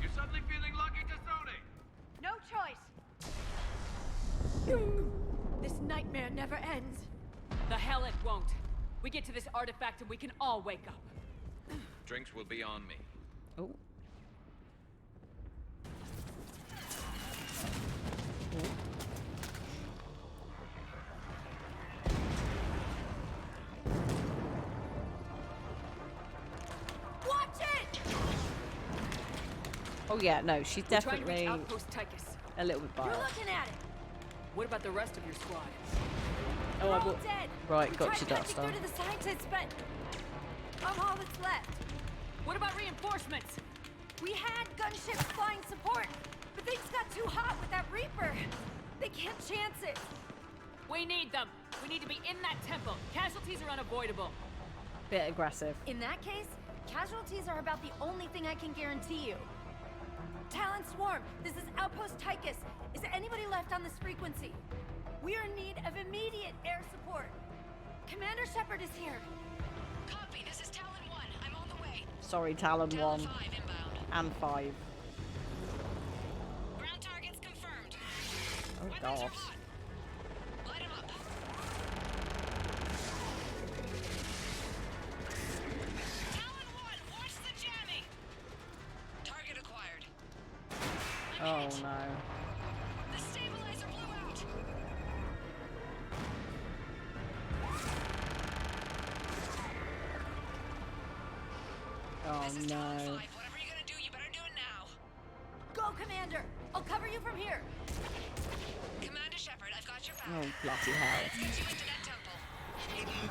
You're suddenly feeling lucky to No choice. This nightmare never ends. The hell it won't. We get to this artifact and we can all wake up. Drinks will be on me. Oh. Watch it. Oh yeah, no, she's We're trying to definitely reach Outpost Tychus. a little bit You're biased. looking at it. What about the rest of your squad? Oh, I all bought. dead. Right, We got tried you, patching Duster. through to the scientists, but I'm all that's left. What about reinforcements? We had gunships flying support, but things got too hot with that Reaper. They can't chance it. We need them. We need to be in that temple. Casualties are unavoidable. Bit aggressive. In that case, casualties are about the only thing I can guarantee you. Talon Swarm, this is Outpost Tychus. Is there anybody left on this frequency? We are in need of immediate air support. Commander Shepard is here. Copy, this is Talon 1. I'm on the way. Sorry, Talon 1 5 inbound. and 5. Ground targets confirmed. Oh Weapons are gosh. hot. Light 'em up. Talon 1, watch the jamming. Target acquired. Oh no. The stabilizer blew out. Oh no. Whatever you're gonna do, you better do it now. Go, Commander! I'll cover you from here. Commander Shepard, I've got your back. Oh bloody hell. Let's get you into that temple.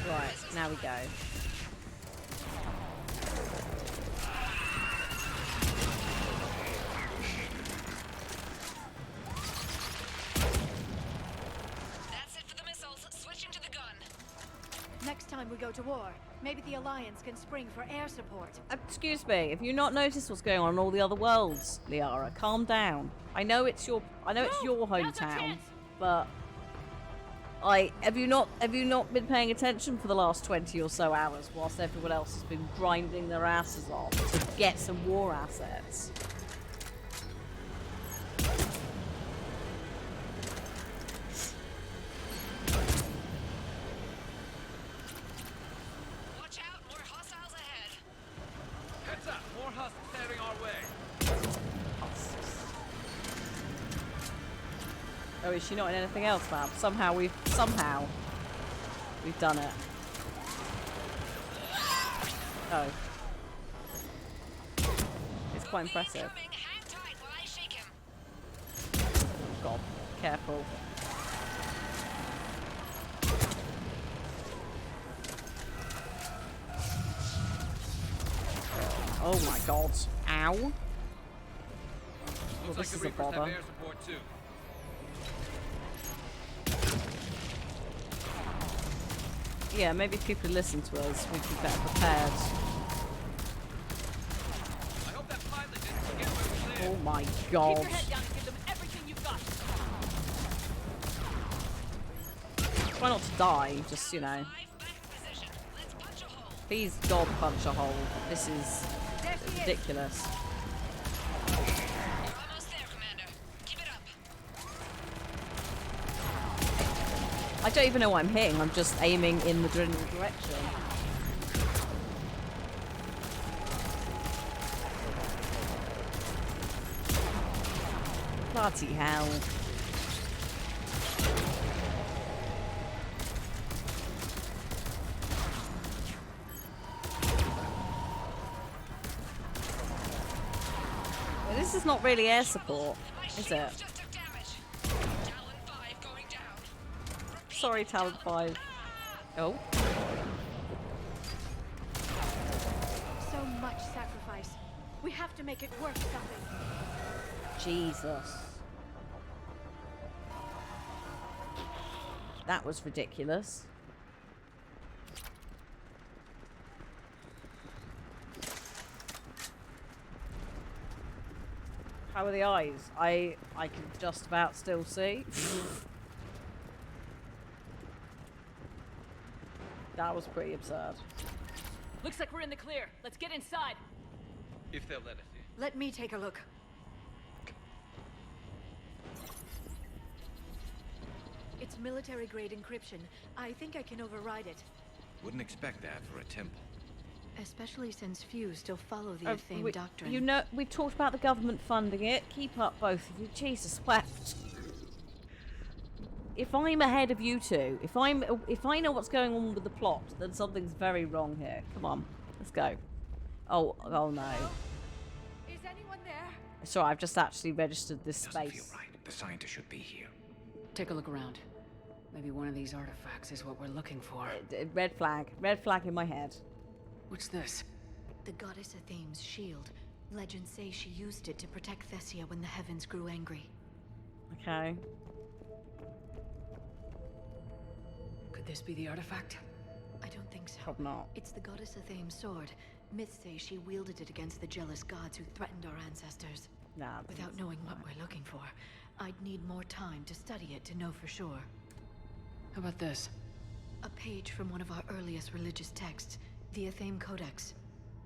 Right, now we go. That's it for the missiles. Switching to the gun. Next time we go to war, maybe the Alliance can spring for air support. Excuse me, have you not noticed what's going on in all the other worlds, Liara? Calm down. I know it's your hometown, but have you not been paying attention for the last 20 or so hours whilst everyone else has been grinding their asses off to get some war assets? Watch out, more hostiles ahead. Heads up, more husks heading our way. Oh, is she not in anything else, Fab? Somehow we've done it. Oh. It's quite impressive. Hang tight while I shake him. God, careful. Oh my god. Ow. Well, Looks this like is the a Reapers have bother. air support too. Yeah, maybe if people listen to us, we'd be better prepared. I hope that pilot didn't forget where we live. Oh my god. Keep your head down and give them everything you've got. Try not to die, just, you know. Please, God, punch a hole. This is ridiculous. I don't even know what I'm hitting. I'm just aiming in the general direction. Bloody hell. Well, this is not really air support, is it? Sorry, Talon 5. Oh. So much sacrifice. We have to make it worth something. Jesus. That was ridiculous. How are the eyes? I can just about still see. That was pretty absurd. Looks like we're in the clear. Let's get inside. If they'll let us in. Let me take a look. It's military-grade encryption. I think I can override it. Wouldn't expect that for a temple. Especially since few still follow the Athame doctrine. You know, we've talked about the government funding it. Keep up, both of you. Jesus, wept. If I'm ahead of you two, if I know what's going on with the plot, then something's very wrong here. Come on, let's go. Oh no. Is anyone there? Sorry, I've just actually registered this Doesn't space. feel right. The scientist should be here. Take a look around. Maybe one of these artifacts is what we're looking for. Red flag in my head. What's this? The goddess Athame's shield. Legends say she used it to protect Thessia when the heavens grew angry. Okay. Could this be the artifact? I don't think so. Hope not. It's the goddess Athame's sword. Myths say she wielded it against the jealous gods who threatened our ancestors. Nah. Without knowing what we're looking for, I'd need more time to study it to know for sure. How about this? A page from one of our earliest religious texts, the Athame Codex.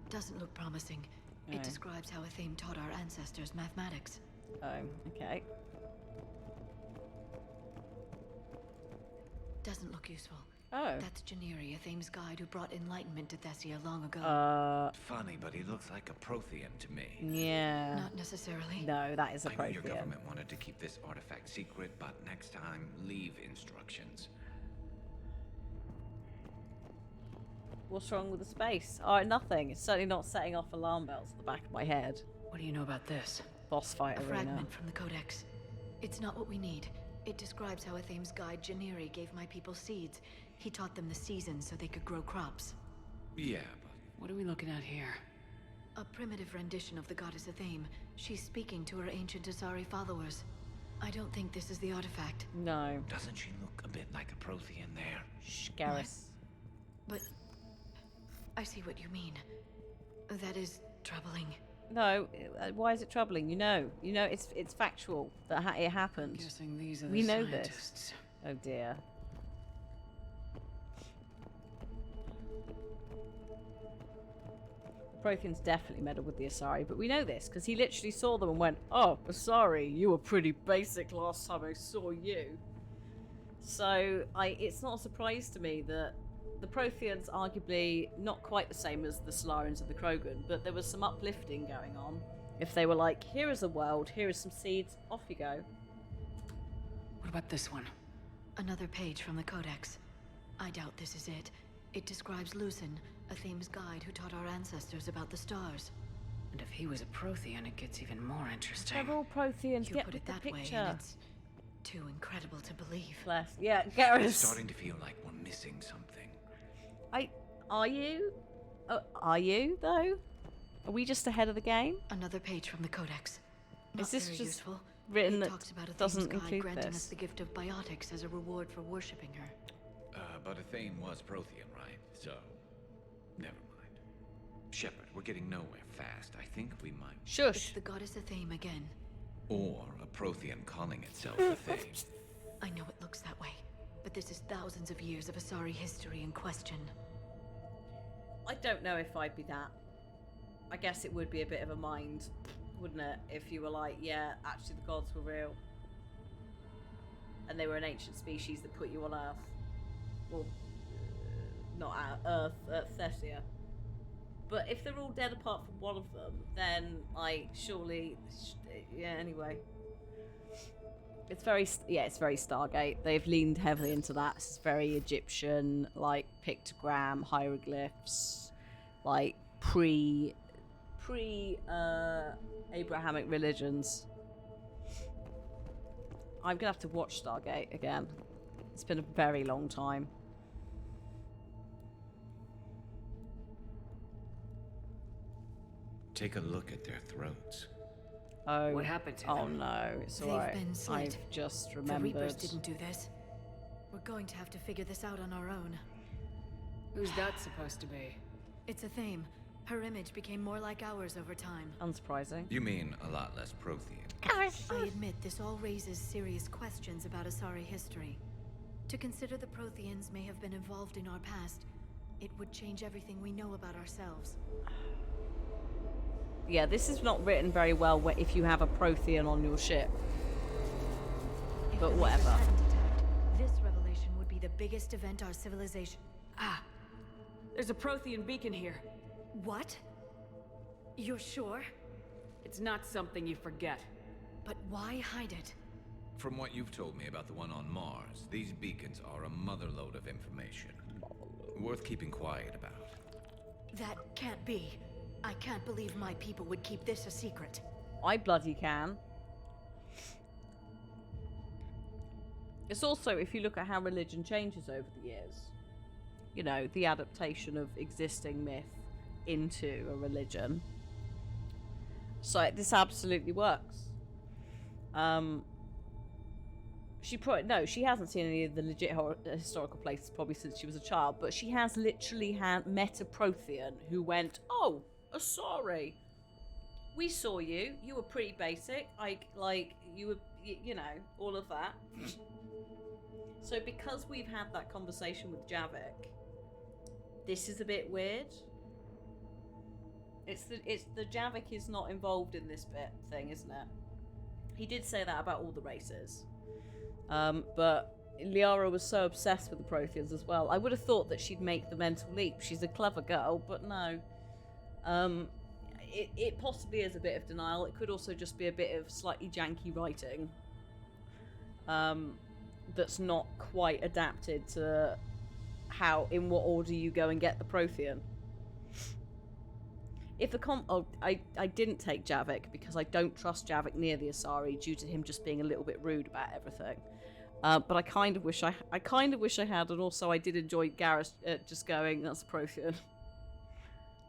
Doesn't look promising. Oh. It describes how Athame taught our ancestors mathematics. Oh, okay. Doesn't look useful. Oh. That's Janiri, Athame's guide who brought enlightenment to Thessia long ago. Funny, but he looks like a Prothean to me. Yeah. Not necessarily. No, that is a I know your Prothean. government wanted to keep this artifact secret, but next time, leave instructions. What's wrong with the space? Oh, nothing. It's certainly not setting off alarm bells at the back of my head. What do you know about this? Boss fight A arena. fragment from the Codex. It's not what we need. It describes how Athame's guide Janiri gave my people seeds. He taught them the seasons so they could grow crops. Yeah, but what are we looking at here? A primitive rendition of the goddess Athame. She's speaking to her ancient Asari followers. I don't think this is the artifact. No. Doesn't she look a bit like a Prothean there? Shh, Garrus. But I see what you mean. That is troubling. No, why is it troubling? You know, it's factual that it happened. I'm guessing these are We the know scientists. this. Oh dear. Prothean's definitely meddled with the Asari, but we know this because he literally saw them and went, "Oh, Asari, you were pretty basic last time I saw you." So it's not a surprise to me that the Protheans arguably not quite the same as the Solarians of the Krogan, but there was some uplifting going on. If they were like, "Here is a world, here is some seeds, off you go." What about this one? Another page from the Codex. I doubt this is it. It describes Lucen, Athame's guide who taught our ancestors about the stars. And if he was a Prothean, it gets even more interesting. They're all Protheans. You Get put with it the that way, picture. and it's too incredible to believe. Bless. Yeah, Garrus. It's starting to feel like we're missing something. Are you? Are you though? Are we just ahead of the game? Another page from the Codex. Not Is this very just useful. written it that talks about Athame's doesn't guide include granting us this? the gift of biotics as a reward for worshipping her. But Athame was Prothean, right? So, never mind. Shepard, we're getting nowhere fast. I think we might. Shush. It's the goddess Athame again. Or a Prothean calling itself Athame. I know it looks that way, but this is thousands of years of Asari history in question. I don't know if I'd be that. I guess it would be a bit of a mind, wouldn't it? If you were like, yeah, actually the gods were real. And they were an ancient species that put you on Earth. Well, not Earth, Thessia. But if they're all dead apart from one of them, then, surely... Yeah, anyway. It's very Stargate. They've leaned heavily into that. It's very Egyptian, pictogram, hieroglyphs, pre Abrahamic religions. I'm gonna have to watch Stargate again. It's been a very long time. Take a look at their throats. Oh. What happened to Oh them? no, it's They've alright. been slit. I've just The remembered. Reapers didn't do this. We're going to have to figure this out on our own. Who's that supposed to be? It's Athame. Her image became more like ours over time. Unsurprising. You mean a lot less Prothean. I admit this all raises serious questions about Asari history. To consider the Protheans may have been involved in our past, it would change everything we know about ourselves. Yeah, this is not written very well if you have a Prothean on your ship. If But the whatever. Reapers hadn't attacked, this revelation would be the biggest event our civilization... Ah! There's a Prothean beacon here. What? You're sure? It's not something you forget. But why hide it? From what you've told me about the one on Mars, these beacons are a motherlode of information. Worth keeping quiet about. That can't be. I can't believe my people would keep this a secret. I bloody can. It's also, if you look at how religion changes over the years, you know, the adaptation of existing myth into a religion. So this absolutely works. She hasn't seen any of the legit historical places probably since she was a child, but she has literally met a Prothean who went, "Oh, Asari, we saw you. You were pretty basic. Like you were, you know, all of that." So because we've had that conversation with Javik, this is a bit weird. It's the Javik is not involved in this bit thing, isn't it? He did say that about all the races. But Liara was so obsessed with the Protheans as well. I would have thought that she'd make the mental leap. She's a clever girl, but no. It possibly is a bit of denial. It could also just be a bit of slightly janky writing. That's not quite adapted to in what order you go and get the Prothean. If the I didn't take Javik because I don't trust Javik near the Asari due to him just being a little bit rude about everything. But I kind of wish I had, and also I did enjoy Garrus just going, "That's a Prothean."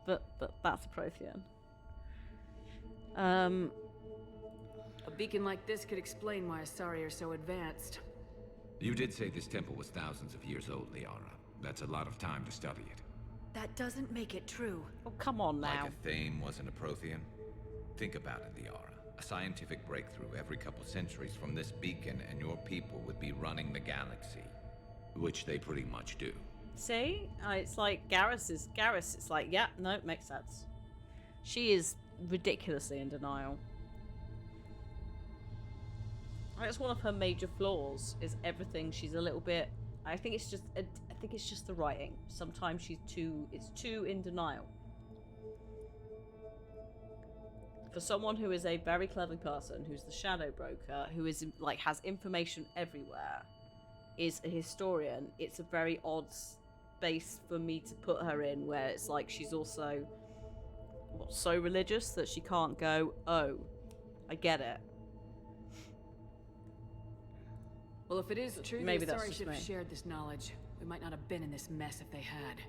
but that's a Prothean. A beacon like this could explain why Asari are so advanced. You did say this temple was thousands of years old, Liara. That's a lot of time to study it. That doesn't make it true. Oh, come on now. Like a Thame wasn't a Prothean? Think about it, Liara. A scientific breakthrough every couple centuries from this beacon and your people would be running the galaxy. Which they pretty much do. See? It's like Garrus. It's like, yeah, no, it makes sense. She is ridiculously in denial. That's one of her major flaws, is everything. She's a little bit... I think it's just the writing. Sometimes it's too in denial. For someone who is a very clever person, who's the Shadow Broker, who is like has information everywhere, is a historian, it's a very odd space for me to put her in, where it's like she's also so religious that she can't go, "Oh, I get it." Well, if it is true, maybe the that's Asari just should have me. shared this knowledge. We might not have been in this mess if they had.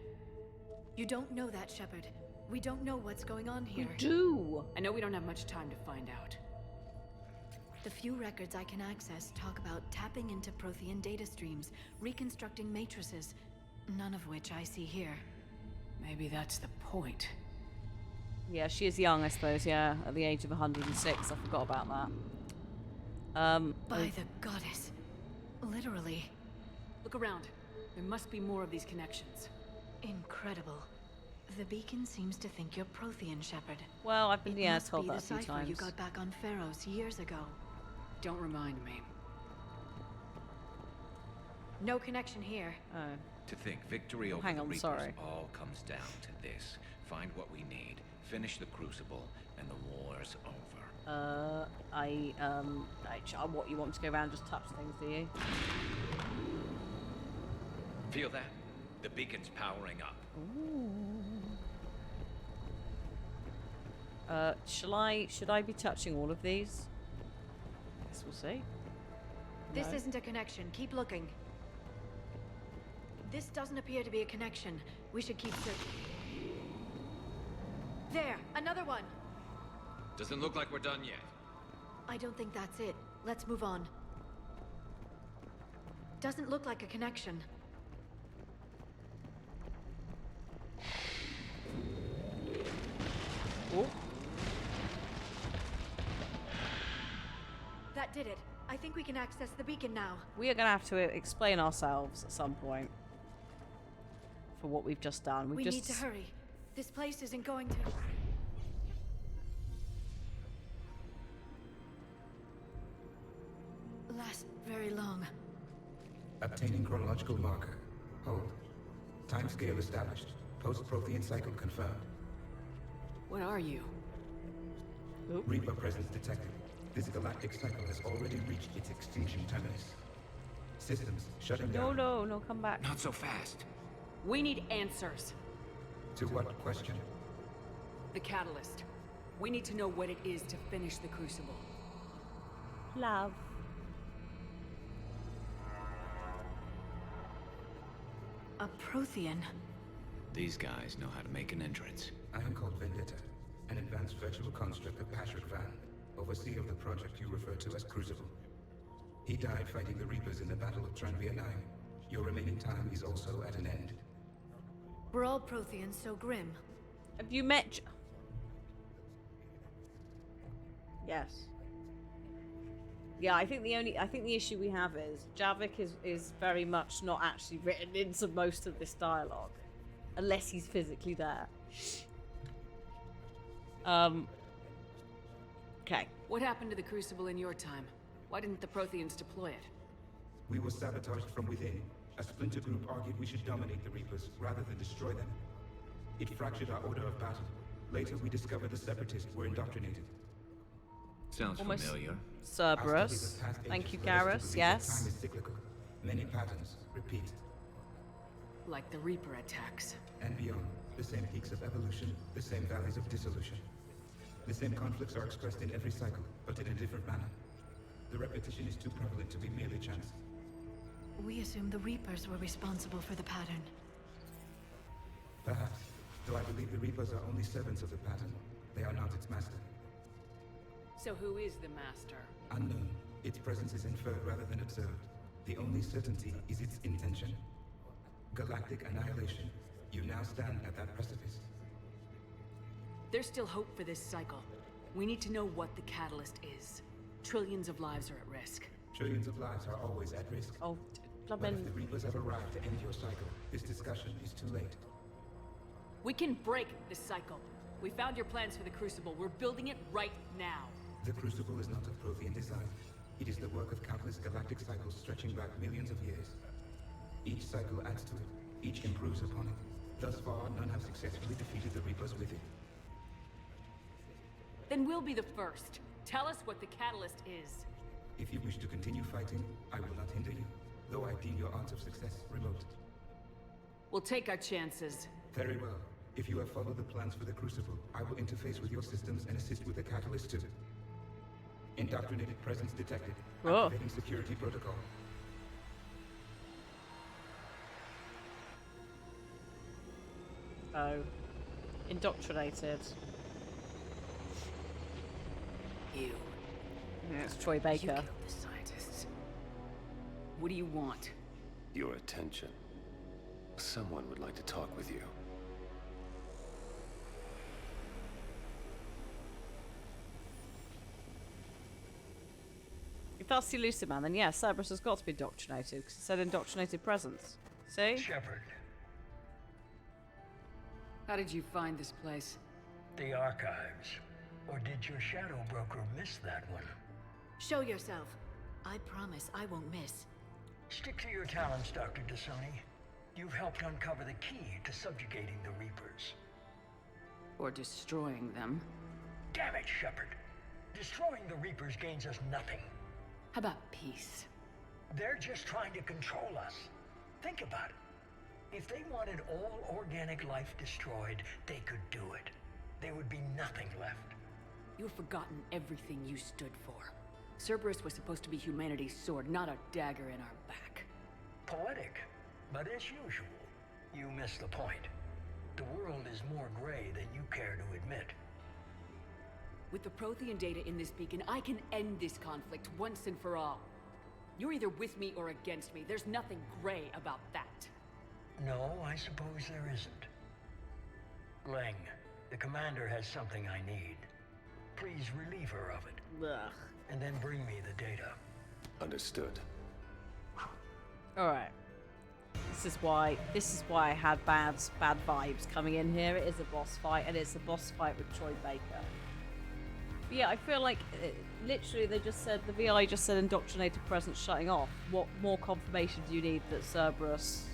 You don't know that, Shepard. We don't know what's going on here. We do. I know we don't have much time to find out. The few records I can access talk about tapping into Prothean data streams, reconstructing matrices, none of which I see here. Maybe that's the point. Yeah, she is young, I suppose, yeah, at the age of 106. I forgot about that. By the goddess. Literally. Look around. There must be more of these connections. Incredible. The beacon seems to think you're Prothean, Shepard. Well, I've been told that a the few cipher times. you got back on Pharaohs years ago. Don't remind me. No connection here. Oh. To think victory over Hang the on, Reapers sorry. all comes down to this. Find what we need, finish the Crucible, and the war's over. What, you want to go around and just touch things, do you? Feel that? The beacon's powering up. Should I be touching all of these? Guess we'll see. This No. isn't a connection. Keep looking. This doesn't appear to be a connection. We should keep searching. There! Another one! Doesn't look like we're done yet. I don't think that's it. Let's move on. Doesn't look like a connection. Oh. That did it. I think we can access the beacon now. We are going to have to explain ourselves at some point for what we've just done. We need to hurry. This place isn't going to... last very long. Obtaining chronological marker. Hold. Timescale established. Post-Prothean cycle confirmed. What are you? Reaper presence detected. This galactic cycle has already reached its extinction terminus. Systems shutting down. No, come back. Not so fast. We need answers. To what question? The catalyst. We need to know what it is to finish the Crucible. Love. A Prothean. These guys know how to make an entrance. I am called Vendetta, an advanced virtual construct of Patrick Van, overseer of the project you refer to as Crucible. He died fighting the Reapers in the Battle of Tranvia 9. Your remaining time is also at an end. Were all Protheans so grim? Have you met? Yes. Yeah, I think the issue we have is Javik is very much not actually written into most of this dialogue, unless he's physically there. Okay. What happened to the Crucible in your time? Why didn't the Protheans deploy it? We were sabotaged from within. A splinter group argued we should dominate the Reapers rather than destroy them. It fractured our order of battle. Later, we discovered the Separatists were indoctrinated. Sounds familiar. Cerberus. Thank you, Garrus. Yes. Time is cyclical. Many patterns repeat. Like the Reaper attacks. And beyond. The same peaks of evolution, the same valleys of dissolution. The same conflicts are expressed in every cycle, but in a different manner. The repetition is too prevalent to be merely chance. We assumed the Reapers were responsible for the pattern. Perhaps. Though I believe the Reapers are only servants of the pattern. They are not its master. So who is the master? Unknown. Its presence is inferred rather than observed. The only certainty is its intention. Galactic annihilation. You now stand at that precipice. There's still hope for this cycle. We need to know what the catalyst is. Trillions of lives are at risk. Trillions of lives are always at risk. Oh, but if the Reapers have arrived to end your cycle, this discussion is too late. We can break this cycle. We found your plans for the Crucible. We're building it right now. The Crucible is not of Prothean design. It is the work of countless galactic cycles stretching back millions of years. Each cycle adds to it. Each improves upon it. Thus far, none have successfully defeated the Reapers with it. Then we'll be the first. Tell us what the catalyst is. If you wish to continue fighting, I will not hinder you, though I deem your odds of success remote. We'll take our chances. Very well. If you have followed the plans for the Crucible, I will interface with your systems and assist with the catalyst too. Indoctrinated presence detected. Activating security protocol. Oh. Indoctrinated. You. Yeah, it's Troy Baker. You killed the scientists. What do you want? Your attention. Someone would like to talk with you. If that's the Elusive Man, then yeah, Cerberus has got to be indoctrinated, because it said indoctrinated presence. See? Shepard. How did you find this place? The archives. Or did your shadow broker miss that one? Show yourself. I promise I won't miss. Stick to your talents, Dr. Dasani. You've helped uncover the key to subjugating the Reapers. Or destroying them. Damn it, Shepard. Destroying the Reapers gains us nothing. How about peace? They're just trying to control us. Think about it. If they wanted all organic life destroyed, they could do it. There would be nothing left. You've forgotten everything you stood for. Cerberus was supposed to be humanity's sword, not a dagger in our back. Poetic, but as usual, you miss the point. The world is more gray than you care to admit. With the Prothean data in this beacon, I can end this conflict once and for all. You're either with me or against me. There's nothing gray about that. No, I suppose there isn't. Leng, the commander has something I need. Please relieve her of it. Ugh. And then bring me the data. Understood. Alright. This is why I had bad vibes coming in here. It is a boss fight, and it's a boss fight with Troy Baker. But yeah, I feel like literally they just said, the VI just said indoctrinated presence shutting off. What more confirmation do you need that Cerberus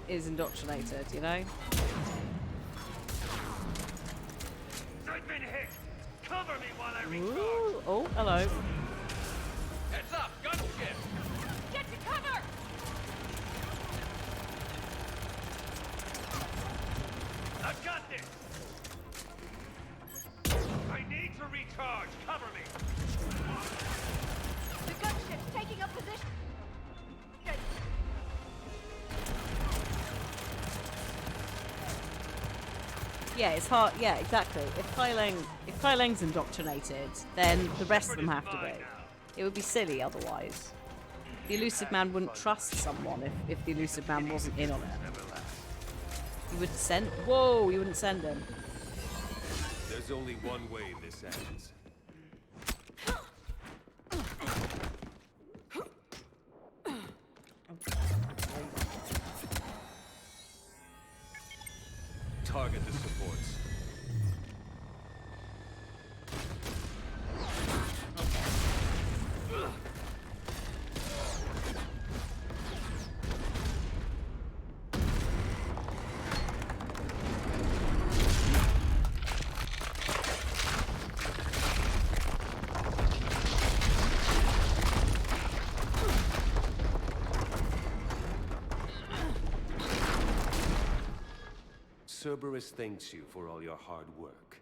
is indoctrinated, you know? hit! Cover me while I recharge! Ooh. Oh, hello. Heads up! Gunship! Get to cover! I've got this! I need to recharge! Cover me! The gunship's taking up position. Yeah, it's hard. Yeah, exactly. If Kai Leng's indoctrinated, then the rest of them have to be. It would be silly otherwise. The Elusive Man wouldn't trust someone if the Elusive Man wasn't in on it. You would send. Whoa! You wouldn't send him. There's only one way this ends. Target the supports. Cerberus thanks you for all your hard work.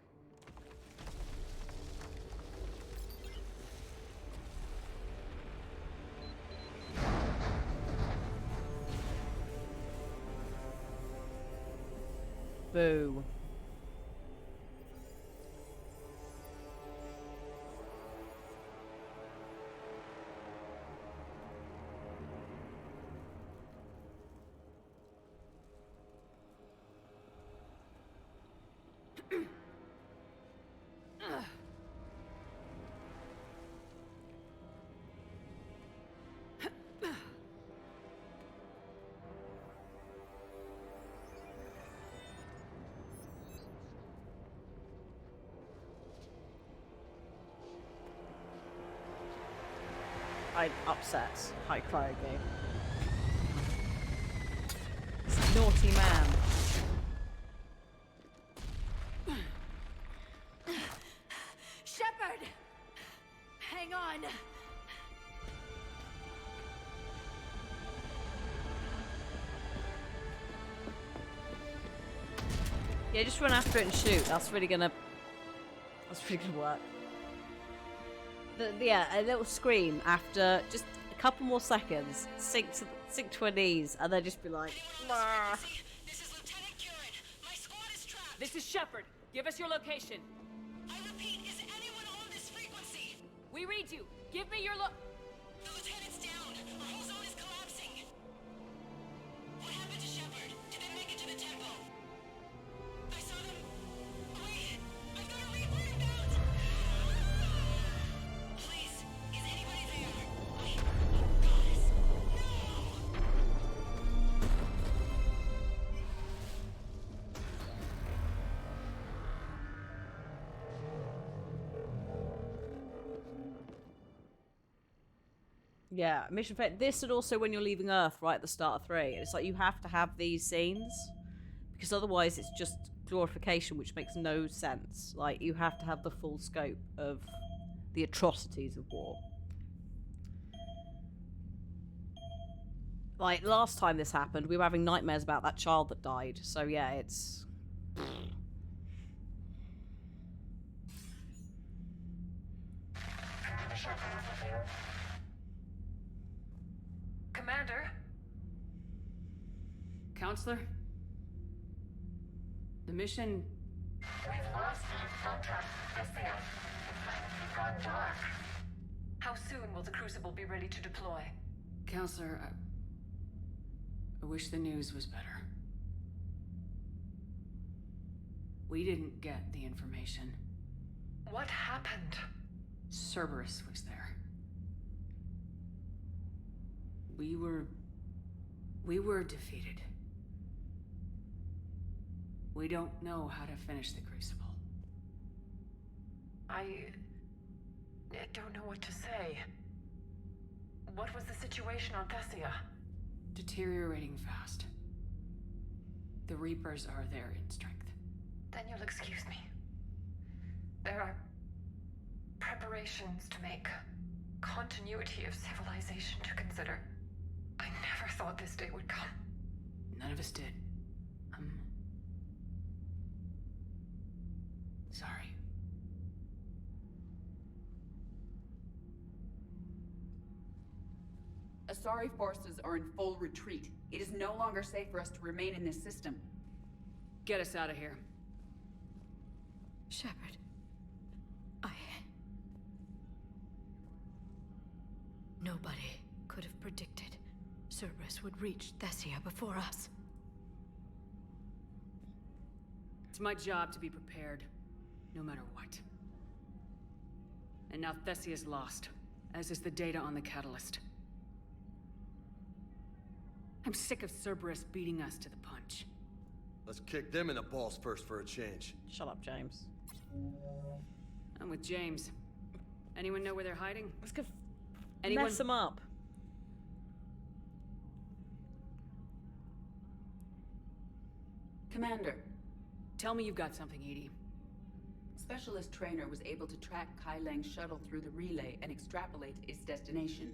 Boo. I'm upset. High Cryogy. This naughty man. Shepard! Hang on. Yeah, just run after it and shoot. That's really gonna work. Yeah, a little scream after just a couple more seconds, sink to her knees, and then just be like, "Nah." This is Lieutenant Curran. My squad is trapped. This is Shepard. Give us your location. I repeat, is anyone on this frequency? We read you. Give me your The lieutenant's down. Our whole zone is collapsing. What happened to Shepard? Did they make it to the temple? I saw them. Wait, I've got a Reaper inbound. Please, is anybody there? Goddess, no! Yeah, mission failed. This and also when you're leaving Earth right at the start of 3. It's like you have to have these scenes because otherwise it's just glorification, which makes no sense. Like you have to have the full scope of the atrocities of war. Like last time this happened, we were having nightmares about that child that died. So yeah, it's. Commander? Counselor? The mission... We've lost contact with the field. It's gone dark. How soon will the Crucible be ready to deploy? Counselor, I wish the news was better. We didn't get the information. What happened? Cerberus was there. We were defeated. We don't know how to finish the Crucible. I don't know what to say. What was the situation on Thessia? Deteriorating fast. The Reapers are there in strength. Then you'll excuse me. There are preparations to make, continuity of civilization to consider. I never thought this day would come. None of us did. Sorry. Asari forces are in full retreat. It is no longer safe for us to remain in this system. Get us out of here. Shepard. Nobody could have predicted Cerberus would reach Thessia before us. It's my job to be prepared, no matter what. And now Thessia's lost, as is the data on the catalyst. I'm sick of Cerberus beating us to the punch. Let's kick them in the balls first for a change. Shut up, James. I'm with James. Anyone know where they're hiding? Let's go Anyone? mess them up. Commander. Tell me you've got something, Edie. Specialist Trainer was able to track Kai Lang's shuttle through the relay and extrapolate its destination.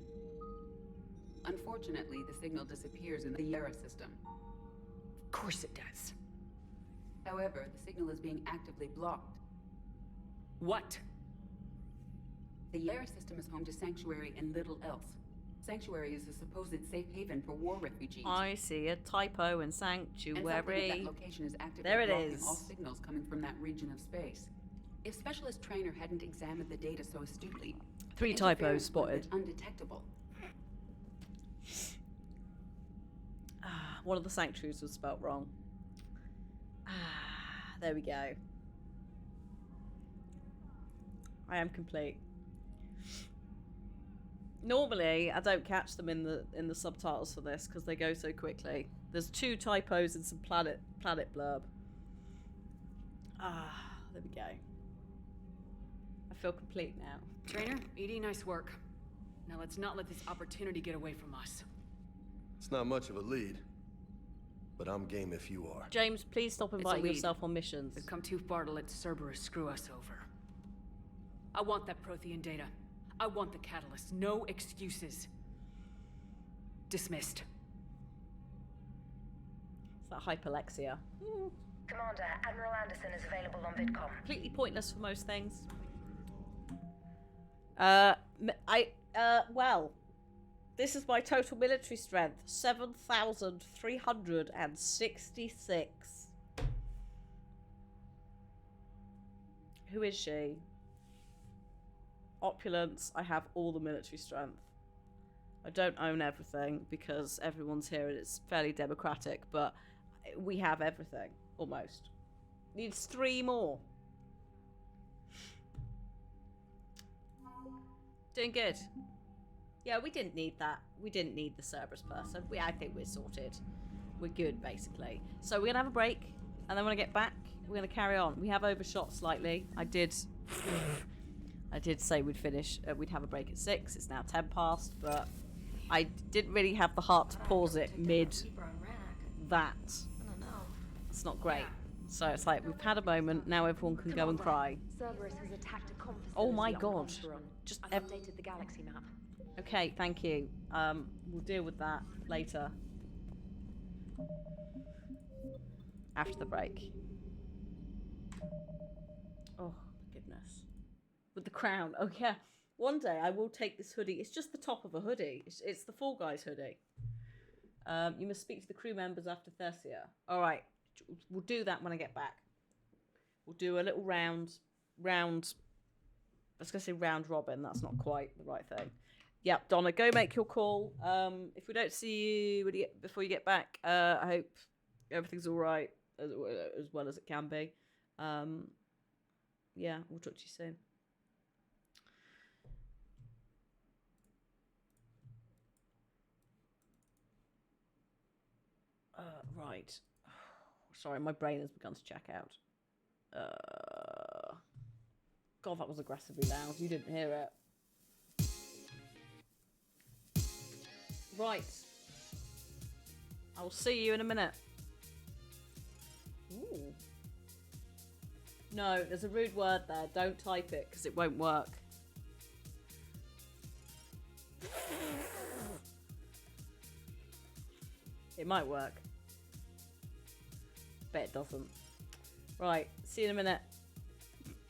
Unfortunately, the signal disappears in the Yara system. Of course it does. However, the signal is being actively blocked. What? The Yara system is home to Sanctuary and little else. Sanctuary is a supposed safe haven for war refugees. I see a typo in Sanctuary. And something at that location is actively there it blocking is. all signals coming from that region of space. If Specialist Trainer hadn't examined the data so astutely, 3 typos interference would have spotted. been undetectable. One of the sanctuaries was spelt wrong. There we go. I am complete. Normally, I don't catch them in the subtitles for this because they go so quickly. There's 2 typos and some planet blurb. There we go. I feel complete now. Trainer, Edie, nice work. Now let's not let this opportunity get away from us. It's not much of a lead, but I'm game if you are. James, please stop It's a inviting lead. yourself on missions. We've come too far to let Cerberus screw us over. I want that Prothean data. I want the catalyst. No excuses. Dismissed. It's that hyperlexia. Commander, Admiral Anderson is available on VidCom. Completely pointless for most things. Well, this is my total military strength. 7,366. Who is she? Opulence. I have all the military strength. I don't own everything because everyone's here and it's fairly democratic, but we have everything, almost. Needs 3 more. Doing good. Yeah, we didn't need that. We didn't need the Cerberus person. I think we're sorted. We're good, basically. So we're going to have a break, and then when I get back, we're going to carry on. We have overshot slightly. I did say we'd finish, we'd have a break at 6. It's now 10 past, but I didn't really have the heart to pause it mid that. It's not great. So it's like, we've had a moment, now everyone can go and cry. Cerberus has attacked a conf Oh my facility on god. Conferon. Just I've updated the galaxy map. Okay, thank you. We'll deal with that later. After the break. Oh, goodness. With the crown. Oh, yeah. One day I will take this hoodie. It's just the top of a hoodie. It's the Fall Guys hoodie. You must speak to the crew members after Thessia. All right. We'll do that when I get back. We'll do a little round. I was going to say round robin. That's not quite the right thing. Yep, Donna, go make your call. If we don't see you before you get back, I hope everything's all right as well as it can be. Yeah, we'll talk to you soon. Right. Sorry, my brain has begun to check out. God, that was aggressively loud. You didn't hear it. Right. I will see you in a minute. Ooh. No, there's a rude word there. Don't type it because it won't work. It might work. Bet it doesn't. Right, see you in a minute.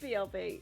BRB.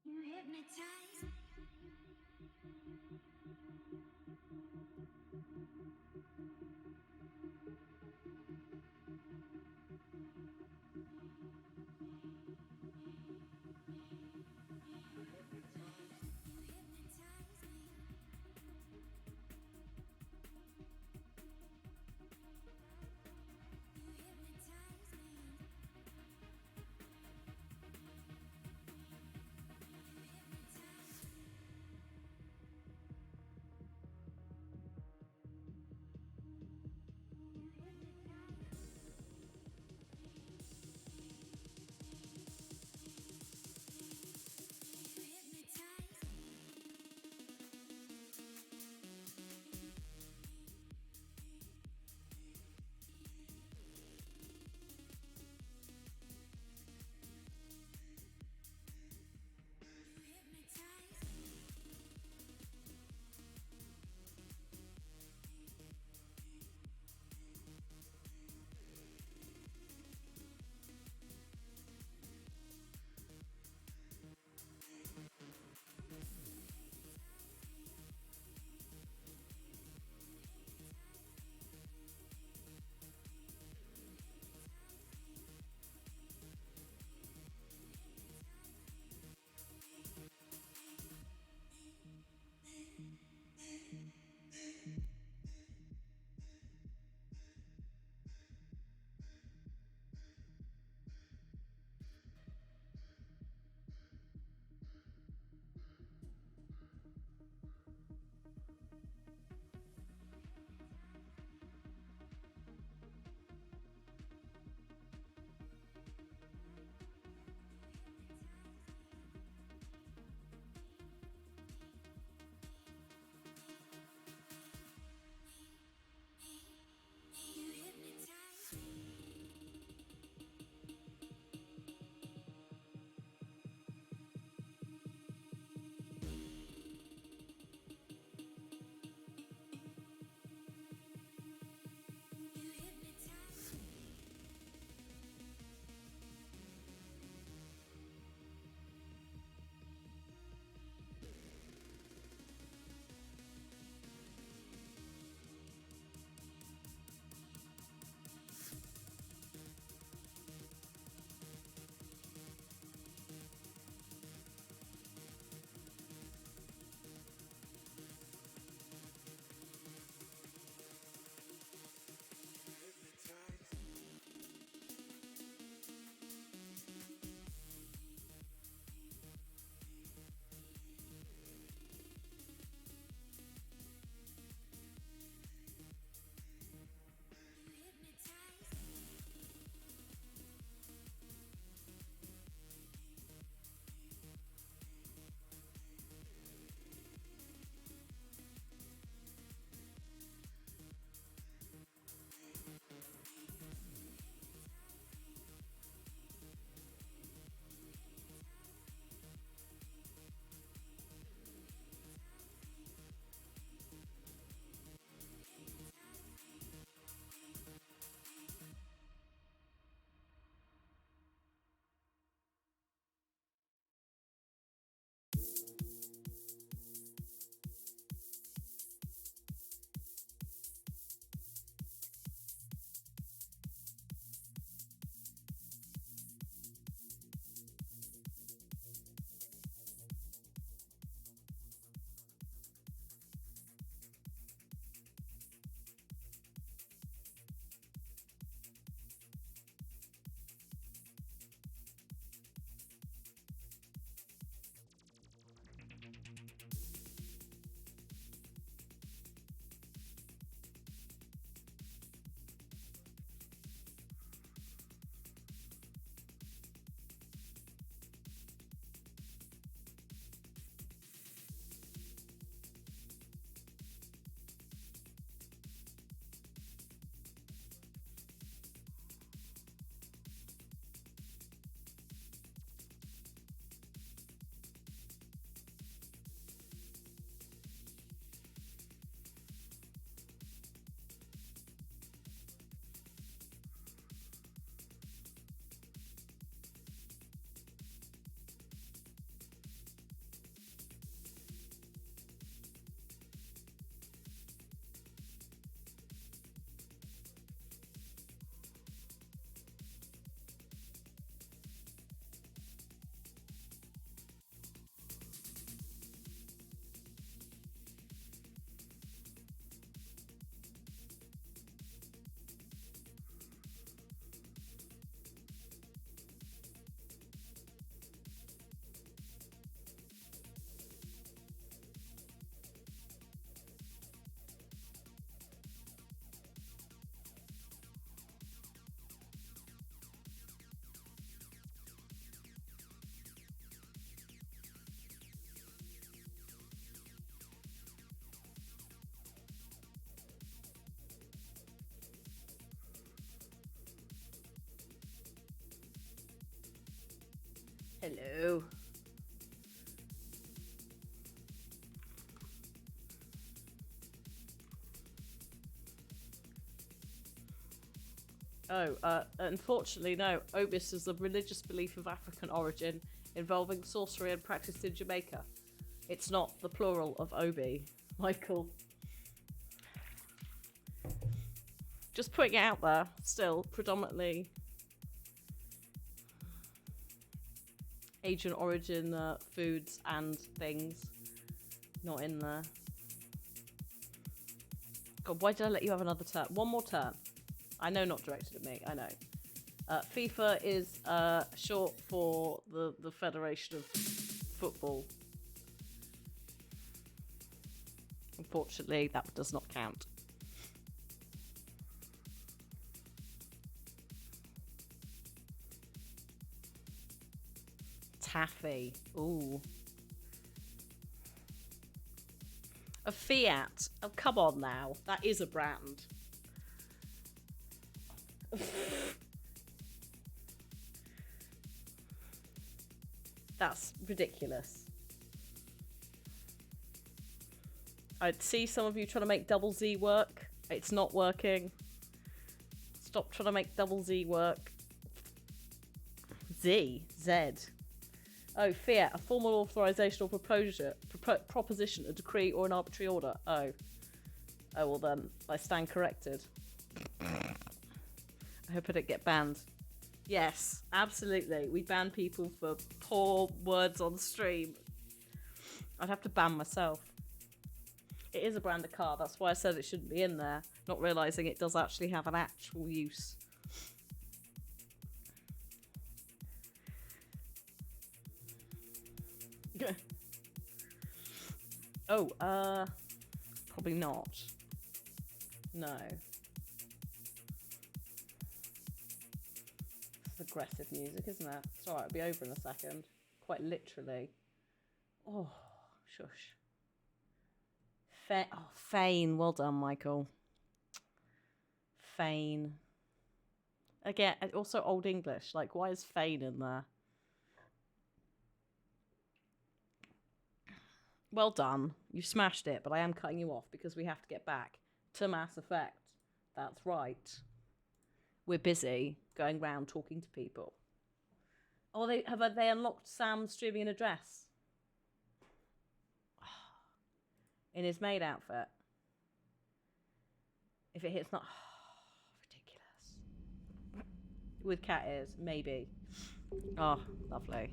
You hypnotize. Hello. Oh, unfortunately, no. Obis is a religious belief of African origin involving sorcery and practiced in Jamaica. It's not the plural of Obi, Michael. Just putting it out there, still, predominantly Asian origin foods and things not in there. God, why did I let you have another turn? One more turn. I know, not directed at me, I know. FIFA is short for the Federation of Football. Unfortunately, that does not count. Taffy. Ooh. A Fiat. Oh, come on now. That is a brand. That's ridiculous. I'd see some of you trying to make double Z work. It's not working. Stop trying to make double Z work. Z. Oh, Fiat, a formal authorization or proposition, a decree or an arbitrary order. Oh. Oh, well then, I stand corrected. I hope I don't get banned. Yes, absolutely. We ban people for poor words on stream. I'd have to ban myself. It is a brand of car, that's why I said it shouldn't be in there, not realising it does actually have an actual use. Oh, probably not. No. It's aggressive music, isn't it? It's alright, it'll be over in a second. Quite literally. Oh, shush. Fane. Well done, Michael. Fane. Again, also Old English. Like, why is Fane in there? Well done. You smashed it, but I am cutting you off because we have to get back to Mass Effect. That's right. We're busy going round talking to people. Oh, have they unlocked Sam's streaming address? In his maid outfit. If it hits not... ridiculous. With cat ears, maybe. Oh, lovely.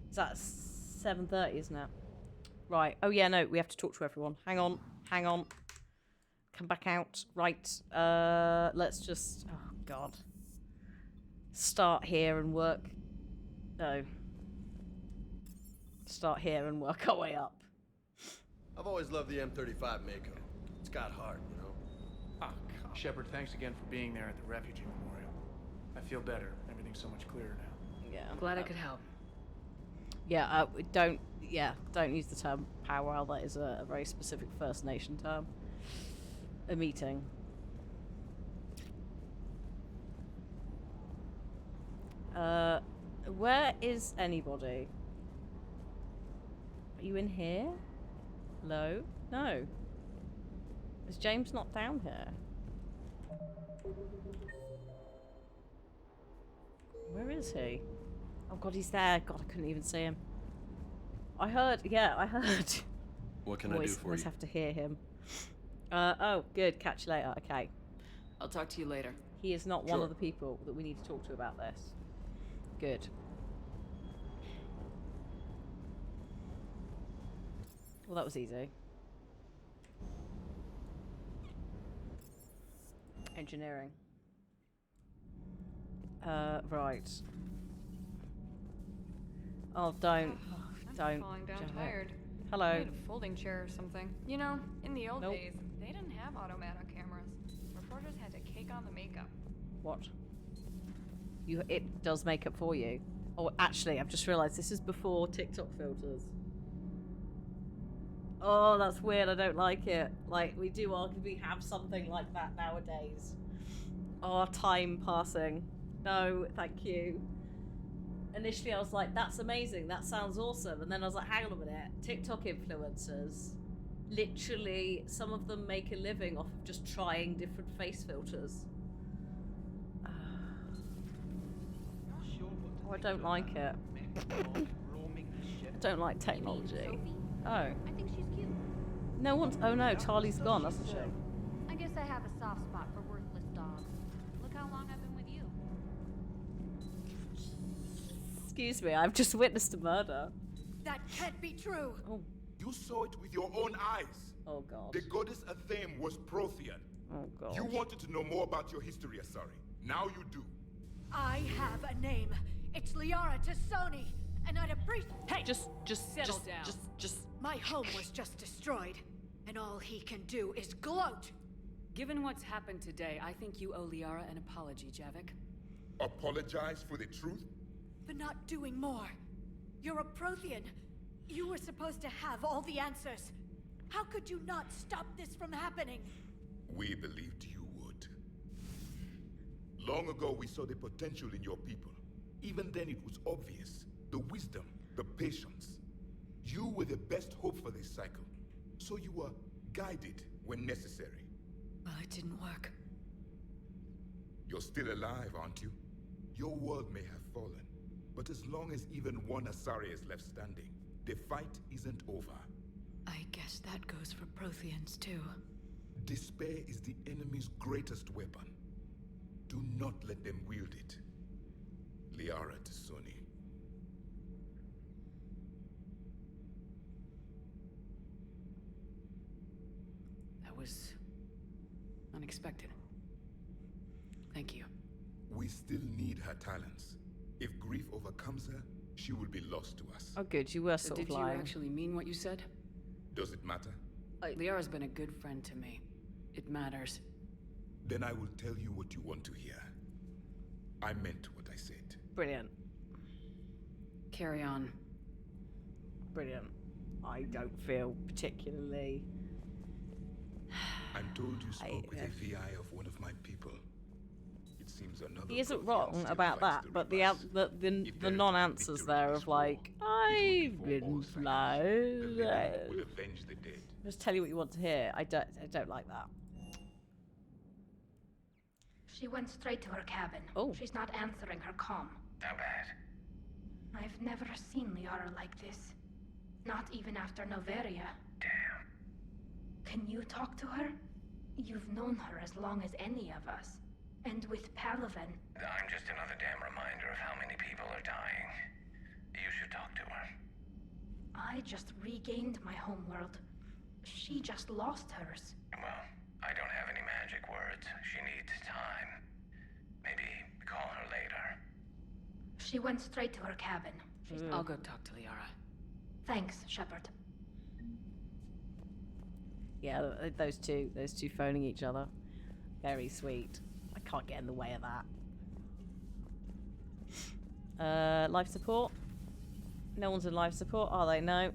Is that 7:30, isn't it? Right. Oh, yeah, no, we have to talk to everyone. Hang on. Come back out. Right. Let's just... Oh, God. Start here and work... No. Start here and work our way up. I've always loved the M35 Mako. It's got heart, you know? Ah, Shepard, thanks again for being there at the Refugee Memorial. I feel better. Everything's so much clearer now. Yeah. I'm glad I could help. Yeah, don't use the term powwow. That is a very specific First Nation term. A meeting. Where is anybody? Are you in here? Hello? No. Is James not down here? Where is he? Oh God, he's there. God, I couldn't even see him. I heard. What can I do for always you? have to hear him. Oh, good. Catch you later. Okay. I'll talk to you later. He is not one Sure. of the people that we need to talk to about this. Good. Well, that was easy. Engineering. Right. Oh, don't. I'm falling down Janet. tired. Hello. I need a folding chair or something. You know, in the old days, they didn't have automatic cameras. Reporters had to cake on the makeup. What? It does makeup for you. Oh, actually, I've just realised this is before TikTok filters. Oh, that's weird. I don't like it. Like, we do arguably have something like that nowadays. Oh, time passing. No, thank you. initially I was like, that's amazing, that sounds awesome. And then I was like, hang on a minute, TikTok influencers, literally, some of them make a living off of just trying different face filters. Oh, I don't like it. I don't like technology. Oh. I think she's cute. No one's. Oh no, Charlie's gone, hasn't she? I guess I have a soft spot for worthless dogs. Look how long I've been with you. Excuse me, I've just witnessed a murder. That can't be true. Oh. You saw it with your own eyes. Oh god. The goddess Athame was Prothean. Oh god. You wanted to know more about your history, Asari. Now you do. I have a name. It's Liara Tassoni, and I'd appreciate. Hey, just settle down. Just. My home was just destroyed, and all he can do is gloat. Given what's happened today, I think you owe Liara an apology, Javik. Apologize for the truth? For not doing more. You're a Prothean. You were supposed to have all the answers. How could you not stop this from happening? We believed you would. Long ago, we saw the potential in your people. Even then, it was obvious. The wisdom, the patience. You were the best hope for this cycle. So you were guided when necessary. Well, it didn't work. You're still alive, aren't you? Your world may have fallen, but as long as even one Asari is left standing, the fight isn't over. I guess that goes for Protheans, too. Despair is the enemy's greatest weapon. Do not let them wield it. Liara Tassoni. That was unexpected. Thank you. We still need her talents. If grief overcomes her, she will be lost to us. Oh good, you were So sort of did you lying. actually mean what you said? Does it matter? Liara's been a good friend to me. It matters. Then I will tell you what you want to hear. I meant what I said. Brilliant. Carry on. Brilliant. I don't feel particularly... I'm told you spoke with a VI of one of my people. It seems another. He isn't Prothean wrong still about that, fights but the If non-answers there of like, I didn't fly. the living will avenge the dead. Just tell you what you want to hear. I don't like that. She went straight to her cabin. Oh. She's not answering her comm. How bad? I've never seen Liara like this. Not even after Noveria. Damn. Can you talk to her? You've known her as long as any of us. And with Palaven. I'm just another damn reminder of how many people are dying. You should talk to her. I just regained my homeworld. She just lost hers. Well, I don't have any magic words. She needs time. Maybe call her later. She went straight to her cabin. I'll go talk to Liara. Thanks, Shepard. Yeah, those two phoning each other. Very sweet. I can't get in the way of that. Life support? No one's in life support, are they? No.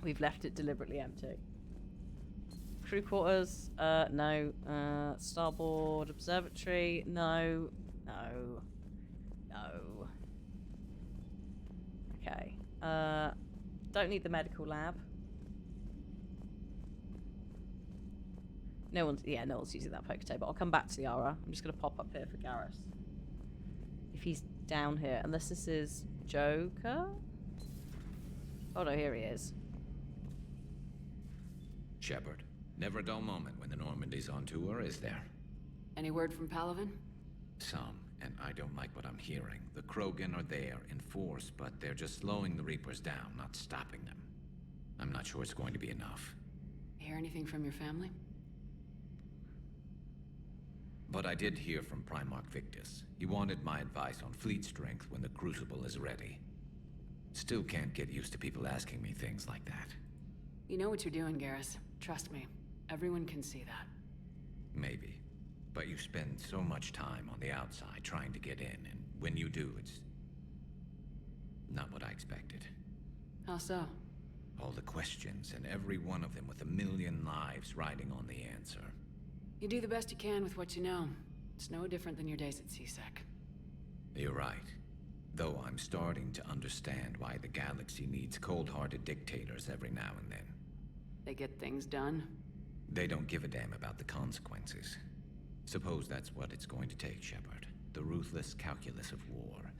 We've left it deliberately empty. Crew quarters? No. Starboard observatory? No. Okay. Don't need the medical lab. No one's using that poker table. I'll come back to Liara. I'm just going to pop up here for Garrus. If he's down here. Unless this is Joker? Oh no, here he is. Shepard, never a dull moment when the Normandy's on tour, is there? Any word from Palaven? Some, and I don't like what I'm hearing. The Krogan are there in force, but they're just slowing the Reapers down, not stopping them. I'm not sure it's going to be enough. Hear anything from your family? But I did hear from Primarch Victus. He wanted my advice on fleet strength when the Crucible is ready. Still can't get used to people asking me things like that. You know what you're doing, Garrus. Trust me. Everyone can see that. Maybe. But you spend so much time on the outside trying to get in, and when you do, it's not what I expected. How so? All the questions, and every one of them with a million lives riding on the answer. You do the best you can with what you know. It's no different than your days at CSEC. You're right. Though I'm starting to understand why the galaxy needs cold-hearted dictators every now and then. They get things done? They don't give a damn about the consequences. Suppose that's what it's going to take, Shepard. The ruthless calculus of war.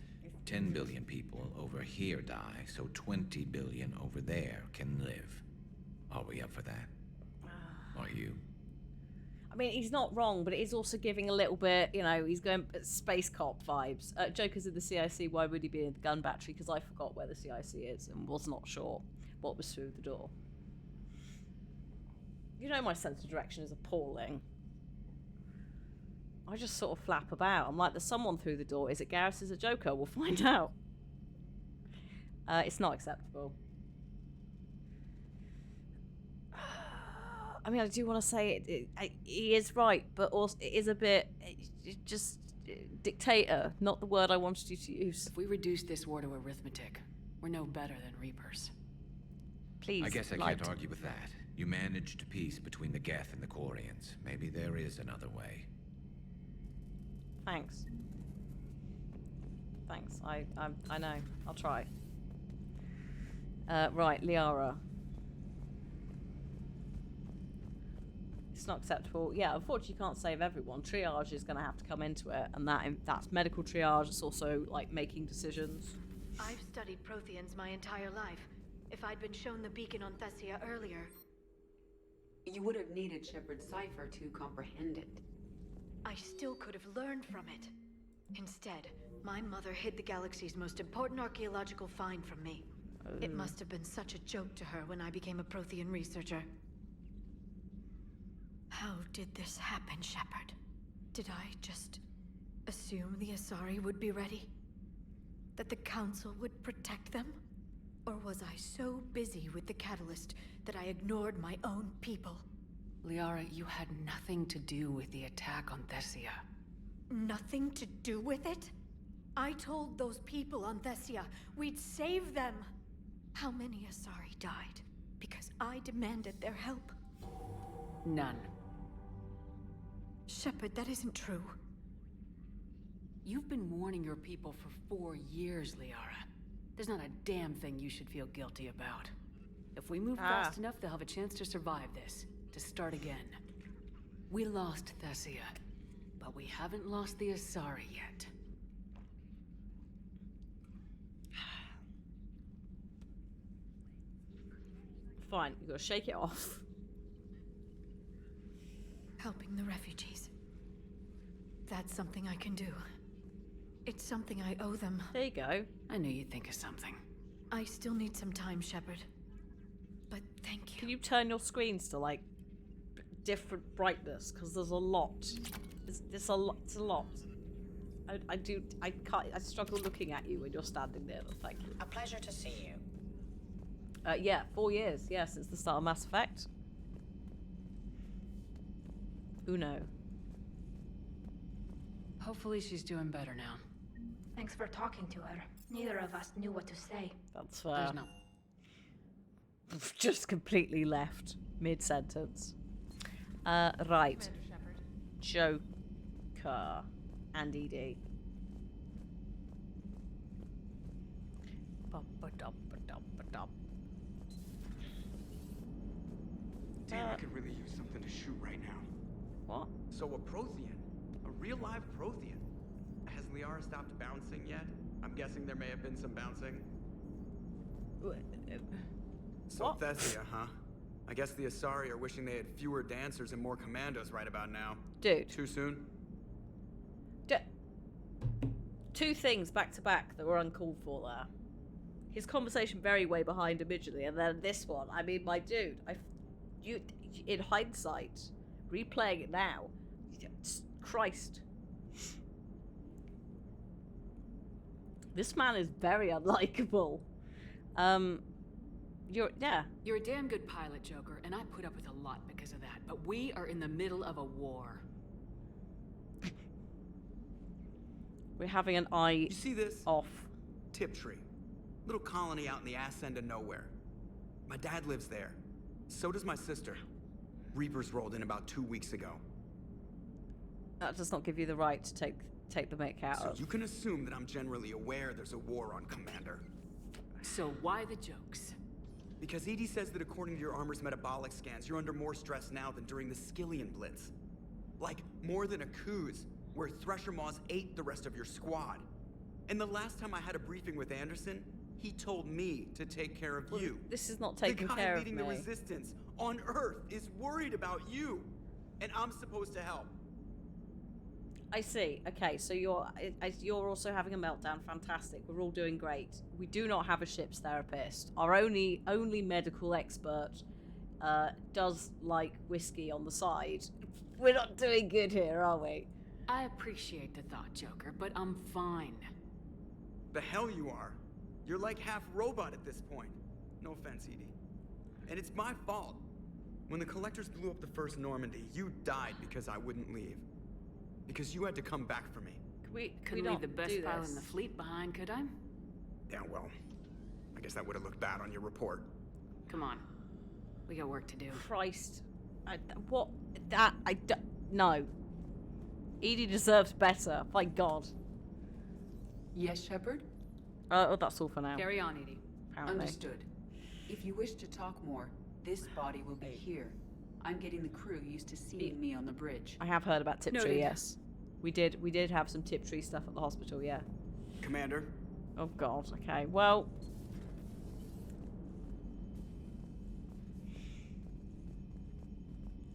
10 billion people over here die, so 20 billion over there can live. Are we up for that? Are you? I mean, he's not wrong, but it is also giving a little bit, you know, he's going space cop vibes. Joker's in the CIC, why would he be in the gun battery? Because I forgot where the CIC is and was not sure what was through the door. You know my sense of direction is appalling. I just sort of flap about. I'm like, there's someone through the door. Is it Garrus? Is it Joker? We'll find out. It's not acceptable. I mean, I do want to say he is right, but also it is a bit just dictator, not the word I wanted you to use. If we reduce this war to arithmetic, we're no better than Reapers. Please. I guess I can't argue with that. You managed peace between the Geth and the Quarians. Maybe there is another way. Thanks. Thanks. I know. I'll try. Right, Liara. It's not acceptable. Yeah, unfortunately, you can't save everyone. Triage is going to have to come into it, and that's medical triage. It's also like making decisions. I've studied Protheans my entire life. If I'd been shown the beacon on Thessia earlier, you would have needed Shepard's cipher to comprehend it. I still could have learned from it. Instead, my mother hid the galaxy's most important archaeological find from me. It must have been such a joke to her when I became a Prothean researcher. How did this happen, Shepard? Did I just assume the Asari would be ready? That the Council would protect them? Or was I so busy with the Catalyst that I ignored my own people? Liara, you had nothing to do with the attack on Thessia. Nothing to do with it? I told those people on Thessia we'd save them. How many Asari died because I demanded their help? None. Shepard, that isn't true. You've been warning your people for 4 years, Liara. There's not a damn thing you should feel guilty about. If we move fast enough, they'll have a chance to survive this. To start again. We lost Thessia, but we haven't lost the Asari yet. Fine, you gotta shake it off. Helping the refugees. That's something I can do. It's something I owe them. There you go. I knew you'd think of something. I still need some time, Shepard. But thank you. Can you turn your screens to like different brightness? Because there's a lot. It's a lot. It's a lot. I can't. I struggle looking at you when you're standing there. But thank you. A pleasure to see you. Yeah, 4 years. Yeah, since the start of Mass Effect. Uno. Hopefully she's doing better now. Thanks for talking to her. Neither of us knew what to say. That's fair. There's no... Just completely left mid-sentence. Right. Joker and ED. Damn, I could really use something to shoot right now. What? So a Prothean. A real live Prothean. Has Liara stopped bouncing yet? I'm guessing there may have been some bouncing. So What? Thessia, huh? I guess the Asari are wishing they had fewer dancers and more commandos right about now. Dude. Too soon? Two things back to back that were uncalled for there. His conversation very way behind immediately, and then this one. I mean, my dude, you, in hindsight, replaying it now, Christ. This man is very unlikable. You're a damn good pilot, Joker, and I put up with a lot because of that. But we are in the middle of a war. We're having an eye You see this? off. Tiptree. Little colony out in the ass end of nowhere. My dad lives there. So does my sister. Reapers rolled in about 2 weeks ago. That does not give you the right to take take the mick out So of. you can assume that I'm generally aware there's a war on, Commander. So why the jokes? Because EDI says that according to your armor's metabolic scans, you're under more stress now than during the Skillian Blitz. Like, more than a Kuz, where Thresher Maws ate the rest of your squad. And the last time I had a briefing with Anderson, he told me to take care of you. This is not taking care The guy of leading me. the resistance on Earth is worried about you. And I'm supposed to help. I see. Okay, so you're also having a meltdown. Fantastic. We're all doing great. We do not have a ship's therapist. Our only medical expert does like whiskey on the side. We're not doing good here, are we? I appreciate the thought, Joker, but I'm fine. The hell you are. You're like half robot at this point. No offense, EDI. And it's my fault. When the Collectors blew up the first Normandy, you died because I wouldn't leave. Because you had to come back for me. Couldn't leave the best pilot in the fleet behind, could I? Yeah, well, I guess that would have looked bad on your report. Come on. We got work to do. Christ. No. EDI deserves better. My God. Yes, Shepard? Oh, that's all for now. Carry on, EDI. Apparently. Understood. If you wish to talk more, this body will be here. I'm getting the crew used to seeing me on the bridge. I have heard about Tiptree, Noted. yes. We did have some Tiptree stuff at the hospital, yeah. Commander? Oh God, okay. Well,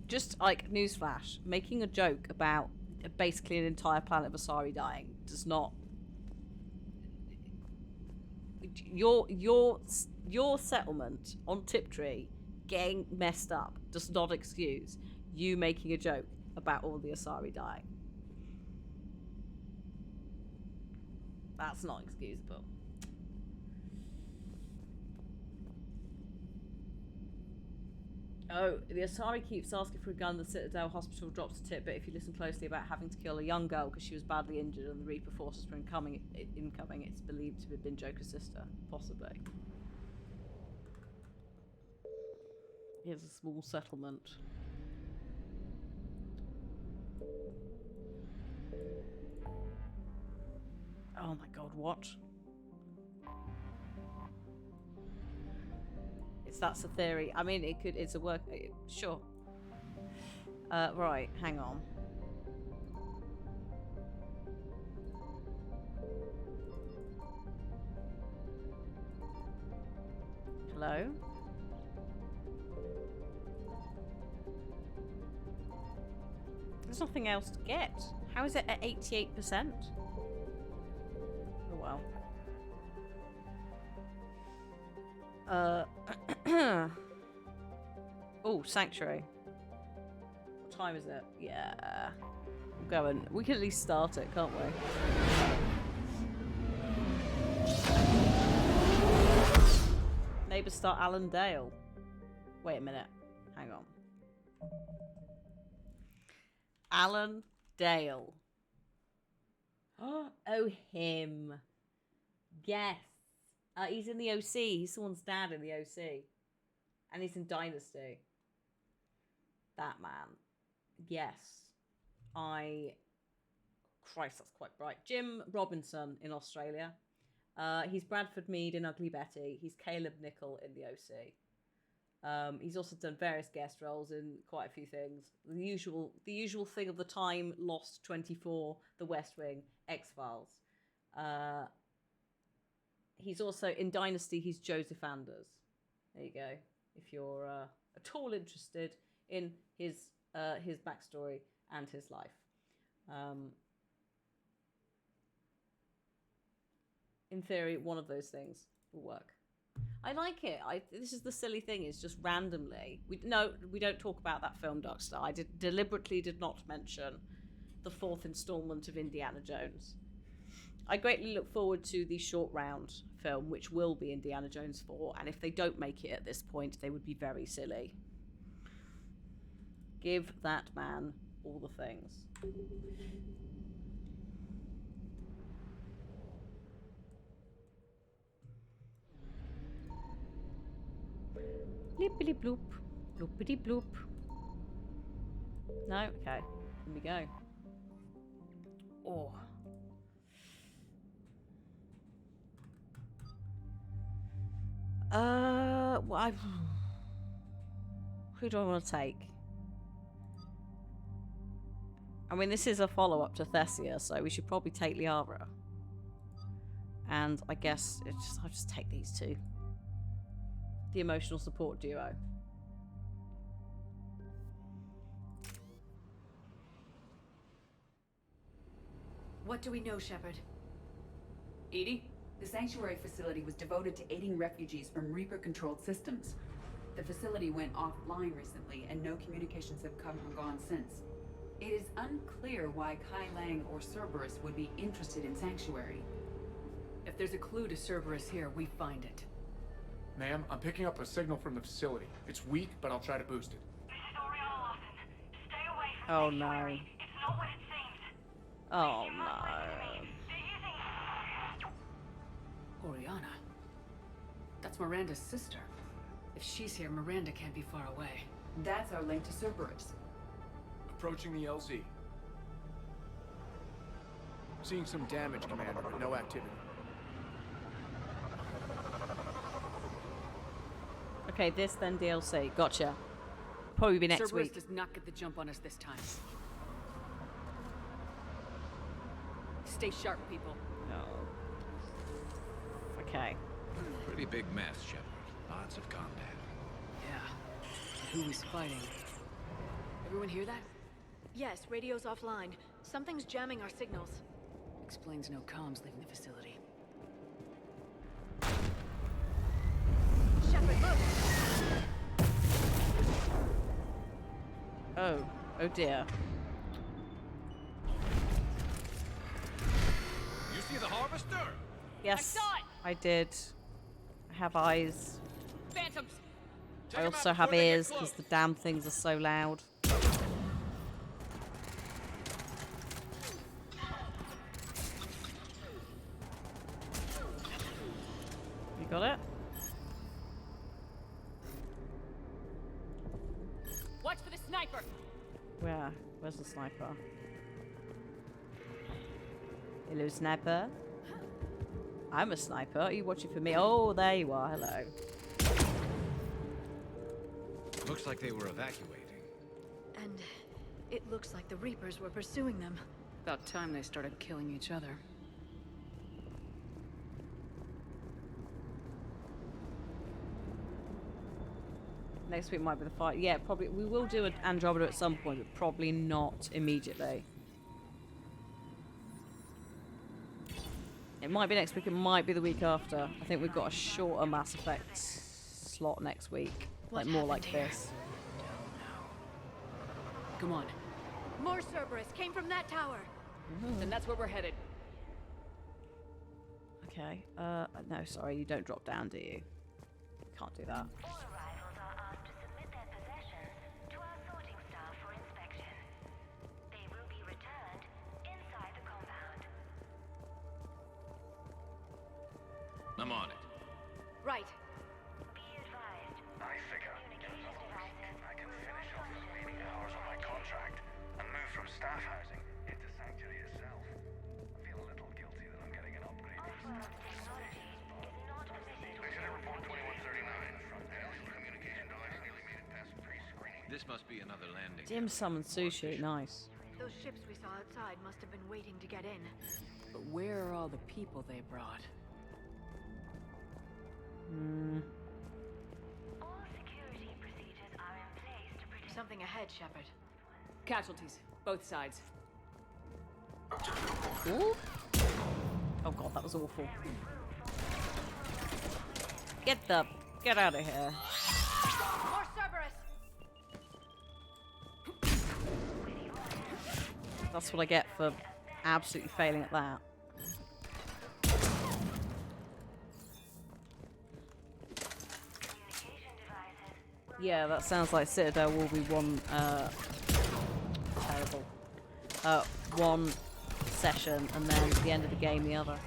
just like newsflash, making a joke about basically an entire planet of Asari dying does not. Your settlement on Tiptree getting messed up does not excuse you making a joke about all the Asari dying. That's not excusable. Oh, the Asari keeps asking for a gun. The Citadel Hospital drops a tip, but if you listen closely about having to kill a young girl because she was badly injured and the Reaper forces were incoming, it's believed to have been Joker's sister. Possibly. Here's a small settlement. Oh my God, what? That's a theory. I mean, it's a work. Sure. Right, hang on. Hello? There's nothing else to get. How is it at 88%? Oh well. Oh, Sanctuary. What time is it? Yeah. I'm going. We can at least start it, can't we? Neighbours start Alan Dale. Wait a minute. Hang on. Alan Dale. Oh, him. Yes. He's in the OC. He's someone's dad in the OC. And he's in Dynasty. That man. Yes. Christ, that's quite bright. Jim Robinson in Australia. He's Bradford Mead in Ugly Betty. He's Caleb Nichol in the OC. He's also done various guest roles in quite a few things. The usual thing of the time: Lost, 24, The West Wing, X-Files. He's also in Dynasty. He's Joseph Anders. There you go. If you're at all interested in his backstory and his life. In theory, one of those things will work. I like it. This is the silly thing, is just randomly. We don't talk about that film, Darkstar. I deliberately did not mention the 4th installment of Indiana Jones. I greatly look forward to the Short Round film, which will be Indiana Jones 4, and if they don't make it at this point, they would be very silly. Give that man all the things. Blippity bloop. Bloopity bloop. No? Okay. Here we go. Oh. Well, who do I want to take? I mean, this is a follow-up to Thessia, so we should probably take Liara. And I guess I'll just take these two. The emotional support duo. What do we know, Shepard? Edie? The sanctuary facility was devoted to aiding refugees from Reaper-controlled systems. The facility went offline recently, and no communications have come and gone since. It is unclear why Kai Lang or Cerberus would be interested in Sanctuary. If there's a clue to Cerberus here, we find it. Ma'am, I'm picking up a signal from the facility. It's weak, but I'll try to boost it. This is Oriana Lawson. Stay away from Oh no. It's not what it seems. Oh no. Oriana? That's Miranda's sister. If she's here, Miranda can't be far away. That's our link to Cerberus. Approaching the LZ. Seeing some damage, Commander, but no activity. Okay, this then DLC. Gotcha. Probably be next Cerberus week. does not get the jump on us this time. Stay sharp, people. No. Okay. Pretty big mess, Shepard. Lots of combat. Yeah. Who is fighting? Everyone hear that? Yes, radio's offline. Something's jamming our signals. Explains no comms leaving the facility. Shepard, look! Oh. Oh dear. You see the harvester? Yes. I saw it! I did. I have eyes. Phantoms! I also have ears because the damn things are so loud. You got it? Watch for the sniper! Where? Where's the sniper? Hello, sniper. I'm a sniper. Are you watching for me? Oh, there you are. Hello. Looks like they were evacuating. And it looks like the Reapers were pursuing them. About time they started killing each other. Next week might be the fight. Yeah, probably. We will do an Andromeda at some point, but probably not immediately. It might be next week. It might be the week after. I think we've got a shorter Mass Effect slot next week. Like more like this. Come on. More Cerberus came from that tower. Then that's where we're headed. Okay. No, sorry. You don't drop down, do you? Can't do that. All arrivals are asked to submit their possessions to our sorting staff for inspection. They will be returned inside the compound. I'm on it. Right. Be advised. I figure I can finish off the remaining hours on my contract and move from staff housing into Sanctuary itself. I feel a little guilty that I'm getting an upgrade. Lieutenant Report 2139. Communication device nearly made it past pre-screening. This must be another landing. Dim sum and sushi. Nice. Those ships we saw outside must have been waiting to get in. But where are all the people they brought? All security procedures are in place to protect. Something ahead, Shepard. Casualties. Both sides. Ooh. Oh god, that was awful. Get out of here. More Cerberus! That's what I get for absolutely failing at that. Yeah, that sounds like Citadel will be one, terrible. One session, and then at the end of the game, the other.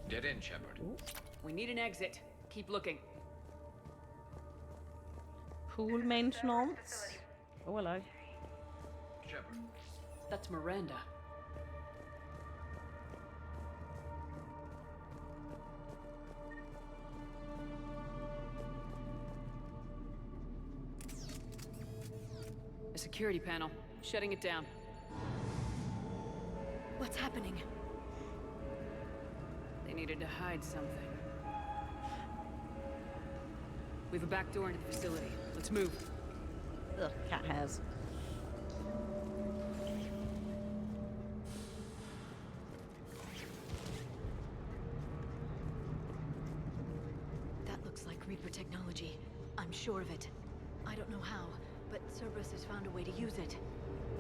Dead end, Shepard. We need an exit. Keep looking. Pool maintenance. Oh, hello. Shepard. That's Miranda. A security panel. Shutting it down. What's happening? They needed to hide something. We have a back door into the facility. Let's move. Ugh, cat hairs. That looks like Reaper technology. I'm sure of it. I don't know how, but Cerberus has found a way to use it.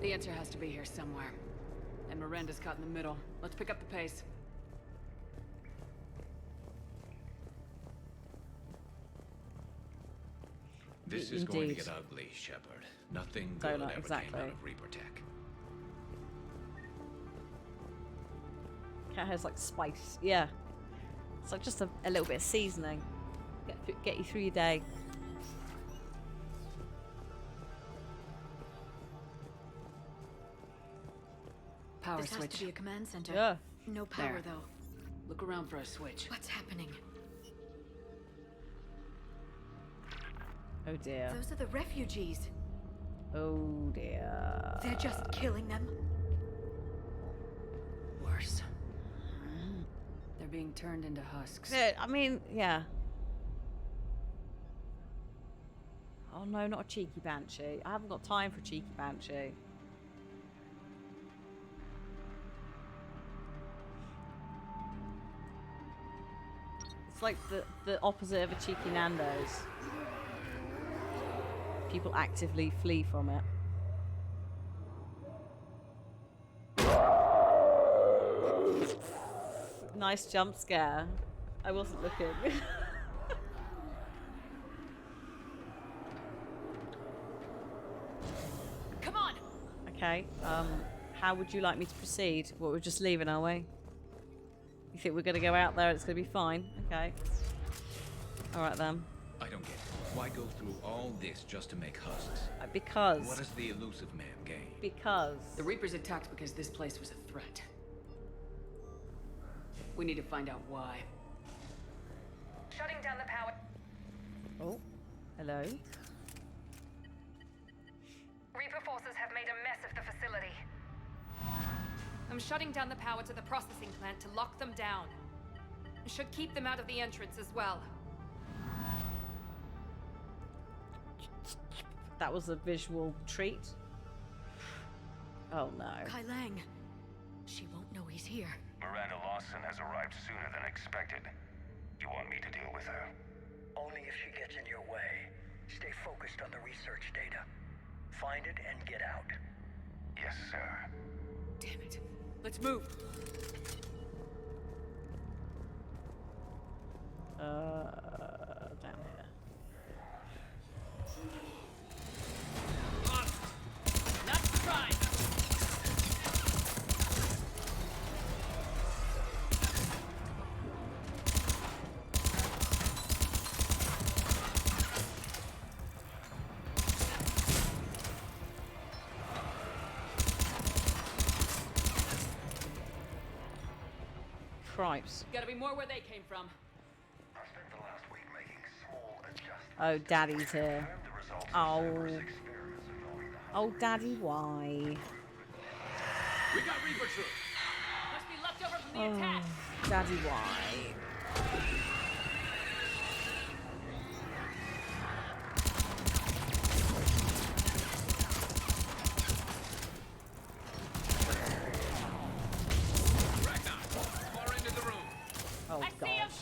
The answer has to be here somewhere. And Miranda's caught in the middle. Let's pick up the pace. This is going to get ugly, Shepard. Nothing good ever came out of Reaper tech. Cat hair's like spice. Yeah. It's like just a little bit of seasoning. Get you through your day. Power This switch. has to be a command center. Yeah. No power, There. though. Look around for a switch. What's happening? Oh dear. Those are the refugees. Oh dear. They're just killing them. Worse. They're being turned into husks. Yeah, I mean, yeah. Oh no, not a cheeky banshee. I haven't got time for a cheeky banshee. It's like the opposite of a cheeky Nando's. People actively flee from it. Nice jump scare. I wasn't looking. Come on. Okay. How would you like me to proceed? Well, we're just leaving, are we? You think we're going to go out there and it's going to be fine? Okay. All right then. I don't get it. Why go through all this just to make husks? Because. What does the elusive man gain? Because. The Reapers attacked because this place was a threat. We need to find out why. Shutting down the power. Oh. Hello. Reaper forces have made a mess of the facility. I'm shutting down the power to the processing plant to lock them down. Should keep them out of the entrance as well. That was a visual treat. Oh no. Kai Lang. She won't know he's here. Miranda Lawson has arrived sooner than expected. You want me to deal with her? Only if she gets in your way. Stay focused on the research data. Find it and get out. Yes, sir. Damn it. Let's move. Down here. Not surprised. Cripes. Gotta be more where they came from. I spent the last week making small adjustments. Oh, Daddy's here. The results of Oh. Cerberus experiments involving the Oh, Daddy, why? We got Reaper troops. Must be left over from the Oh, attack. Daddy, why? Ragnar, far into the room. Oh, I see him. gosh.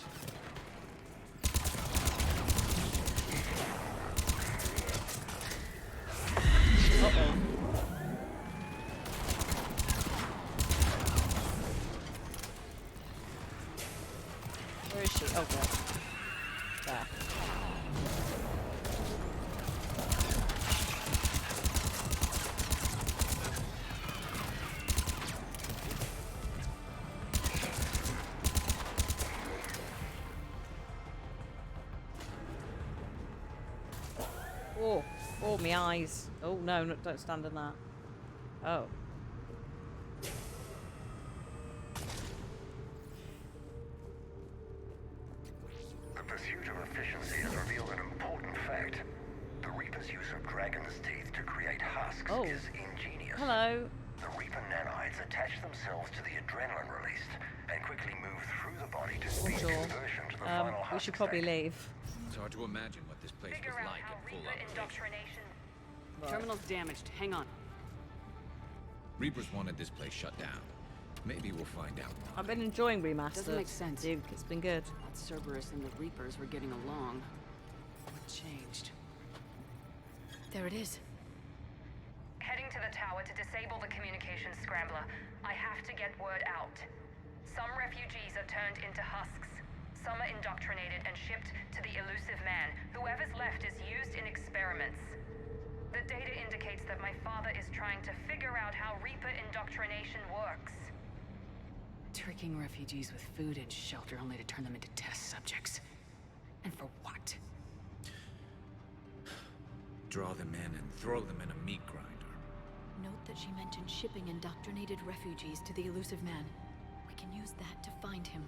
Uh-oh. Where is she? Oh, God. There. Oh, oh, my eyes. Oh, no, no, don't stand in that. Oh. dragon's teeth to create husks Oh. is ingenious. Hello. The Reaper nanites attach themselves to the adrenaline released and quickly move through the body to speed Sure. conversion to the final We husk should probably state. leave. It's hard to imagine what this place was like at full operation. Terminal's damaged. Hang on. Reapers wanted this place shut down. Maybe we'll find out. I've been enjoying Remastered. Doesn't make sense. Duke, it's been good. Thought Cerberus and the Reapers were getting along. What changed? There it is. Heading to the tower to disable the communications scrambler. I have to get word out. Some refugees are turned into husks. Some are indoctrinated and shipped to the elusive man. Whoever's left is used in experiments. The data indicates that my father is trying to figure out how Reaper indoctrination works. Tricking refugees with food and shelter only to turn them into test subjects. And for what? Draw them in and throw them in a meat grinder. Note that she mentioned shipping indoctrinated refugees to the elusive man. We can use that to find him.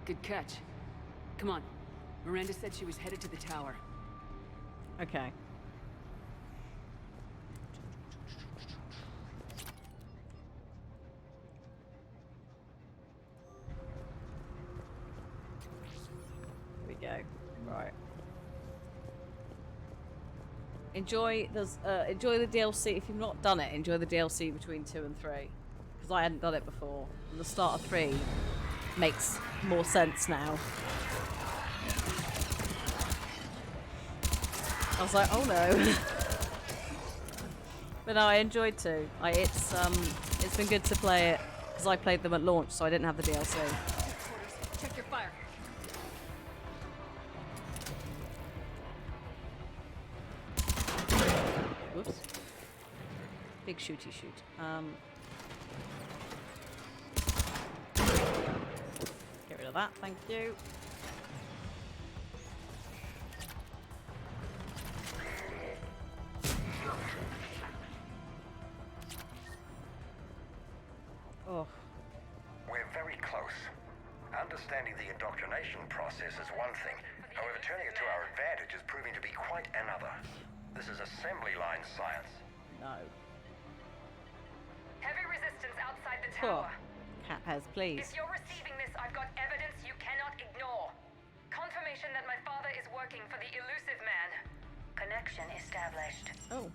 Good catch. Come on. Miranda said she was headed to the tower. Okay. Here we go. Right. Enjoy the DLC. If you've not done it, enjoy the DLC between 2 and 3. Because I hadn't done it before. And the start of 3 makes more sense now. I was like, oh no. But no, I enjoyed 2. It's been good to play it because I played them at launch, so I didn't have the DLC. Check your fire. Whoops. Big shooty shoot. Get rid of that, thank you. Oh. We're very close. Understanding the indoctrination process is one thing. However, turning it to our advantage is proving to be quite another. This is assembly line science. No. Heavy resistance outside the Cool. tower. Cat Pez, please. If you're receiving this, I've got evidence you cannot ignore. Confirmation that my father is working for the elusive man. Connection established. Oh.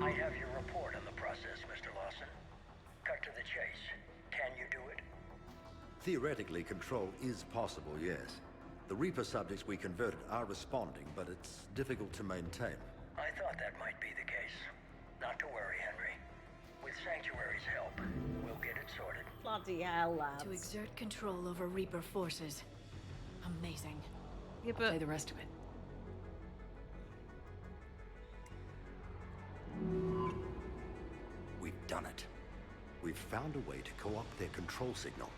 I have your report on the process, Mr. Lawson. Cut to the chase. Can you do it? Theoretically, control is possible, yes. The Reaper subjects we converted are responding, but it's difficult to maintain. I thought that might be the case. Not to worry, Henry. With Sanctuary's help, we'll get it sorted. Bloody hell, lads. To exert control over Reaper forces. Amazing. Yeah, but Play the rest of it. We've done it. We've found a way to co-opt their control signal.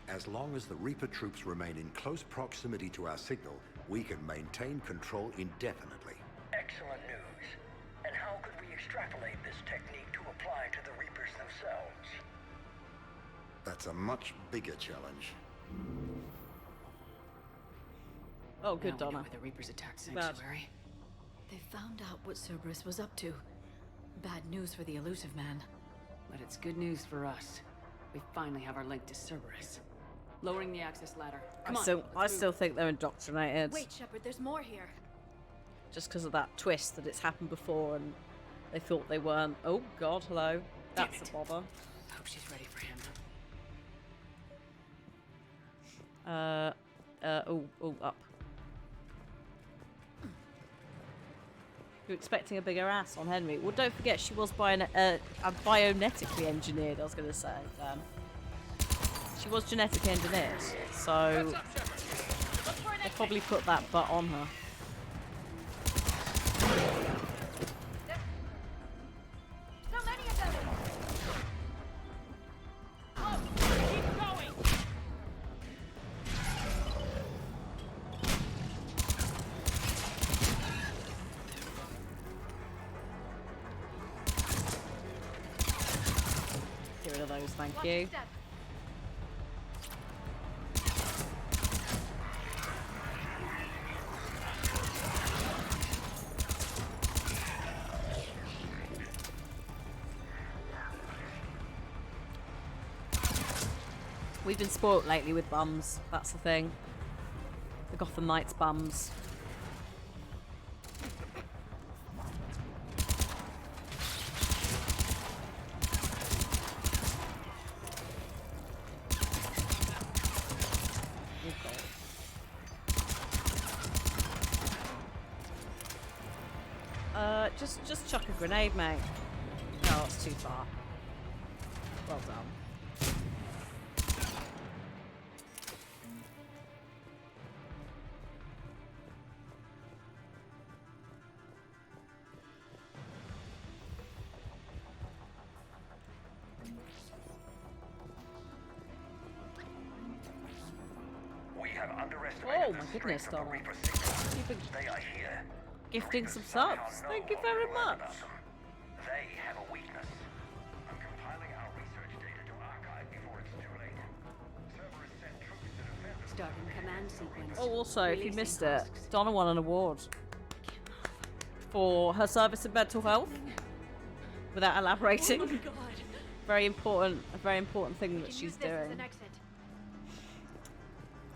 As long as the Reaper troops remain in close proximity to our signal, we can maintain control indefinitely. Excellent news. And how could we extrapolate this technique to apply to the Reapers themselves? That's a much bigger challenge. Oh, good, Now we know Donna. where the Reapers attacked Bad. Sanctuary. They found out what Cerberus was up to. Bad news for the elusive man. But it's good news for us. We finally have our link to Cerberus. Lowering the access ladder. Come on. I still think they're indoctrinated. Wait, Shepard, there's more here. Just because of that twist that it's happened before and they thought they weren't. Oh, God, hello. That's a bother. Hope she's ready for him. Up. You're expecting a bigger ass on Henry. Well, don't forget she was bionetically engineered, I was going to say. She was genetically engineered, so they probably put that butt on her. So many of them! Oh, keep going! Get rid of those, thank you. We've been spoilt lately with bums. That's the thing. The Gotham Knights bums. Just chuck a grenade, mate. No, it's too far. Well done. We have underestimated Oh the my strength goodness, of the Donna. Reaper signals. You've been They are here. gifting some subs. Thank you very much. They have a weakness. I'm compiling our research data to archive before it's too late. Cerberus sent troops to defend us. Starting command sequence. Oh, also, if you Releasing missed it, husks. Donna won an award for her service in mental health. Without elaborating. Oh my god. Very important, a very important thing that We can she's use this as doing. an exit.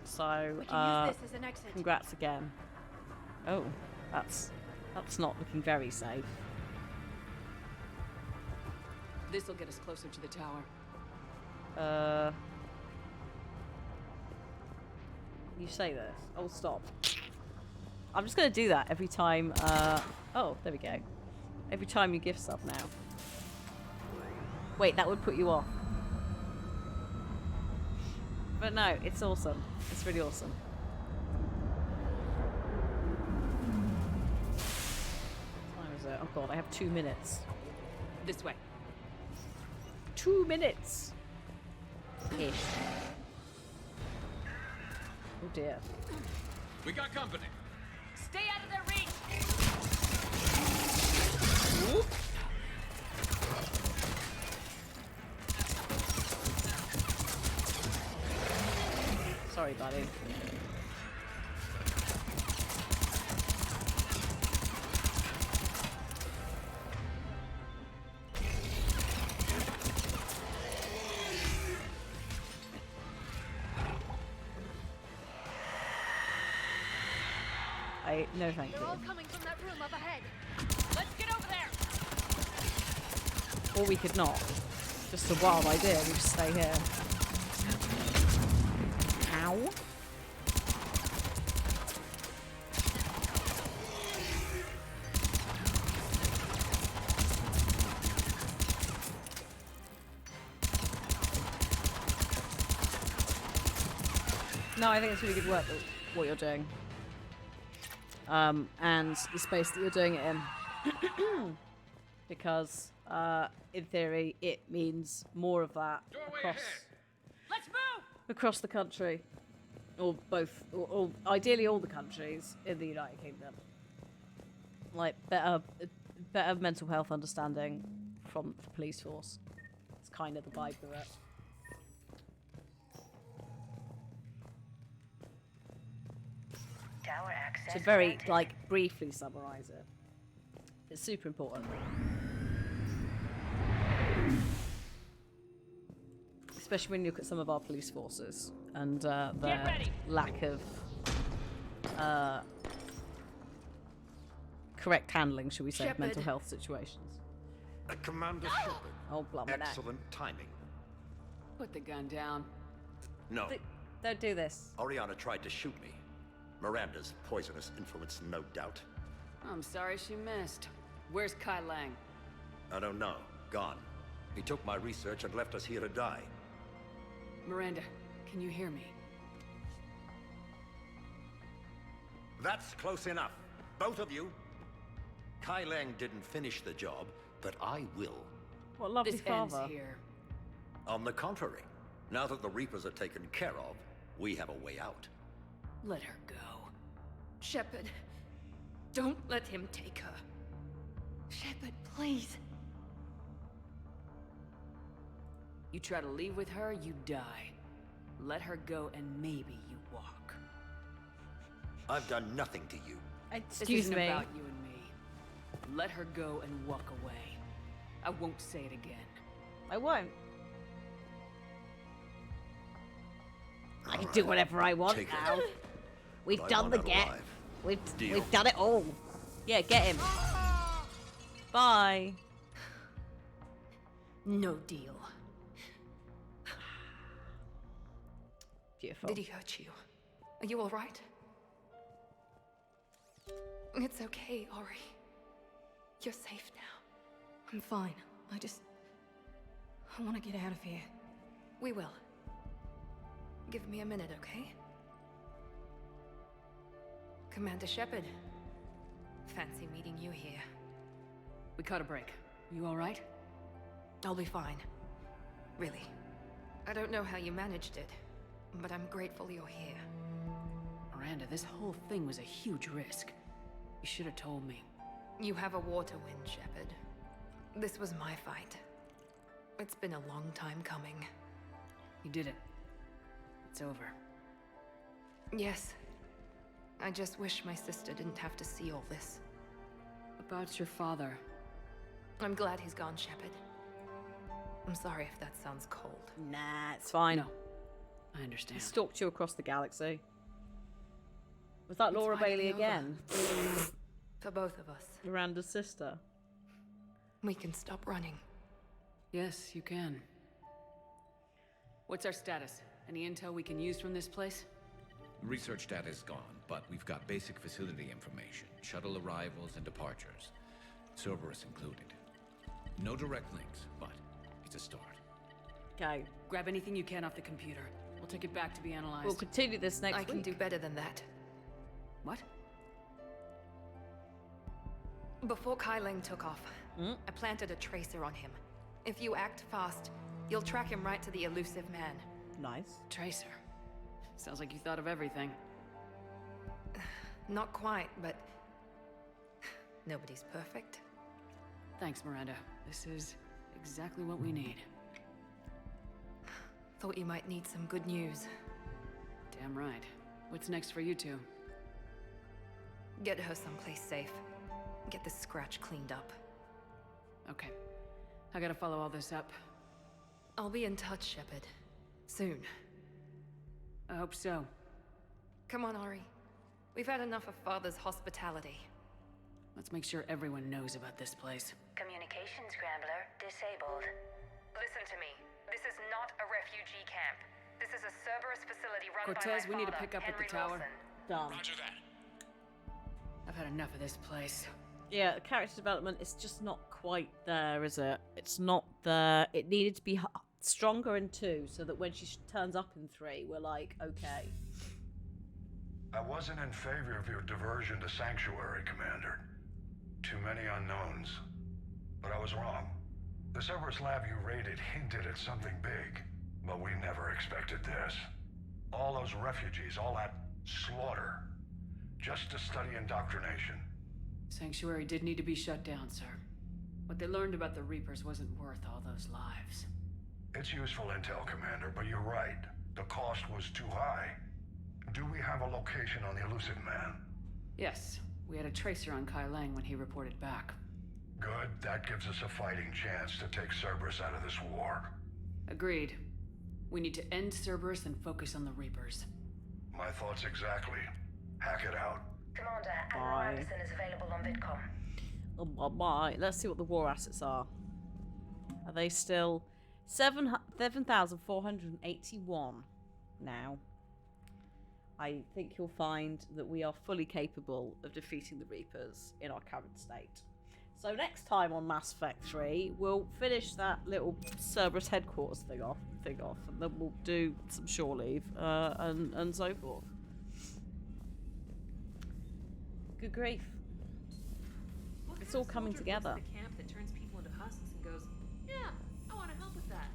So, We can use this as an exit. congrats again. Oh, that's not looking very safe. This'll get us closer to the tower. You say this. Oh, stop. I'm just gonna do that every time. Oh, there we go. Every time you gift sub now. Wait, that would put you off. But no, it's awesome. It's really awesome. What time is it? Oh god, I have 2 minutes. This way. 2 minutes! Ish. Oh dear. We got company. Stay out of their reach! Whoop. Sorry, buddy. No, thank you. They're all coming from that room up ahead. Let's get over there! Or we could not. Just a wild idea. We just stay here. Ow. No, I think it's really good work, what you're doing. And the space that you're doing it in. Because, in theory, it means more of that across the country. Or both, or ideally all the countries in the United Kingdom. Like, better mental health understanding from the police force. It's kind of the vibe of it. Tower access To very, granted. like, briefly summarize it. It's super important. Especially when you look at some of our police forces and their lack of correct handling, shall we say, of mental Shepard. health situations. Commander Shepard. Oh, blimey, no. Excellent timing. Put the gun down. No. Don't do this. Oriana tried to shoot me. Miranda's poisonous influence, no doubt. I'm sorry she missed. Where's Kai Lang? I don't know. Gone. He took my research and left us here to die. Miranda, can you hear me? That's close enough. Both of you. Kai Lang didn't finish the job, but I will. What lovely This father. ends here. On the contrary, now that the Reapers are taken care of, we have a way out. Let her go. Shepard, don't let him take her. Shepard, please. You try to leave with her, you die. Let her go and maybe you walk. I've done nothing to you. This Excuse isn't me. about you and me. Let her go and walk away. I won't say it again. I won't. I can do whatever I want Take it. now. We've But I done want the out get. alive. We've Deal. done it all. Yeah, get him. Bye. No deal. Beautiful. Did he hurt you? Are you alright? It's okay, Ori. You're safe now. I'm fine. I want to get out of here. We will. Give me a minute, okay? Commander Shepard. Fancy meeting you here. We caught a break. You alright? I'll be fine. Really. I don't know how you managed it, but I'm grateful you're here. Miranda, this whole thing was a huge risk. You should have told me. You have a war to win, Shepard. This was my fight. It's been a long time coming. You did it. It's over. Yes. I just wish my sister didn't have to see all this. About your father. I'm glad he's gone, Shepard. I'm sorry if that sounds cold. Nah, it's fine. No, I understand. He stalked you across the galaxy. Was that Laura Bailey again? For both of us. Miranda's sister. We can stop running. Yes, you can. What's our status? Any intel we can use from this place? Research data is gone, but we've got basic facility information, shuttle arrivals and departures, Cerberus included. No direct links, but it's a start. Okay. Grab anything you can off the computer. We'll take it back to be analyzed. We'll continue this next week. I can do better than that. What? Before Kai Leng took off, I planted a tracer on him. If you act fast, you'll track him right to the elusive man. Nice. Tracer. Sounds like you thought of everything. Not quite, but nobody's perfect. Thanks, Miranda. This is exactly what we need. Thought you might need some good news. Damn right. What's next for you two? Get her someplace safe. Get this scratch cleaned up. Okay. I gotta follow all this up. I'll be in touch, Shepard. Soon. I hope so. Come on, Ori. We've had enough of Father's hospitality. Let's make sure everyone knows about this place. Communication scrambler disabled. Listen to me. This is not a refugee camp. This is a Cerberus facility run by Cortez, my we need to father, pick up at Henry the tower. Lawson. Done. Roger that. I've had enough of this place. Yeah, the character development is just not quite there, is it? It's not there. It needed to be stronger in 2, so that when she turns up in 3, we're like, okay. I wasn't in favor of your diversion to Sanctuary, Commander. Too many unknowns. But I was wrong. The Cerberus lab you raided hinted at something big, but we never expected this. All those refugees, all that slaughter, just to study indoctrination. Sanctuary did need to be shut down, sir. What they learned about the Reapers wasn't worth all those lives. It's useful intel, Commander, but you're right. The cost was too high. Do we have a location on the elusive man? Yes, we had a tracer on Kai Leng when he reported back. Good, that gives us a fighting chance to take Cerberus out of this war. Agreed. We need to end Cerberus and focus on the Reapers. My thoughts exactly. Hack it out. Commander, Admiral Anderson is available on VidCom. Oh, bye. Let's see what the war assets are. Are they still 7,481 now? I think you'll find that we are fully capable of defeating the Reapers in our current state. So next time on Mass Effect 3, we'll finish that little Cerberus headquarters thing off, and then we'll do some shore leave and so forth. Good grief! It's all coming together. The camp that turns people into husks and goes, yeah, I want to help with that.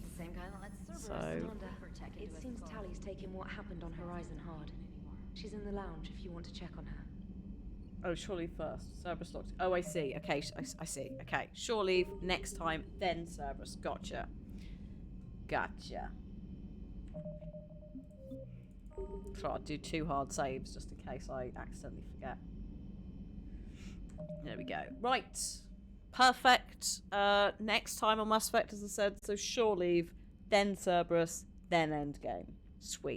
The same guy that lets Cerberus Commander, it seems Tally's taking what happened on Horizon hard. She's in the lounge if you want to check on her. Oh, shore leave first. Cerberus locked. Oh, I see. Okay, I see. Okay, shore leave next time, then Cerberus. Gotcha. So I'll do 2 hard saves just in case I accidentally forget. There we go. Right. Perfect. Next time on Mass Effect, as I said, so shore leave, then Cerberus, then Endgame. Sweet.